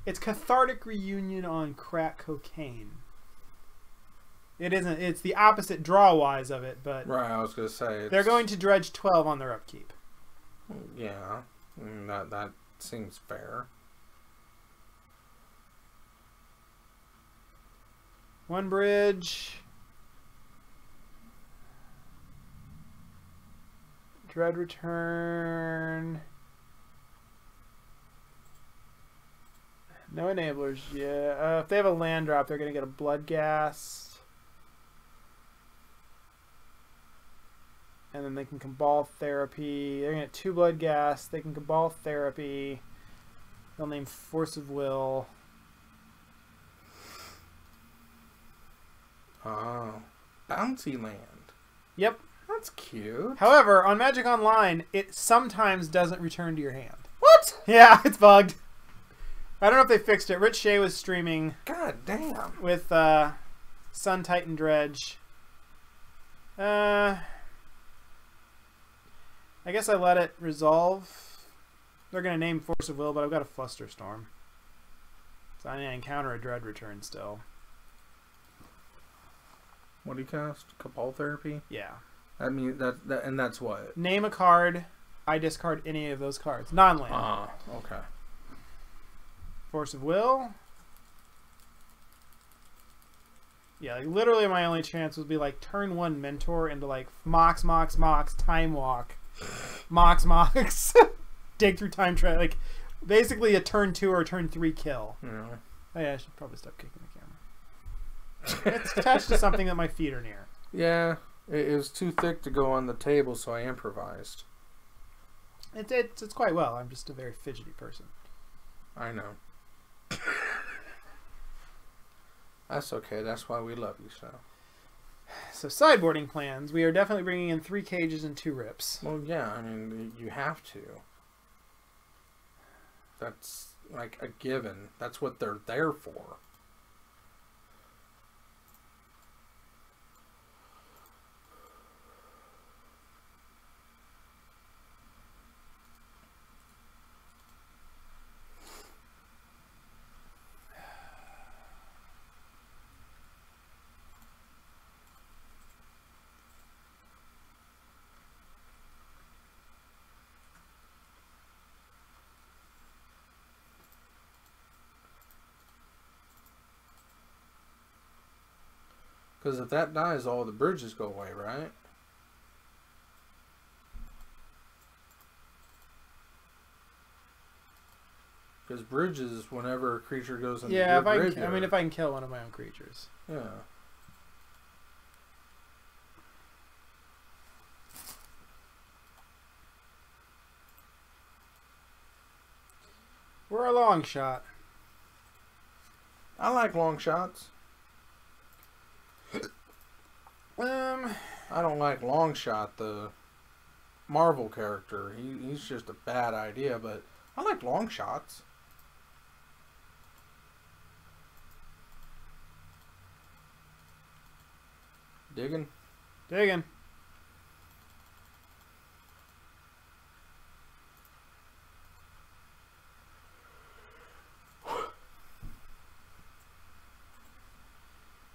it's Cathartic Reunion on crack cocaine. It isn't. It's the opposite draw-wise of it, but right. I was gonna say they're going to dredge 12 on their upkeep. Yeah, that seems fair. One bridge. Dread Return. No enablers, yeah. If they have a land drop, they're going to get a Bloodghast. And then they can Cabal Therapy. They're going to get 2 Bloodghast. They can Cabal Therapy. They'll name Force of Will. Oh. Bouncy land. Yep. That's cute. However, on Magic Online, it sometimes doesn't return to your hand. What? Yeah, it's bugged. I don't know if they fixed it. Rich Shea was streaming. God damn. With Sun Titan Dredge. I guess I let it resolve. They're going to name Force of Will, but I've got a Flusterstorm. So I encounter a Dread return still. What do you cast? Cabal Therapy? Yeah. I mean, and that's what? Name a card. I discard any of those cards. Non-land. Ah, okay. Force of Will. Yeah, like literally my only chance would be like turn 1 Mentor into like Mox, Time Walk. Mox. Dig through Time Travel. Like basically a turn 2 or turn 3 kill. Yeah. Oh yeah, I should probably stop kicking the camera. It's attached to something that my feet are near. Yeah, it was too thick to go on the table, so I improvised. It's quite well. I'm just a very fidgety person. I know. That's okay. That's why we love you so. So sideboarding plans. We are definitely bringing in 3 cages and 2 rips. Well, yeah. I mean, you have to. That's like a given. That's what they're there for. Because if that dies, all the bridges go away, right? Because bridges, whenever a creature goes into Yeah, your if I graveyard, if I can kill one of my own creatures. yeah. We're a long shot. I like long shots. I don't like Longshot, the Marvel character. He's just a bad idea, but I like long shots. Digging? Digging.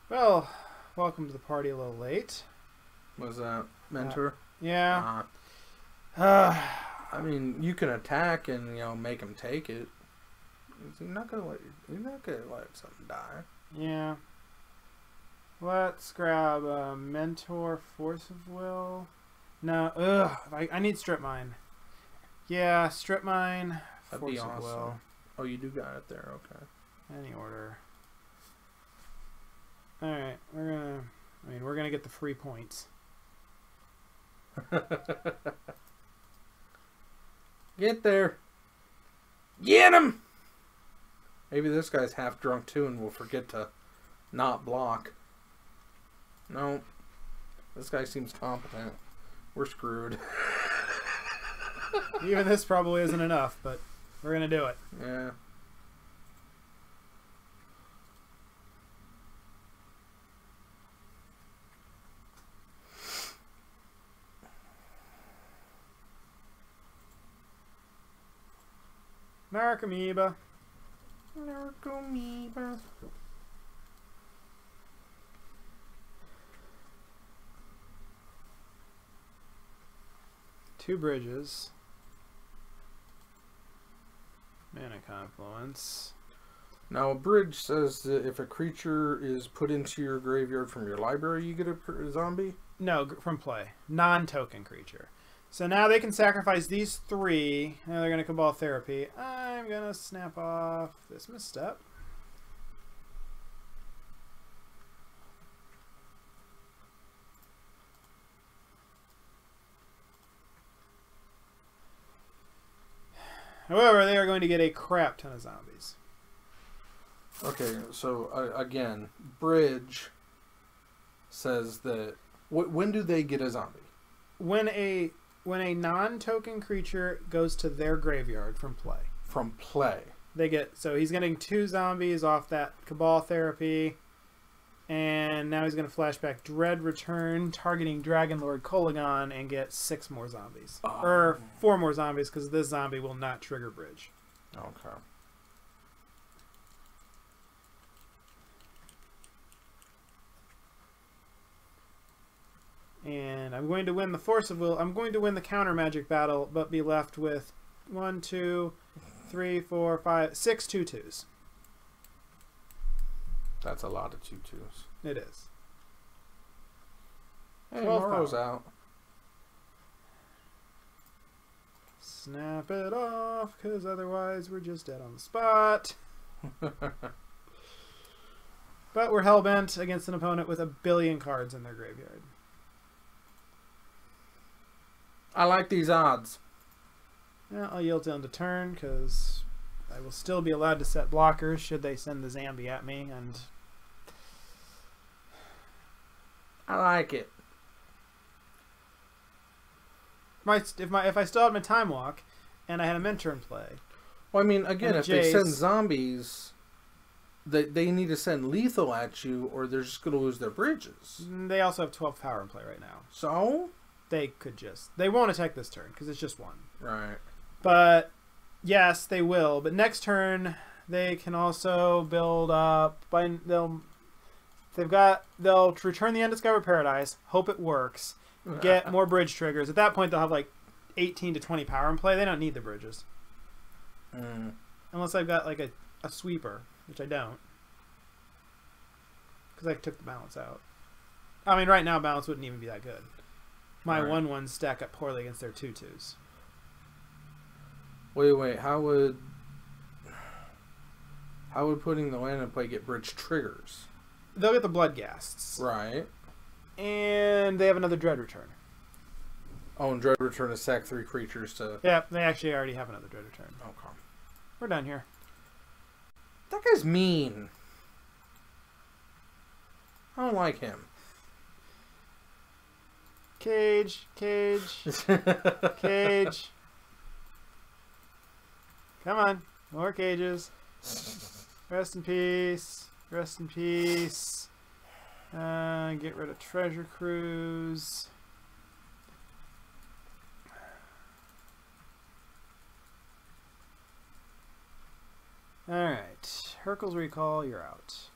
Well, welcome to the party a little late. Was that Mentor? Yeah. I mean, you can attack and make him take it. You're not gonna let something die. Yeah. Let's grab Mentor, Force of Will. No, I need Strip Mine. Yeah, Strip Mine, That'd Force be of awesome. Will. Oh, you do got it there. Okay. Any order. All right, we're gonna get the free points. Get there. Get him. Maybe this guy's half drunk too and will forget to not block. No. This guy seems competent. We're screwed. Even this probably isn't enough, but we're gonna do it. Yeah. Narcomoeba. Narcomoeba. 2 bridges. Mana Confluence. Now, a bridge says that if a creature is put into your graveyard from your library, you get a zombie? No, from play. Non-token creature. So now they can sacrifice these 3. Now they're going to Cabal Therapy. I'm going to snap off this misstep. However, they are going to get a crap ton of zombies. Okay, so again, bridge says that... When do they get a zombie? When a non-token creature goes to their graveyard from play. From play. They get... So he's getting 2 zombies off that Cabal therapy. And now he's going to flashback Dread Return, targeting Dragon Lord Kolagon, and get 6 more zombies. Oh. Or 4 more zombies, because this zombie will not trigger bridge. Okay. And I'm going to win the Force of Will. I'm going to win the counter magic battle, but be left with 1, 2, 3, 4, 5, 6 2/2s. That's a lot of 2/2s. It is. Hey, 12 Morrow's power. out. Snap it off, because otherwise we're just dead on the spot. But we're hellbent against an opponent with 1 billion cards in their graveyard. I like these odds. Yeah, I'll yield to end a turn, because I will still be allowed to set blockers should they send the Zambi at me, and... I like it. If I still had my Time Walk, and I had a Mentor in play... Well, I mean, again, And if they send Jace. zombies, they need to send lethal at you, or they're just going to lose their bridges. They also have 12 power in play right now. So? They could just... They won't attack this turn, because it's just 1. Right. But, yes, they will. But next turn, they can also build up... They'll return the Undiscovered Paradise, hope it works, get more bridge triggers. At that point, they'll have like 18 to 20 power in play. They don't need the bridges. Unless I've got like a sweeper, which I don't. Because I took the balance out. I mean, right now, balance wouldn't even be that good. My Right. 1/1s stack up poorly against their 2/2s. Wait. How would putting the land in play get bridge triggers? They'll get the Bloodghasts. Right. And they have another Dread Return. Oh, and Dread Return to sack 3 creatures to... Yeah, they actually already have another Dread Return. Okay. We're done here. That guy's mean. I don't like him. Cage. Cage. Come on. More cages. Rest in peace. Rest in peace. Get rid of Treasure Cruise. Alright. Hercule's Recall, you're out.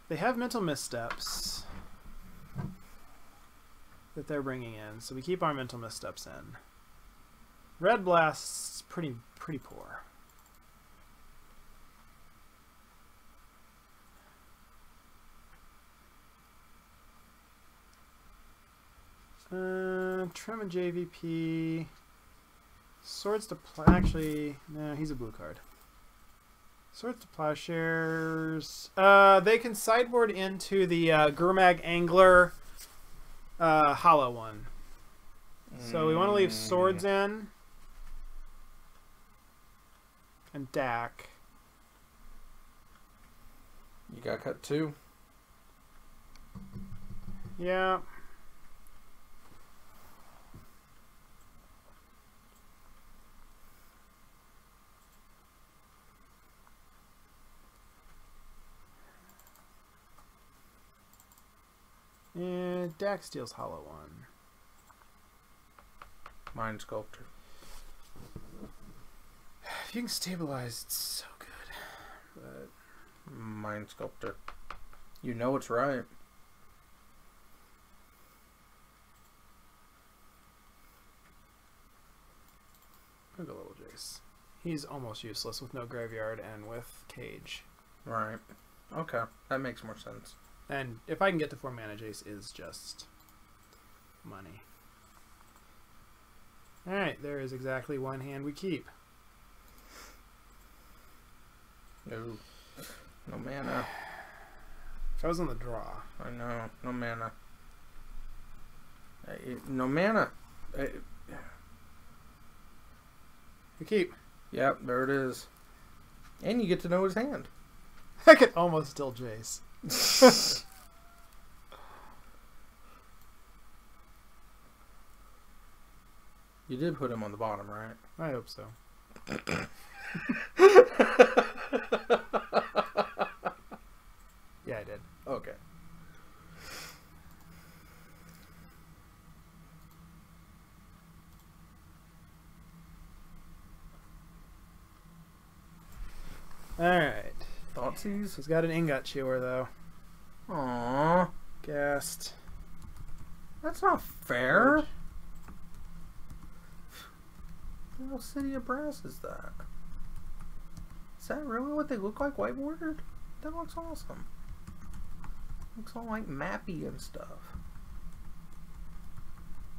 They have Mental Missteps that they're bringing in, so we keep our Mental Missteps in. Red Blast's pretty poor. Trim and JVP. Swords to actually, no, he's a blue card. Swords to Plowshares. They can sideboard into the Gurmag Angler hollow one. So we want to leave swords in. And Dak. You got cut 2. Yeah. And Dak steals hollow one. Mind Sculptor. If you can stabilize, it's so good. But Mind Sculptor. You know it's right. I'll go Little Jace. He's almost useless with no graveyard and with Cage. Right. Okay. That makes more sense. And if I can get to 4 mana, Jace is just money. Alright, there is exactly 1 hand we keep. No. No mana. If I was on the draw. I know. No mana. No mana. We keep. Yep, there it is. And you get to know his hand. I could almost still Jace. You did put him on the bottom, right? I hope so. Yeah, I did. Okay. Alright. Thoughtseize? He's got an ingot chewer, though. Aww. Gassed. That's not fair. What city of brass is that? Is that really what they look like, white bordered? That looks awesome. Looks all like mappy and stuff.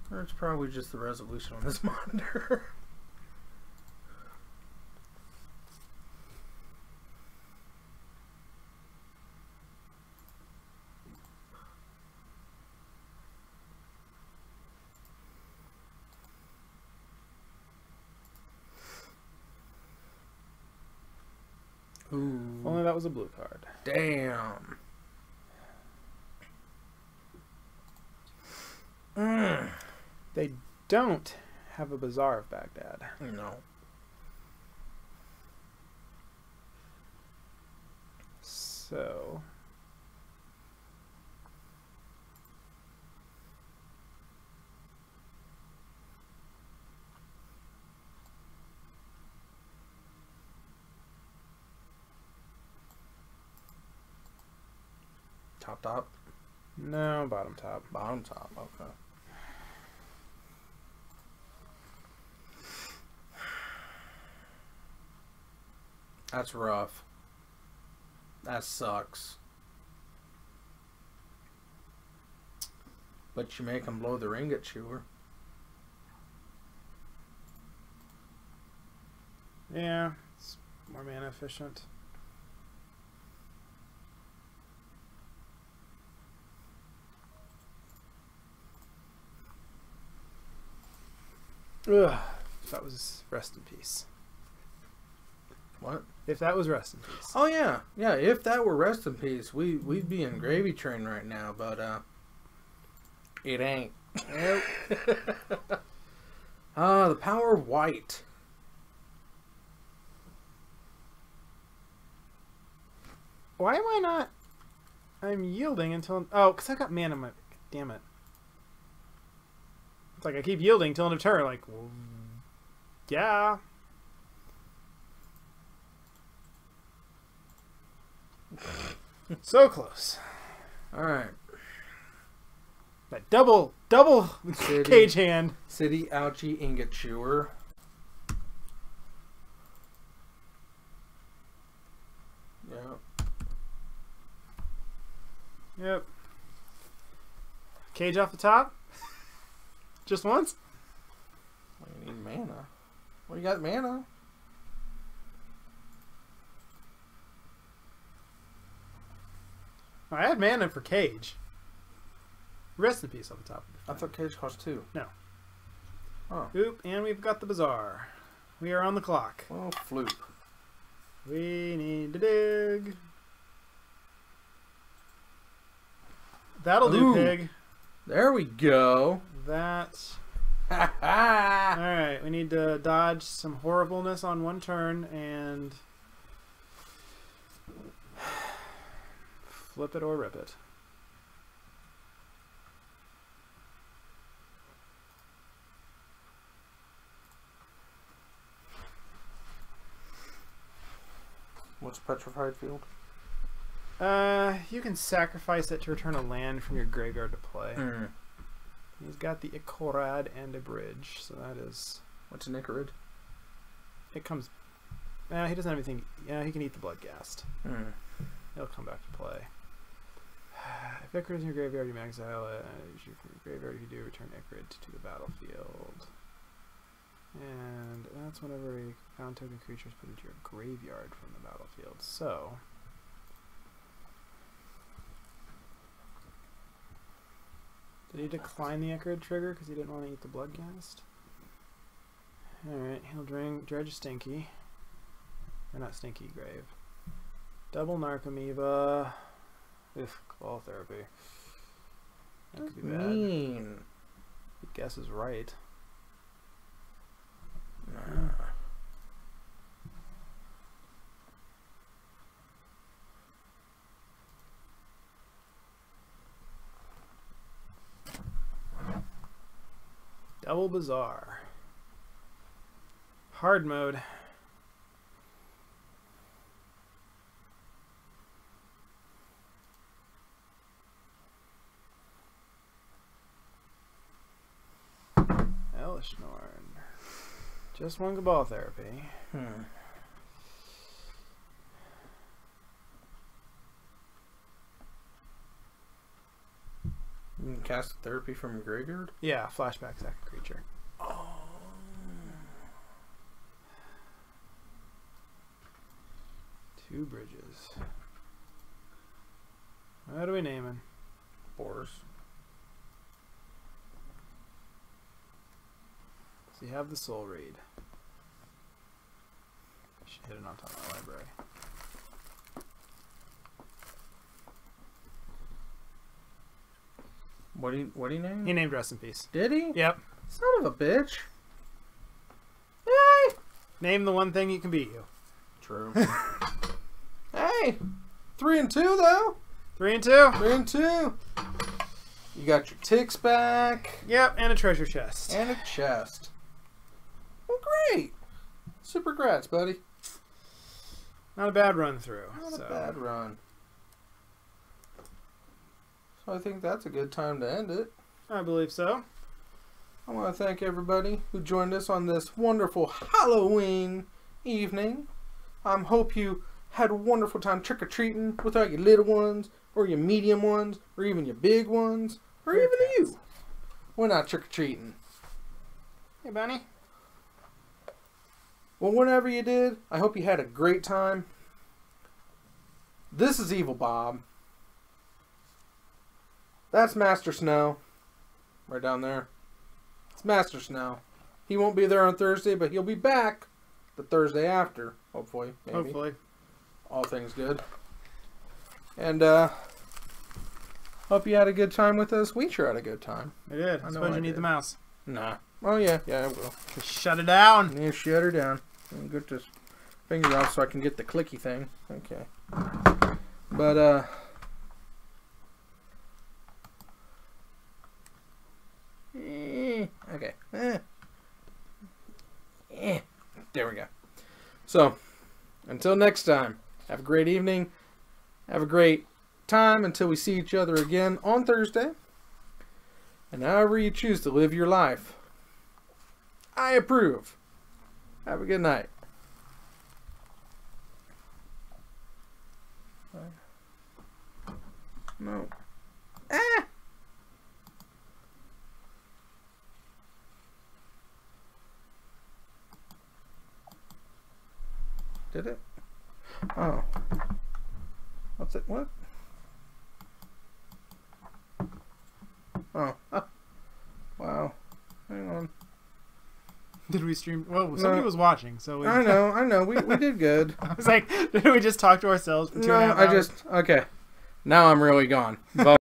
Or it's probably just the resolution on this monitor. Ooh. Only that was a blue card. Damn. They don't have a Bazaar of Baghdad. No. So... Top? No, bottom top. Bottom top, okay. That's rough. That sucks. But you make him blow the ringgit chewer. Yeah, it's more mana efficient. Ugh, that was rest in peace. What? If that was rest in peace. Oh yeah, yeah. If that were rest in peace, we'd be in gravy train right now. But it ain't. Nope. The power of white. Why am I not? I'm yielding until... Oh, because I got mana in my... Damn it. It's like I keep yielding until end of turn. Like, well, yeah. So close. All right. That double City. cage hand. City ouchie ingot chewer. Yeah. Yep. Cage off the top. Just once. Well, you need mana. Well, you got mana. I had mana for cage. Rest in peace off the top. I thought cage cost 2. No. Oh. Oop, and we've got the Bazaar. We are on the clock. Well, floop. We need to dig. That'll do, Ooh. pig. There we go. That. Ha ha! Alright, we need to dodge some horribleness on one turn and flip it or rip it. What's petrified field? You can sacrifice it to return a land from your graveyard to play. Mm. He's got the Ikorad and a bridge, so that is... What's an Icarid? It comes... he doesn't have anything... Yeah, he can eat the Bloodghast. Mm. He'll come back to play. If Icarid is in your graveyard, you exile it. Use your graveyard. If you do, return Icarid to the battlefield. And that's whenever a found token creature is put into your graveyard from the battlefield. So... Did he decline the Icarid trigger because he didn't want to eat the Bloodghast? Alright, he'll dredge Stinky. Or not Stinky, Grave. Double Narcomoeba. Claw Therapy. That could be bad. Mean. Your guess is right. Double Bazaar. Hard mode. Elishnorn. Just one Cabal Therapy. You can cast therapy from your graveyard? Yeah, flashback sack a creature. Oh. Two bridges. What are we naming? Boars. So you have the Soul Read. I should hit it on top of my library. What do you name? He named Rest in Peace. Did he? Yep. Son of a bitch. Hey! Name the one thing you can beat you. True. Hey! 3 and 2 though. 3 and 2. 3 and 2. You got your ticks back. Yep, and a treasure chest. And a chest. Well, great. Super grats, buddy. Not a bad run through. Not a bad run. So I think that's a good time to end it. I believe so. I want to thank everybody who joined us on this wonderful Halloween evening. Hope you had a wonderful time trick-or-treating with all your little ones, or your medium ones, or even your big ones, or even you. We're not trick-or-treating. Hey, Bunny. Well, whatever you did, I hope you had a great time. This is Evil Bob. That's Master Snell. Right down there. It's Master Snell. He won't be there on Thursday, but he'll be back the Thursday after. Hopefully. Maybe. Hopefully. All things good. And, hope you had a good time with us. We sure had a good time. I did. I suppose you need the mouse. Nah. Oh, yeah. Yeah, I will. Just shut it down. Yeah, shut her down. And get this finger off so I can get the clicky thing. Okay. But, okay. There we go. So, until next time, have a great evening. Have a great time until we see each other again on Thursday. And however you choose to live your life, I approve. Have a good night. No. Ah! Did it? Oh. What's it? What? Oh. Ah. Wow. Hang on. Did we stream? Well, somebody was watching, so we... I know. We did good. I was like, did we just talk to ourselves for 2.5 hours? Okay. Now I'm really gone. Bye.